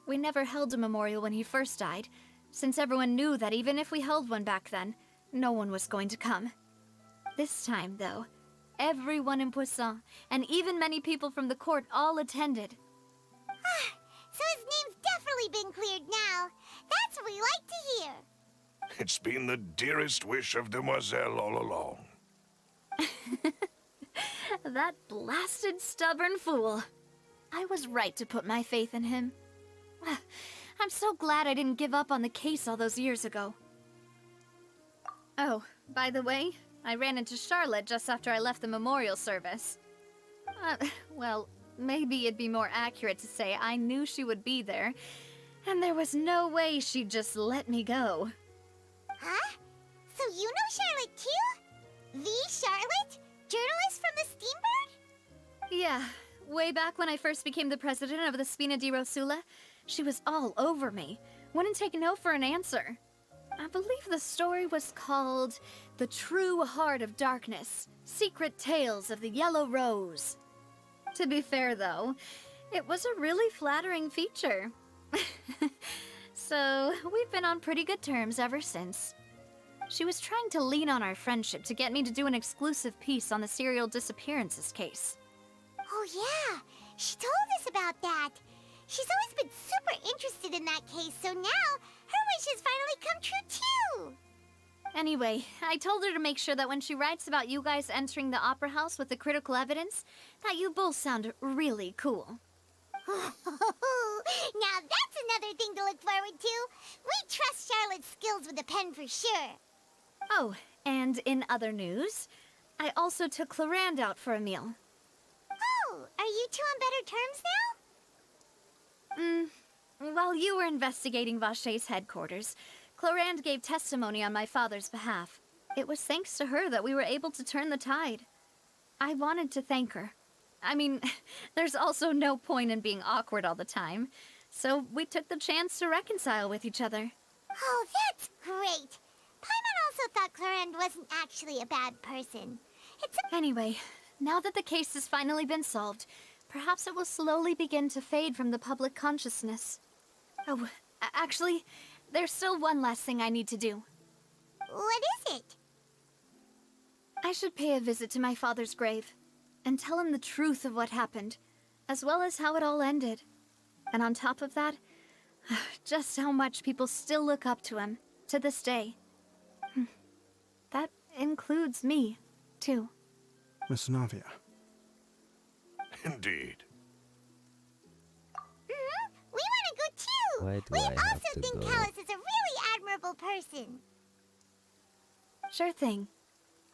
We never held a memorial when he first died, since everyone knew that even if we held one back then, no one was going to come. This time, though, everyone in Poisson, and even many people from the court, all attended. So his name's definitely been cleared now. That's what we like to hear. It's been the dearest wish of Demoiselle all along. That blasted stubborn fool. I was right to put my faith in him. I'm so glad I didn't give up on the case all those years ago. Oh, by the way, I ran into Charlotte just after I left the memorial service. Well, maybe it'd be more accurate to say I knew she would be there, and there was no way she'd just let me go. Huh? So you know Charlotte too? The Charlotte? Journalist from the Steambird? Yeah, way back when I first became the president of the Spina di Rosula, she was all over me. Wouldn't take no for an answer. I believe the story was called The True Heart of Darkness, Secret Tales of the Yellow Rose. To be fair, though, it was a really flattering feature. So, we've been on pretty good terms ever since. She was trying to lean on our friendship to get me to do an exclusive piece on the serial disappearances case. Oh yeah, she told us about that. She's always been super interested in that case, so now her wish has finally come true too. Anyway, I told her to make sure that when she writes about you guys entering the opera house with the critical evidence, that you both sound really cool. Now that's another thing to look forward to. We trust Charlotte's skills with a pen for sure. Oh, and in other news, I also took Clarand out for a meal. Oh, are you two on better terms now? While you were investigating Vache's headquarters, Clarand gave testimony on my father's behalf. It was thanks to her that we were able to turn the tide. I wanted to thank her. I mean, there's also no point in being awkward all the time, so we took the chance to reconcile with each other. Oh, that's great. Paimon also thought Clarand wasn't actually a bad person. Anyway, now that the case has finally been solved, perhaps it will slowly begin to fade from the public consciousness. Oh, actually, there's still one last thing I need to do. What is it? I should pay a visit to my father's grave and tell him the truth of what happened, as well as how it all ended. And on top of that, just how much people still look up to him, to this day. That includes me, too. Miss Navia. Indeed. We want to go too! Why do We I have also to think go? Callus is a really admirable person. Sure thing.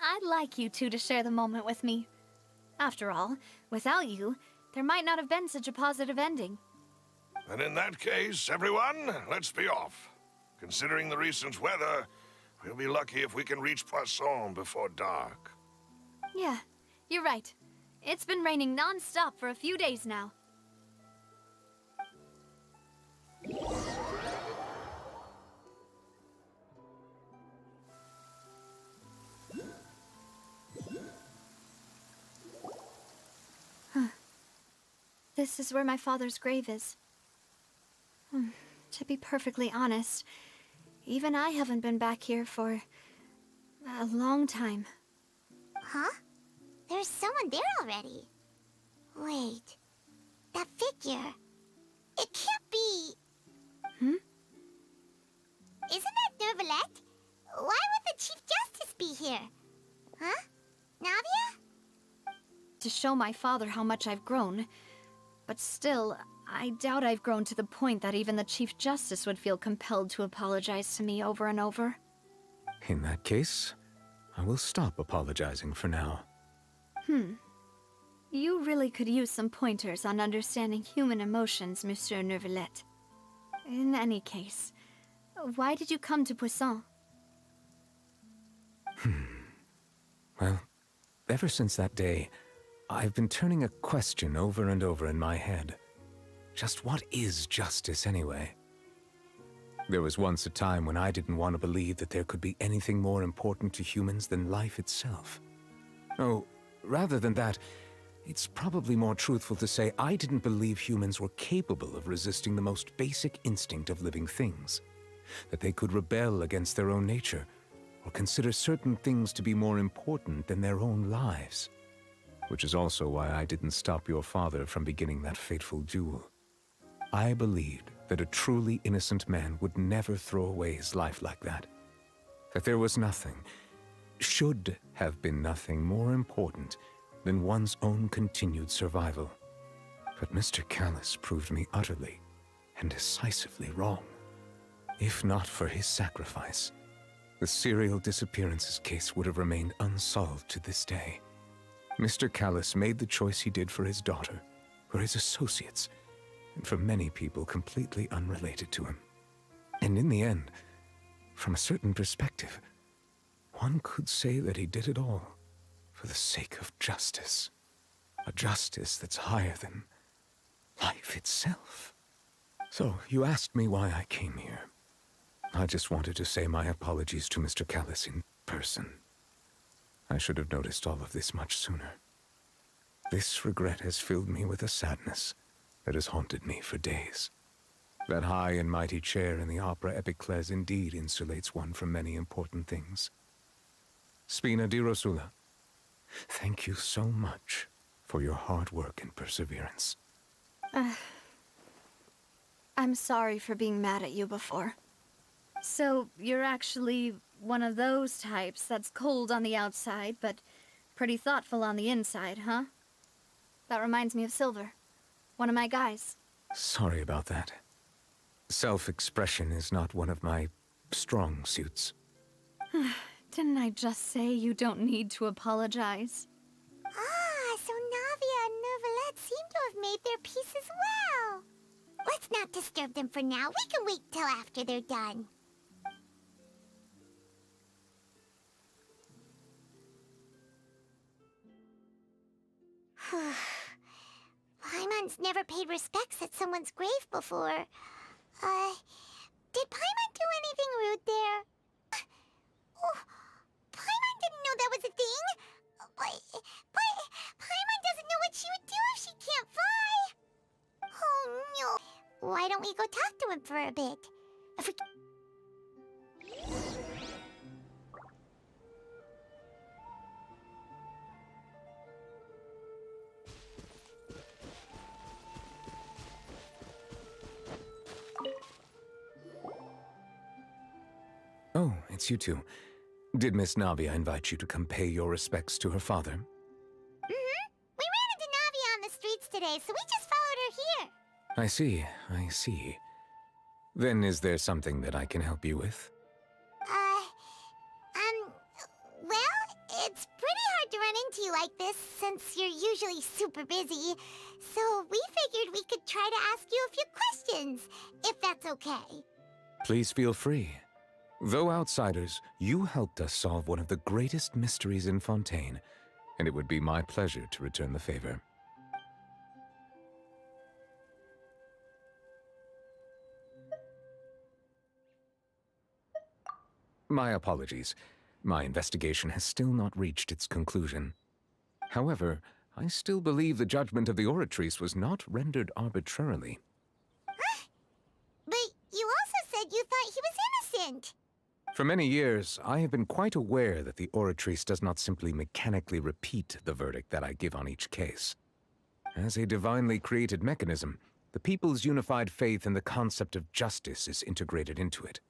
I'd like you two to share the moment with me. After all, without you, there might not have been such a positive ending. And in that case, everyone, let's be off. Considering the recent weather, we'll be lucky if we can reach Poisson before dark. Yeah, you're right. It's been raining non-stop for a few days now. Huh. This is where my father's grave is. To be perfectly honest, even I haven't been back here for a long time. Huh? There's someone there already. Wait. That figure. It can't be... Hmm? Isn't that Neuvillette? Why would the Chief Justice be here? Huh? Navia? To show my father how much I've grown. But still, I doubt I've grown to the point that even the Chief Justice would feel compelled to apologize to me over and over. In that case, I will stop apologizing for now. You really could use some pointers on understanding human emotions, Monsieur Neuvillette. In any case, why did you come to Poisson? Well, ever since that day, I've been turning a question over and over in my head. Just what is justice anyway? There was once a time when I didn't want to believe that there could be anything more important to humans than life itself. Oh, rather than that, it's probably more truthful to say I didn't believe humans were capable of resisting the most basic instinct of living things. That they could rebel against their own nature, or consider certain things to be more important than their own lives. Which is also why I didn't stop your father from beginning that fateful duel. I believed that a truly innocent man would never throw away his life like that. That there was nothing, should have been nothing more important than one's own continued survival. But Mr. Callus proved me utterly and decisively wrong. If not for his sacrifice, the serial disappearances case would have remained unsolved to this day. Mr. Callus made the choice he did for his daughter, for his associates, and for many people completely unrelated to him. And in the end, from a certain perspective, one could say that he did it all for the sake of justice. A justice that's higher than life itself. So, you asked me why I came here. I just wanted to say my apologies to Mr. Callus in person. I should have noticed all of this much sooner. This regret has filled me with a sadness that has haunted me for days. That high and mighty chair in the Opera Epiclese indeed insulates one from many important things. Spina di Rosula, thank you so much for your hard work and perseverance. I'm sorry for being mad at you before. So, you're actually one of those types that's cold on the outside, but pretty thoughtful on the inside, huh? That reminds me of Silver, one of my guys. Sorry about that. Self-expression is not one of my strong suits. Didn't I just say you don't need to apologize? Ah, so Navia and Neuvillette seem to have made their peace as well. Let's not disturb them for now. We can wait till after they're done. Paimon's never paid respects at someone's grave before. Did Paimon do anything rude there? Oh, Paimon didn't know that was a thing. But Paimon doesn't know what she would do if she can't fly. Oh no. Why don't we go talk to him for a bit? Oh, it's you two. Did Miss Navia invite you to come pay your respects to her father? Mm-hmm. We ran into Navi on the streets today, so we just followed her here. I see, I see. Then is there something that I can help you with? Well, it's pretty hard to run into you like this since you're usually super busy. So we figured we could try to ask you a few questions, if that's okay. Please feel free. Though outsiders, you helped us solve one of the greatest mysteries in Fontaine, and it would be my pleasure to return the favor. My apologies. My investigation has still not reached its conclusion. However, I still believe the judgment of the Oratrice was not rendered arbitrarily. But you also said you thought he was innocent. For many years, I have been quite aware that the Oratrice does not simply mechanically repeat the verdict that I give on each case. As a divinely created mechanism, the people's unified faith in the concept of justice is integrated into it.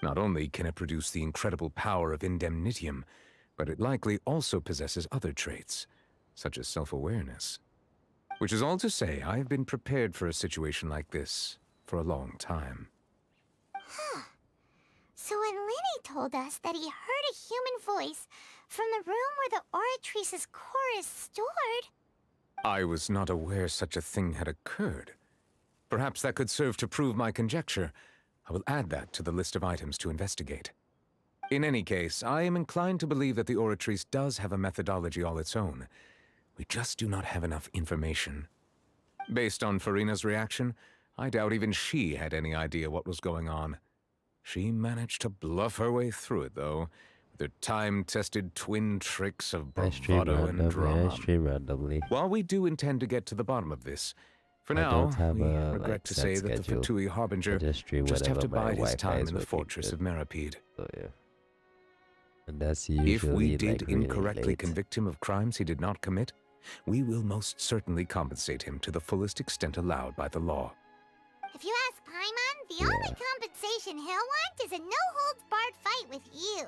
Not only can it produce the incredible power of indemnitium, but it likely also possesses other traits, such as self-awareness. Which is all to say, I have been prepared for a situation like this for a long time. Huh. So when Lenny told us that he heard a human voice from the room where the Oratrice's core is stored... I was not aware such a thing had occurred. Perhaps that could serve to prove my conjecture. I will add that to the list of items to investigate. In any case, I am inclined to believe that the Oratrice does have a methodology all its own. We just do not have enough information. Based on Farina's reaction, I doubt even she had any idea what was going on. She managed to bluff her way through it, though, with her time-tested twin tricks of bravado and drama. I stream randomly. While we do intend to get to the bottom of this, for I now, don't have we a, regret to set say that the schedule. Fatui Harbinger I just stream just have to whenever my bide his Wi-Fi time is in the working fortress good. of Meripede. So yeah. And that's usually If we did like, really incorrectly late. convict him of crimes he did not commit, we will most certainly compensate him to the fullest extent allowed by the law. If you ask Paimon, the only compensation he'll want is a no-holds-barred fight with you.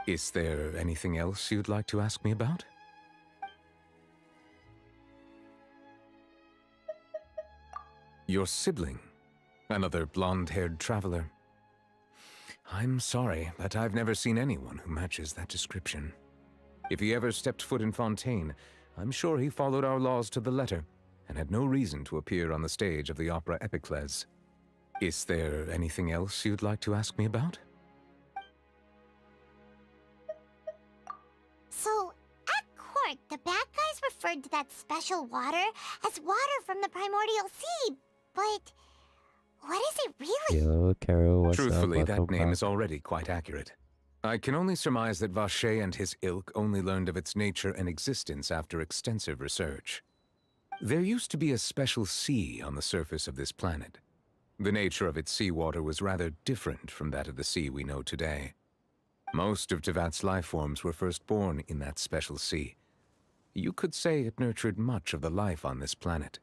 Is there anything else you'd like to ask me about? Your sibling, another blonde-haired traveler. I'm sorry, but I've never seen anyone who matches that description. If he ever stepped foot in Fontaine, I'm sure he followed our laws to the letter, and had no reason to appear on the stage of the opera Epicles. Is there anything else you'd like to ask me about? So, at court, the bad guys referred to that special water as water from the primordial sea, but what is it really? Yo, Carol, what's Truthfully, up? that Welcome name back. is already quite accurate. I can only surmise that Vacher and his ilk only learned of its nature and existence after extensive research. There used to be a special sea on the surface of this planet. The nature of its seawater was rather different from that of the sea we know today. Most of Tevat's life forms were first born in that special sea. You could say it nurtured much of the life on this planet.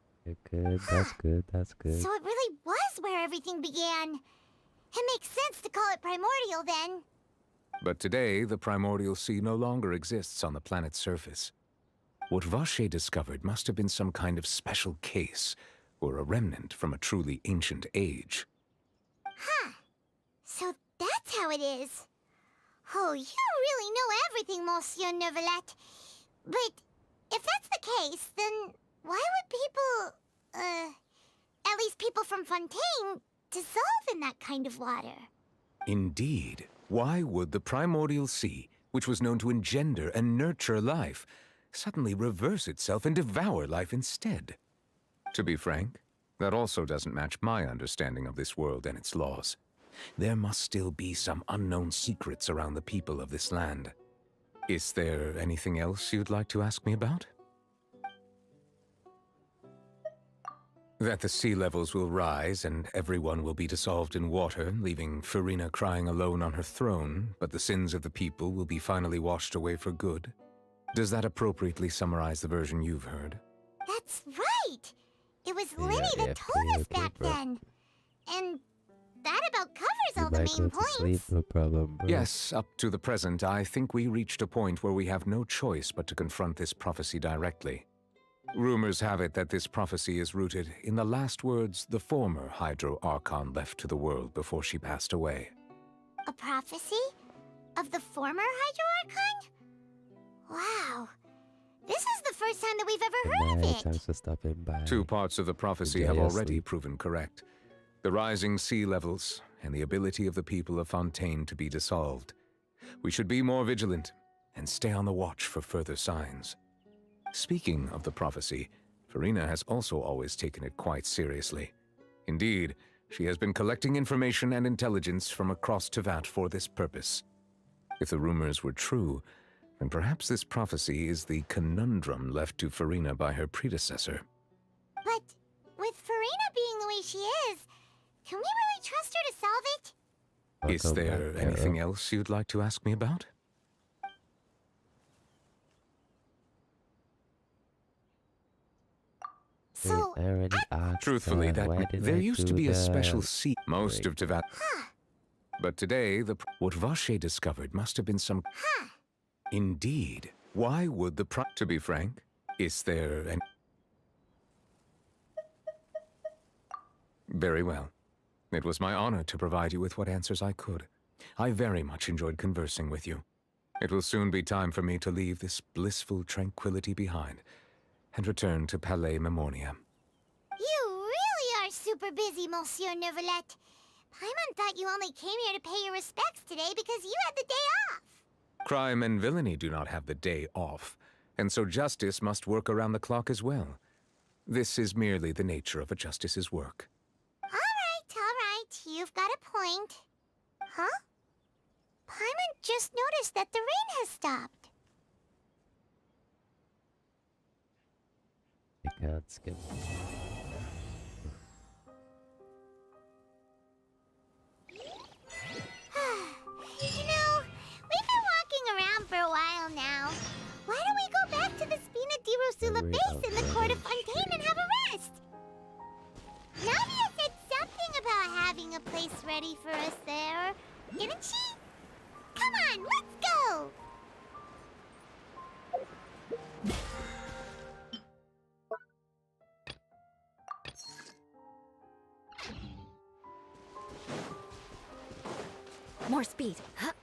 Good, that's good, that's good. So it really was where everything began. It makes sense to call it primordial then. But today, the primordial sea no longer exists on the planet's surface. What Vacher discovered must have been some kind of special case, or a remnant from a truly ancient age. Huh. So that's how it is. Oh, you really know everything, Monsieur Neuvillette. But if that's the case, then why would people, at least people from Fontaine, dissolve in that kind of water? Indeed. Why would the primordial sea, which was known to engender and nurture life, suddenly reverse itself and devour life instead? To be frank, that also doesn't match my understanding of this world and its laws. There must still be some unknown secrets around the people of this land. Is there anything else you'd like to ask me about? That the sea levels will rise and everyone will be dissolved in water, leaving Farina crying alone on her throne, but the sins of the people will be finally washed away for good. Does that appropriately summarize the version you've heard? That's right! It was Lenny that told us back then. And that about covers that's all the main points. No problem, bro. Yes, up to the present, I think we reached a point where we have no choice but to confront this prophecy directly. Rumors have it that this prophecy is rooted in the last words the former Hydro Archon left to the world before she passed away. A prophecy? Of the former Hydro Archon? Wow. This is the first time that we've ever heard of it. Thanks for stopping by. Two parts of the prophecy have already proven correct. The rising sea levels and the ability of the people of Fontaine to be dissolved. We should be more vigilant and stay on the watch for further signs. Speaking of the prophecy, Farina has also always taken it quite seriously. Indeed, she has been collecting information and intelligence from across Tevat for this purpose. If the rumors were true, then perhaps this prophecy is the conundrum left to Farina by her predecessor. But with Farina being the way she is, can we really trust her to solve it? Is there anything else you'd like to ask me about? So, I already asked Truthfully, why did there I used to do be a that? special sea most of Tevat. But today, what Vache discovered must have been some... Indeed. Why would the To be frank, is there an... Very well. It was my honor to provide you with what answers I could. I very much enjoyed conversing with you. It will soon be time for me to leave this blissful tranquility behind and return to Palais Memoria. You really are super busy, Monsieur Neuvillette. Paimon thought you only came here to pay your respects today because you had the day off. Crime and villainy do not have the day off, and so justice must work around the clock as well. This is merely the nature of a justice's work. All right. You've got a point. Huh? Paimon just noticed that the rain has stopped. I can't skip. You know, we've been walking around for a while now. Why don't we go back to the Spina di Rosula base in the court of Fontaine and have a rest? Nadia said something about having a place ready for us there, didn't she? Come on, let's go! More speed. Huh?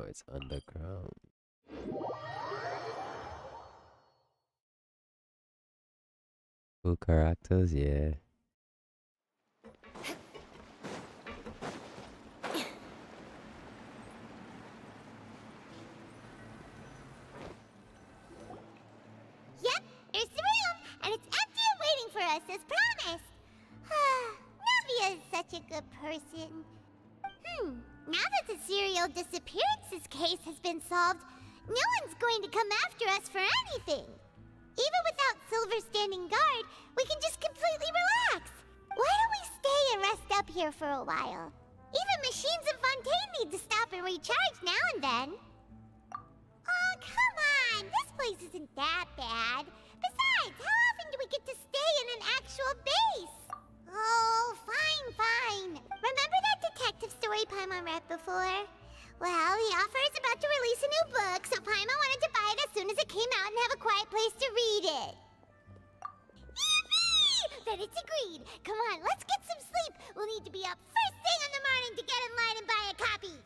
Oh, it's underground. Cool characters, yeah. Yep, there's the room, and it's empty and waiting for us as promised. Navia is such a good person. Now that the serial disappearances case has been solved, no one's going to come after us for anything. Even without Silver standing guard, we can just completely relax. Why don't we stay and rest up here for a while? Even machines in Fontaine need to stop and recharge now and then. Oh, come on! This place isn't that bad. Besides, how often do we get to stay in an actual base? Oh, fine. Remember that detective story Paimon read before? Well, the author is about to release a new book, so Paimon wanted to buy it as soon as it came out and have a quiet place to read it. Yippee! Then it's agreed. Come on, let's get some sleep. We'll need to be up first thing in the morning to get in line and buy a copy.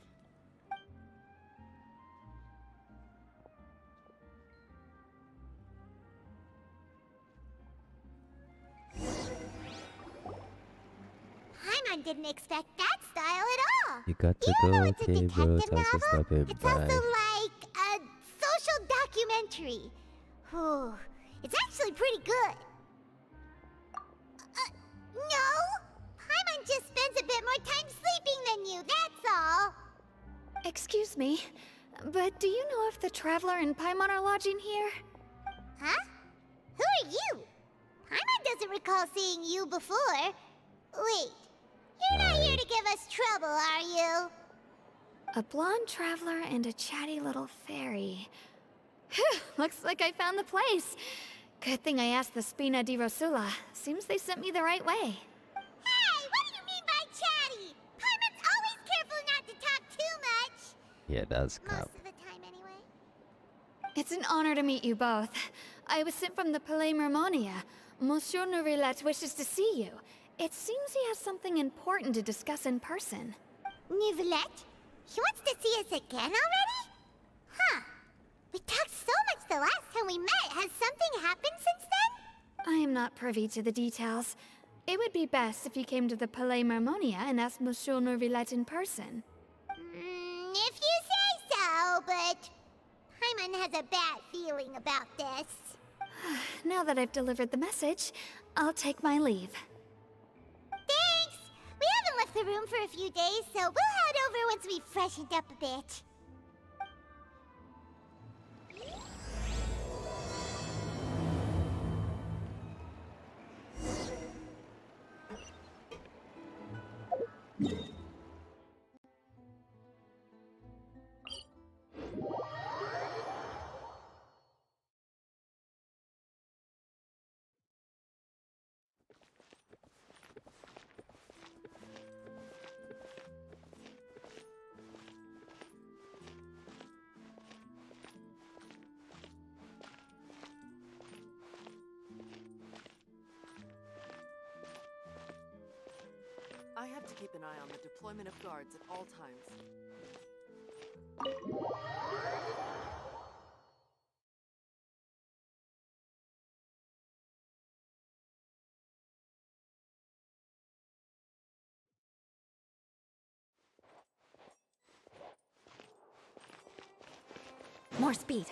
Paimon didn't expect that style at all. You got to Even though go, it's a okay, bro. detective Thanks for novel, stopping it's by. also like a social tree. Whew, it's actually pretty good. No! Paimon just spends a bit more time sleeping than you, that's all. Excuse me, but do you know if the Traveler and Paimon are lodging here? Huh? Who are you? Paimon doesn't recall seeing you before. Wait, you're not here to give us trouble, are you? A blonde traveler and a chatty little fairy. Phew, looks like I found the place. Good thing I asked the Spina di Rosula. Seems they sent me the right way. Hey, what do you mean by chatty? Paimon's always careful not to talk too much. Yeah, that's cap. Most of the time, anyway. It's an honor to meet you both. I was sent from the Palais Mermonia. Monsieur Nourilette wishes to see you. It seems he has something important to discuss in person. Nourilette? He wants to see us again already? Huh. We talked so much the last time we met. Has something happened since then? I am not privy to the details. It would be best if you came to the Palais Mermonia and asked Monsieur Nourilette in person. If you say so, but Paimon has a bad feeling about this. Now that I've delivered the message, I'll take my leave. Thanks! We haven't left the room for a few days, so we'll head over once we've freshened up a bit. I have to keep an eye on the deployment of guards at all times. More speed.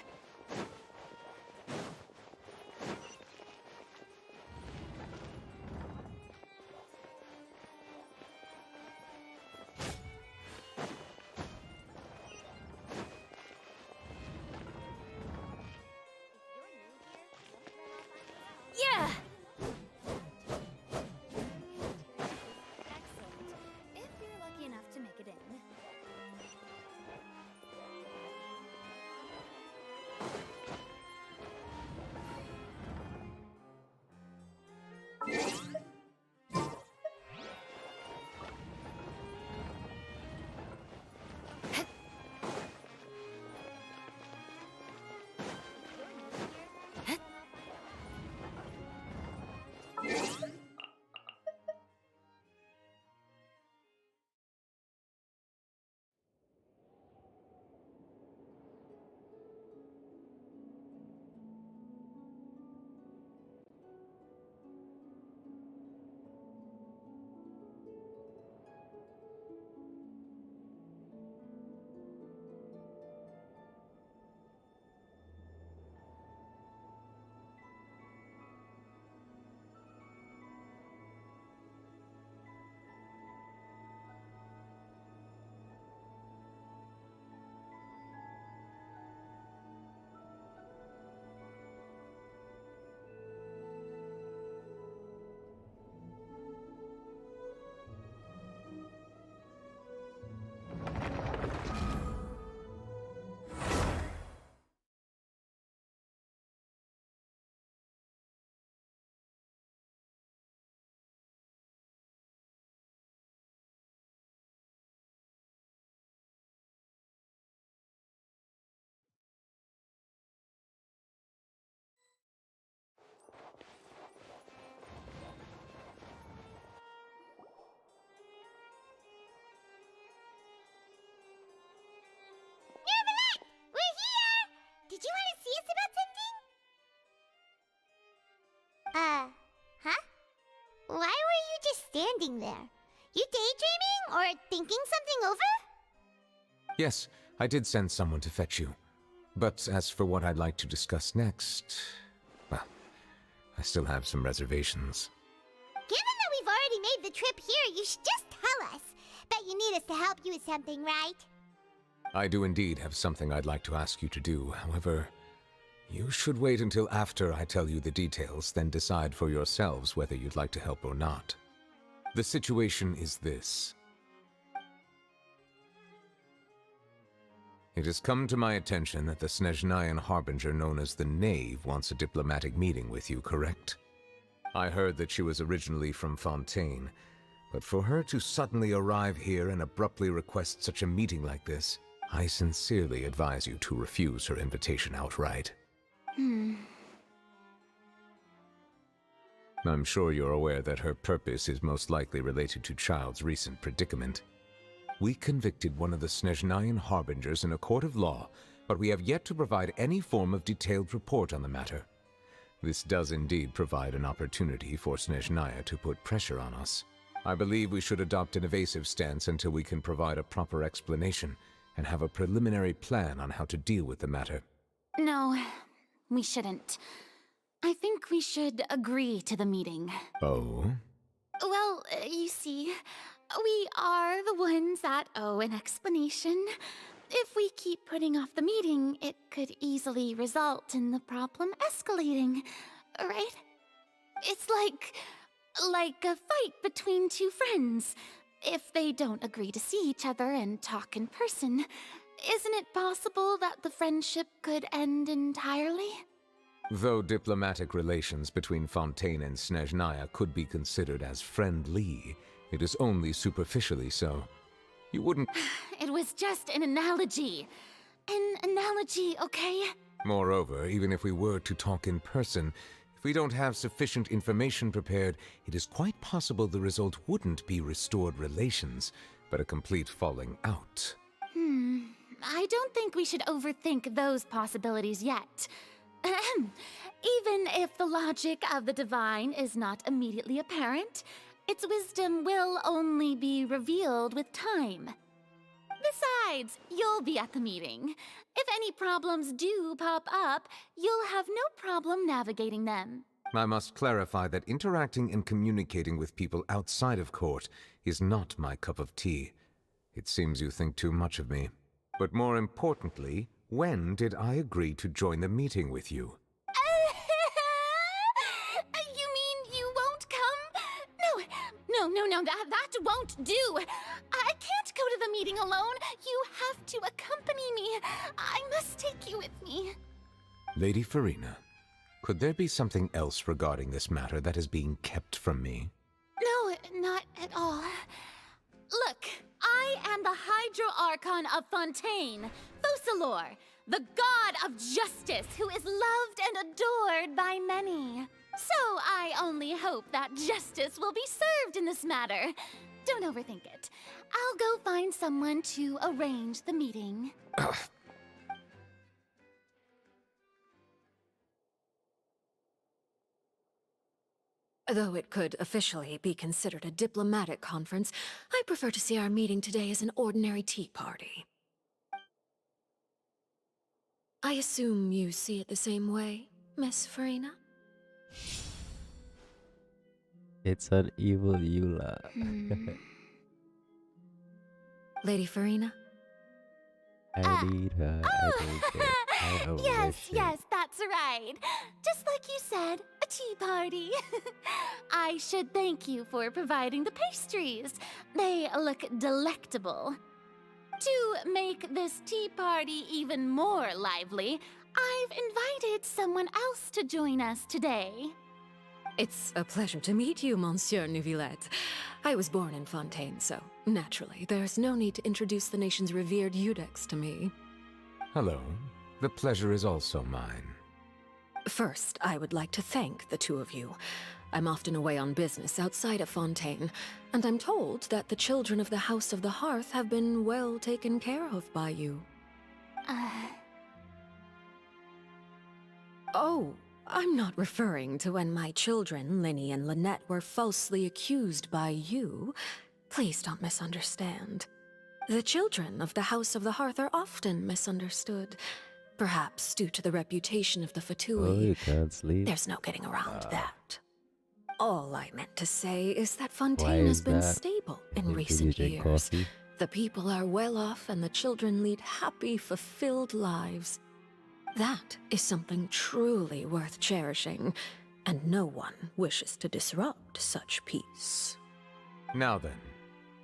Yeah! Excellent. If you're lucky enough to make it in. Nourilette! We're here! Did you want to see us about something? Huh? Why were you just standing there? You daydreaming or thinking something over? Yes, I did send someone to fetch you. But as for what I'd like to discuss next, well, I still have some reservations. Given that we've already made the trip here, you should just tell us. Bet you need us to help you with something, right? I do indeed have something I'd like to ask you to do. However, you should wait until after I tell you the details, then decide for yourselves whether you'd like to help or not. The situation is this. It has come to my attention that the Snezhnayan Harbinger known as the Knave wants a diplomatic meeting with you, correct? I heard that she was originally from Fontaine, but for her to suddenly arrive here and abruptly request such a meeting like this, I sincerely advise you to refuse her invitation outright. I'm sure you're aware that her purpose is most likely related to Child's recent predicament. We convicted one of the Snezhnayan Harbingers in a court of law, but we have yet to provide any form of detailed report on the matter. This does indeed provide an opportunity for Snezhnaya to put pressure on us. I believe we should adopt an evasive stance until we can provide a proper explanation and have a preliminary plan on how to deal with the matter. No, we shouldn't. I think we should agree to the meeting. Oh? Well, you see, we are the ones that owe an explanation. If we keep putting off the meeting, it could easily result in the problem escalating, right? It's like a fight between two friends. If they don't agree to see each other and talk in person, isn't it possible that the friendship could end entirely? Though diplomatic relations between Fontaine and Snezhnaya could be considered as friendly, it is only superficially so. You wouldn't... It was just an analogy. An analogy, okay? Moreover, even if we were to talk in person, if we don't have sufficient information prepared, it is quite possible the result wouldn't be restored relations, but a complete falling out. I don't think we should overthink those possibilities yet. Even if the logic of the divine is not immediately apparent, its wisdom will only be revealed with time. Besides, you'll be at the meeting. If any problems do pop up, you'll have no problem navigating them. I must clarify that interacting and communicating with people outside of court is not my cup of tea. It seems you think too much of me. But more importantly, when did I agree to join the meeting with you? You mean you won't come? No, that won't do. I can't go to the meeting alone. You have to accompany me. I must take you with me. Lady Farina, could there be something else regarding this matter that is being kept from me? No, not at all. Look, I am the Hydro-Archon of Fontaine, Focalor, the god of justice who is loved and adored by many. So I only hope that justice will be served in this matter. Don't overthink it. I'll go find someone to arrange the meeting. Though it could officially be considered a diplomatic conference, I prefer to see our meeting today as an ordinary tea party. I assume you see it the same way, Miss Farina? It's an evil Eula. Lady Farina? I need her. I don't care. I Yes, that's right. Just like you said, a tea party. I should thank you for providing the pastries. They look delectable. To make this tea party even more lively, I've invited someone else to join us today. It's a pleasure to meet you, Monsieur Neuvillette. I was born in Fontaine, so naturally, there's no need to introduce the nation's revered Eudex to me. Hello. The pleasure is also mine. First, I would like to thank the two of you. I'm often away on business outside of Fontaine, and I'm told that the children of the House of the Hearth have been well taken care of by you. Oh, I'm not referring to when my children, Linny and Lynette, were falsely accused by you. Please don't misunderstand. The children of the House of the Hearth are often misunderstood. Perhaps due to the reputation of the Oh, Fatui, you can't sleep? there's no getting around that. All I meant to say is that Why Fontaine has is been that? stable in Did you recent drink years. coffee? The people are well off and the children lead happy, fulfilled lives. That is something truly worth cherishing, and no one wishes to disrupt such peace. Now then,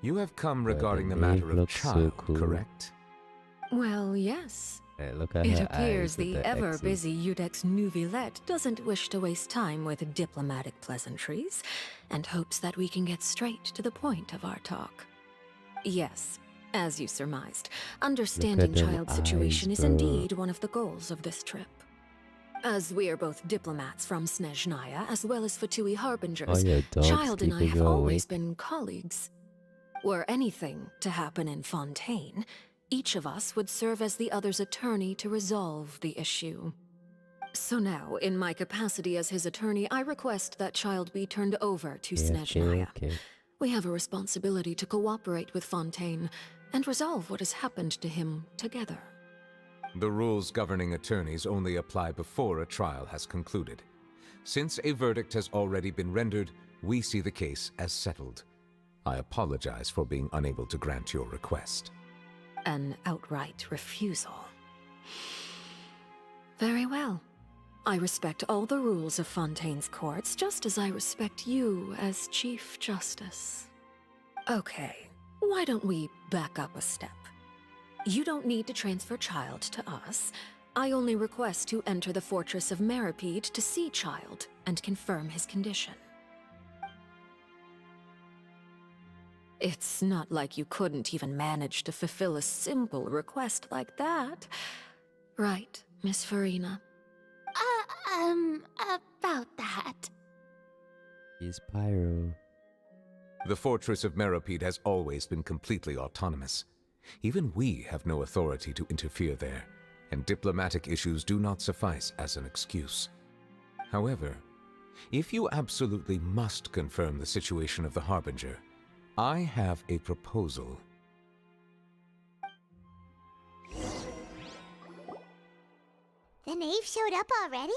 you have come But regarding the the nave matter of looks so child, cool. correct? Well, yes. Hey, look at It her appears eyes with the the ever-busy X's. Udex Nuvillette doesn't wish to waste time with diplomatic pleasantries, and hopes that we can get straight to the point of our talk. Yes, as you surmised, understanding them child's situation eyes, is bro. indeed one of the goals of this trip. As we are both diplomats from Snezhnaya as well as Fatui harbingers, Oh, your dog's Child and I keeping have you always awake? been colleagues. Were anything to happen in Fontaine, each of us would serve as the other's attorney to resolve the issue. So now, in my capacity as his attorney, I request that Child be turned over to Snezhnaya. Okay. We have a responsibility to cooperate with Fontaine and resolve what has happened to him together. The rules governing attorneys only apply before a trial has concluded. Since a verdict has already been rendered, we see the case as settled. I apologize for being unable to grant your request. An outright refusal. Very well. I respect all the rules of Fontaine's courts, just as I respect you as Chief Justice. Okay, why don't we back up a step? You don't need to transfer Child to us. I only request to enter the fortress of Meripede to see Child and confirm his condition. It's not like you couldn't even manage to fulfill a simple request like that. Right, Miss Farina? About that. He's Pyro. The fortress of Meripede has always been completely autonomous. Even we have no authority to interfere there, and diplomatic issues do not suffice as an excuse. However, if you absolutely must confirm the situation of the Harbinger, I have a proposal. The knave showed up already?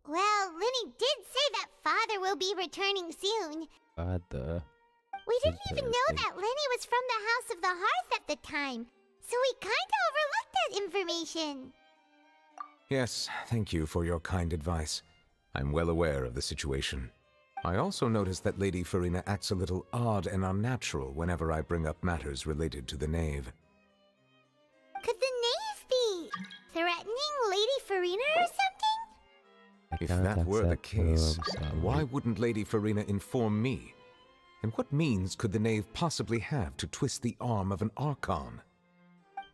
Well, Linny did say that Father will be returning soon. Father. We didn't even know that Linny was from the House of the Hearth at the time, so we kinda overlooked that information. Yes, thank you for your kind advice. I'm well aware of the situation. I also noticed that Lady Farina acts a little odd and unnatural whenever I bring up matters related to the knave. Could the knave be threatening Lady Farina or something? If can't that were the accept case, terms, why wouldn't Lady Farina inform me? And what means could the knave possibly have to twist the arm of an Archon?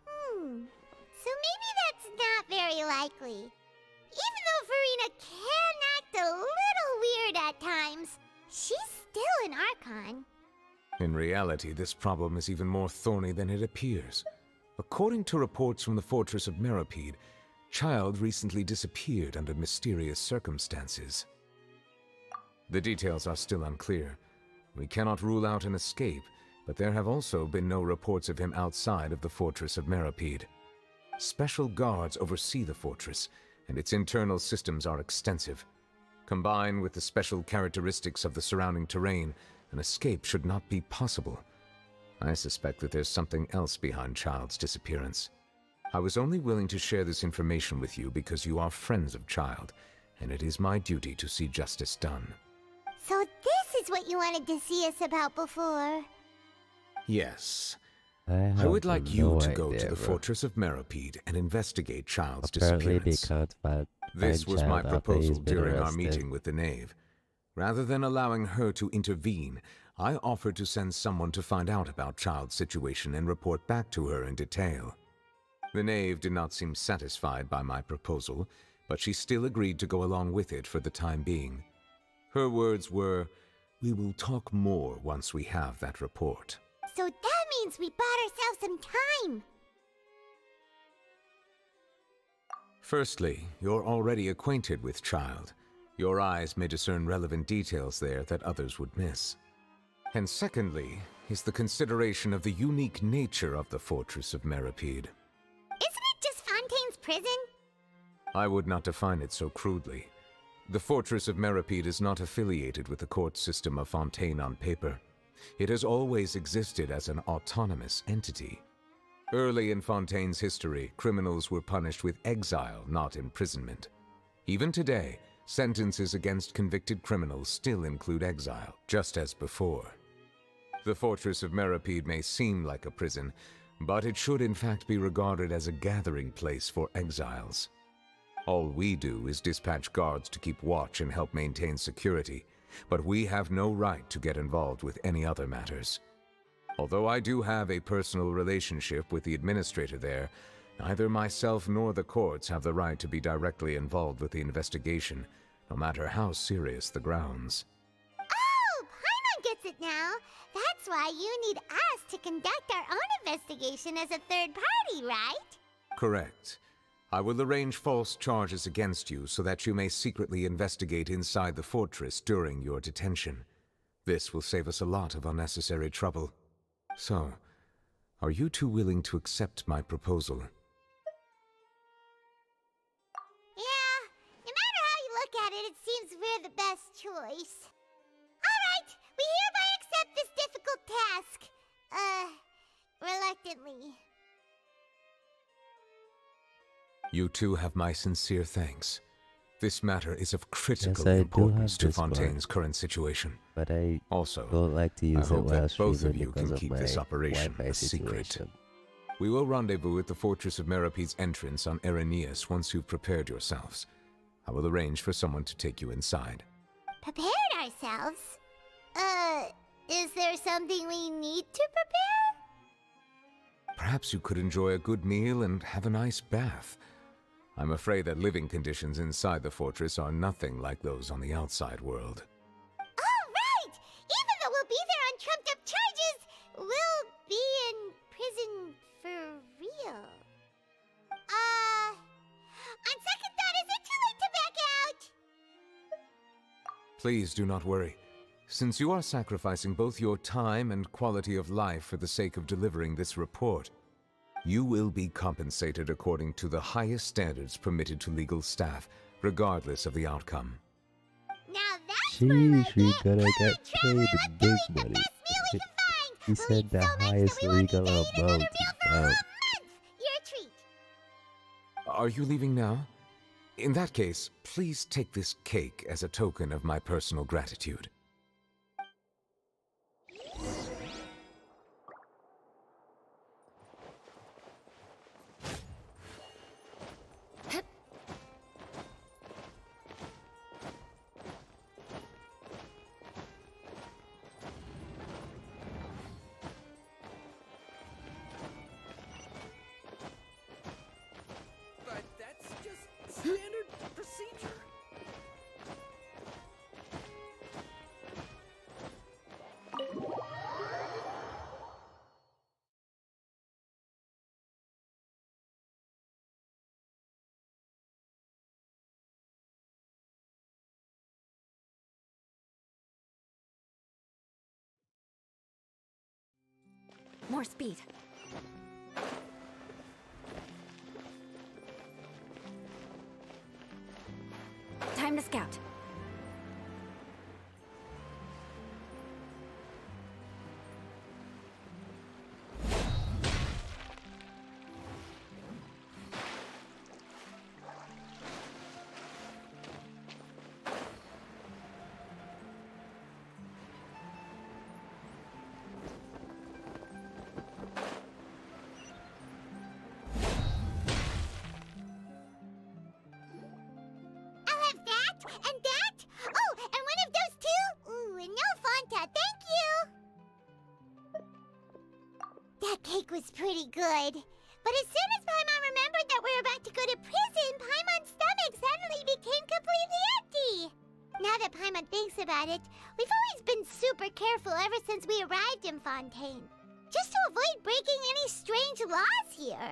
So maybe that's not very likely. Even though Farina can act a little weird at times, she's still an Archon. In reality, this problem is even more thorny than it appears. According to reports from the fortress of Meripede, Child recently disappeared under mysterious circumstances. The details are still unclear. We cannot rule out an escape, but there have also been no reports of him outside of the fortress of Meripede. Special guards oversee the fortress, and its internal systems are extensive. Combined with the special characteristics of the surrounding terrain, an escape should not be possible. I suspect that there's something else behind Child's disappearance. I was only willing to share this information with you because you are friends of Child, and it is my duty to see justice done. So this is what you wanted to see us about before. Yes. I have would like you no to go idea, to the bro. fortress of Meripede and investigate Child's Apparently disappearance. they can't find This was my Child after he's proposal been during our arrested. meeting with the knave. Rather than allowing her to intervene, I offered to send someone to find out about Child's situation and report back to her in detail. The knave did not seem satisfied by my proposal, but she still agreed to go along with it for the time being. Her words were, "We will talk more once we have that report." So that means we bought ourselves some time. Firstly, you're already acquainted with Child. Your eyes may discern relevant details there that others would miss. And secondly, is the consideration of the unique nature of the fortress of Meripede. Isn't it just Fontaine's prison? I would not define it so crudely. The Fortress of Meripede is not affiliated with the court system of Fontaine on paper. It has always existed as an autonomous entity. Early in Fontaine's history, criminals were punished with exile, not imprisonment. Even today, sentences against convicted criminals still include exile, just as before. The Fortress of Meripede may seem like a prison, but it should in fact be regarded as a gathering place for exiles. All we do is dispatch guards to keep watch and help maintain security, but we have no right to get involved with any other matters. Although I do have a personal relationship with the administrator there, neither myself nor the courts have the right to be directly involved with the investigation, no matter how serious the grounds. Oh, Paimon gets it now. That's why you need us to conduct our own investigation as a third party, right? Correct. I will arrange false charges against you so that you may secretly investigate inside the fortress during your detention. This will save us a lot of unnecessary trouble. So, are you two willing to accept my proposal? Yeah, no matter how you look at it, it seems we're the best choice. Alright, we hereby accept this difficult task. Reluctantly. You two have my sincere thanks. This matter is of critical Yes, I do importance have to this Fontaine's one, current situation. but I also don't like to use I it hope while that both of streaming you because can of keep my this operation Wi-Fi a secret. situation. We will rendezvous at the Fortress of Meripede's entrance on Irenaeus once you've prepared yourselves. I will arrange for someone to take you inside. Prepared ourselves? Is there something we need to prepare? Perhaps you could enjoy a good meal and have a nice bath. I'm afraid that living conditions inside the fortress are nothing like those on the outside world. Oh, right! Even though we'll be there on trumped-up charges, we'll be in prison for real. On second thought, is it too late to back out? Please do not worry. Since you are sacrificing both your time and quality of life for the sake of delivering this report, you will be compensated according to the highest standards permitted to legal staff, regardless of the outcome. Now that's Sheesh, we gonna get paid big money. He said the highest legal amount. Your treat. Are you leaving now? In that case, please take this cake as a token of my personal gratitude. But that's just standard procedure. More speed. Time to scout. I'll have that, and that. Oh, and one of those two. Ooh, and no Fanta, thank you. That cake was pretty good. But as soon as Paimon remembered that we were about to go to prison, Paimon's stomach suddenly became completely empty. Now that Paimon thinks about it, we've always been super careful ever since we arrived in Fontaine. Just to avoid breaking any strange laws here.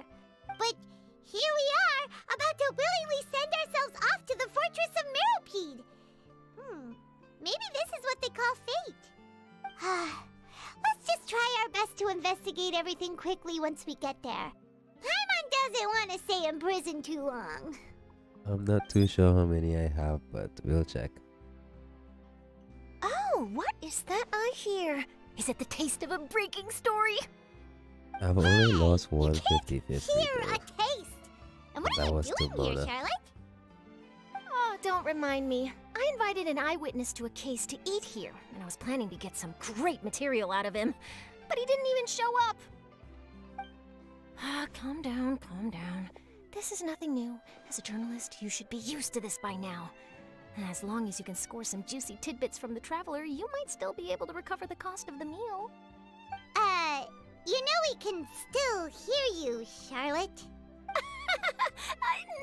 But here we are, about to willingly send ourselves off to the Fortress of Meripede. Maybe this is what they call fate. Let's just try our best to investigate everything quickly once we get there. Paimon does doesn't want to stay in prison too long. I'm not too sure how many I have, but we'll check. Oh, what is that I hear? Is it the taste of a breaking story? I've only lost one 50-50 Here, though. a taste. And what That are you was doing to here, Mona. Charlotte? Oh, don't remind me. I invited an eyewitness to a case to eat here, and I was planning to get some great material out of him. But he didn't even show up. Ah, calm down, calm down. This is nothing new. As a journalist, you should be used to this by now. As long as you can score some juicy tidbits from the traveler, you might still be able to recover the cost of the meal. You know we can still hear you, Charlotte.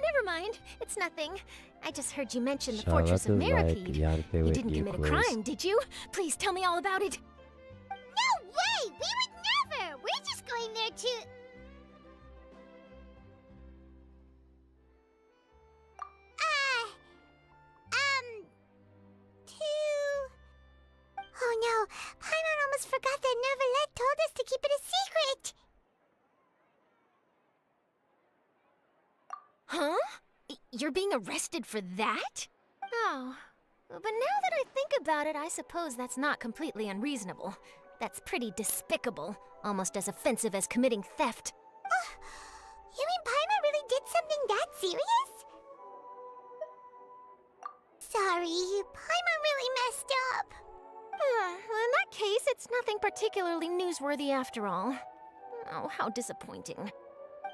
Never mind. It's nothing. I just heard you mention the Charlotte Fortress of is like Mirapede. Beyonce You with didn't new commit a clothes. crime, did you? Please tell me all about it. No way! We would never! We're just going there to... Oh no, Paimon almost forgot that Neverlet told us to keep it a secret! Huh? You're being arrested for that? Oh. But now that I think about it, I suppose that's not completely unreasonable. That's pretty despicable. Almost as offensive as committing theft. You mean Paimon really did something that serious? Sorry, Paimon really messed up. Well, in that case, it's nothing particularly newsworthy after all. Oh, how disappointing.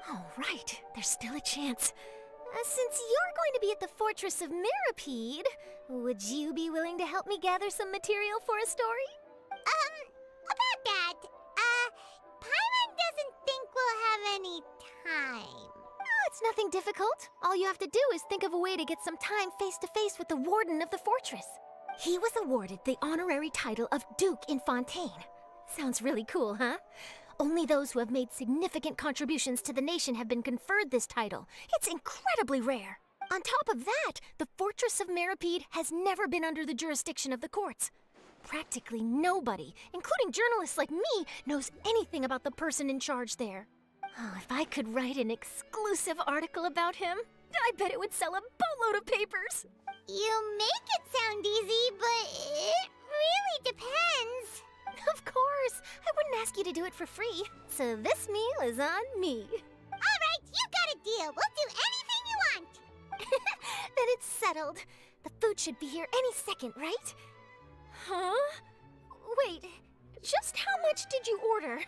Oh, right. There's still a chance. Since you're going to be at the Fortress of Mirapede, would you be willing to help me gather some material for a story? About that, Paimon doesn't think we'll have any time. Oh, it's nothing difficult. All you have to do is think of a way to get some time face to face with the warden of the fortress. He was awarded the honorary title of Duke in Fontaine. Sounds really cool, huh? Only those who have made significant contributions to the nation have been conferred this title. It's incredibly rare. On top of that, the Fortress of Mirapede has never been under the jurisdiction of the courts. Practically nobody, including journalists like me, knows anything about the person in charge there. Oh, if I could write an exclusive article about him, I bet it would sell a boatload of papers. You make it sound easy, but it really depends. Of course, I wouldn't ask you to do it for free. So this meal is on me. All right, you got a deal. We'll do anything you want. Then it's settled. The food should be here any second, right? Huh? Wait, just how much did you order?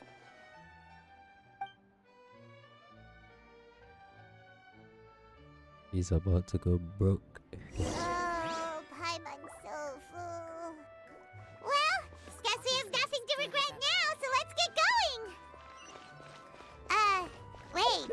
He's about to go broke. Oh, Paimon's so full. Well, guess we have nothing to regret now, so let's get going. Wait.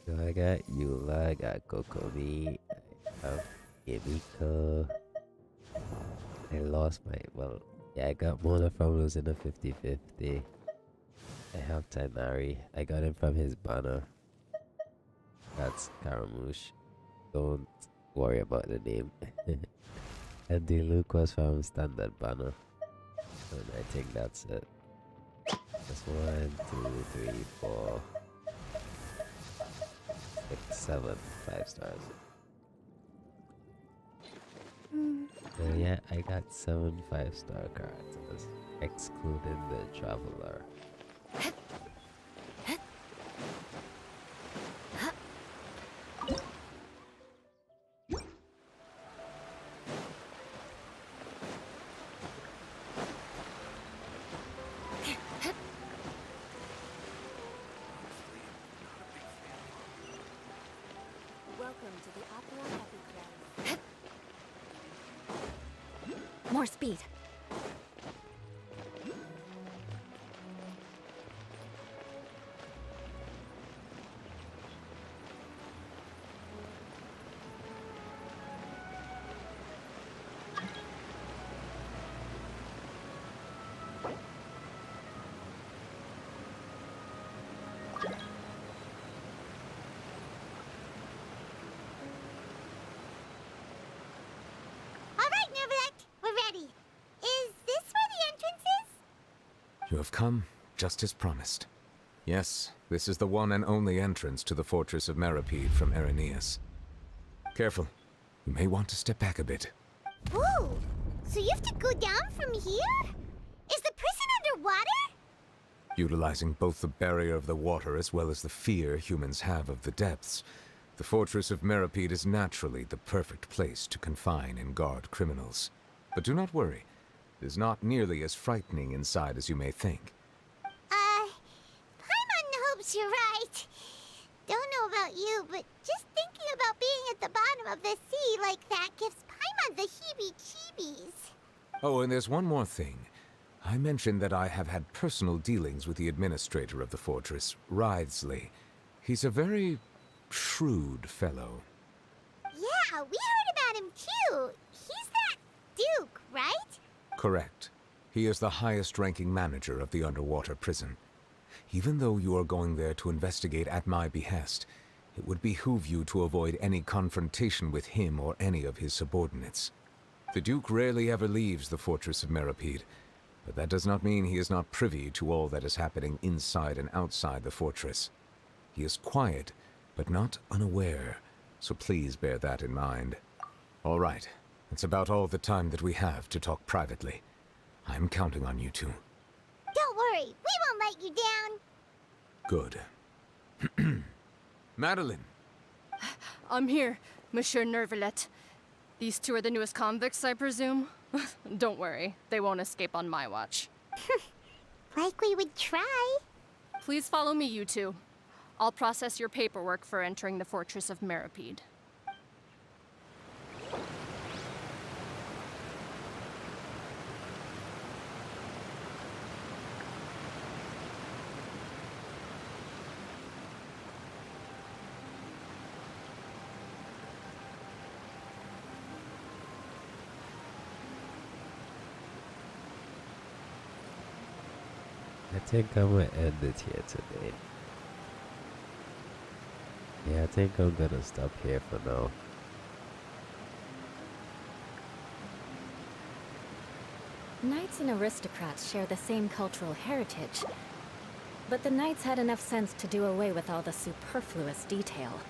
So I got Eula, I got Kokomi, I have Yemiko. I lost my, well, yeah, I got Mona from losing a 50-50. I have Tainari. I got him from his banner. That's Karamouche. Don't worry about the name. And the Luke was from Standard Banner. And I think that's it. That's 1, 2, 3, 4, 6, 7, 5 stars. So yeah, I got 7 5-star cards, excluding the Traveler. Welcome to the Opera Happy Club. More speed. You have come just as promised. Yes, this is the one and only entrance to the fortress of Meripede from Irenaeus. Careful. You may want to step back a bit. Whoa! So you have to go down from here? Is the prison underwater? Utilizing both the barrier of the water as well as the fear humans have of the depths, the fortress of Meripede is naturally the perfect place to confine and guard criminals. But do not worry. It is not nearly as frightening inside as you may think. Paimon hopes you're right. Don't know about you, but just thinking about being at the bottom of the sea like that gives Paimon the heebie-jeebies. Oh, and there's one more thing. I mentioned that I have had personal dealings with the administrator of the fortress, Writhsley. He's a very shrewd fellow. Yeah, we heard about him too. He's that Duke, right? Correct. He is the highest-ranking manager of the underwater prison. Even though you are going there to investigate at my behest, it would behoove you to avoid any confrontation with him or any of his subordinates. The Duke rarely ever leaves the fortress of Meripede, but that does not mean he is not privy to all that is happening inside and outside the fortress. He is quiet, but not unaware, so please bear that in mind. All right, that's about all the time that we have to talk privately. I'm counting on you two. Don't worry, we won't let you down. Good. Madeline! I'm here, Monsieur Nervalet. These two are the newest convicts, I presume? Don't worry, they won't escape on my watch. Like we would try. Please follow me, you two. I'll process your paperwork for entering the Fortress of Meripede. I think I'm gonna end it here today. Yeah, I think I'm gonna stop here for now. Knights and aristocrats share the same cultural heritage, but the knights had enough sense to do away with all the superfluous detail.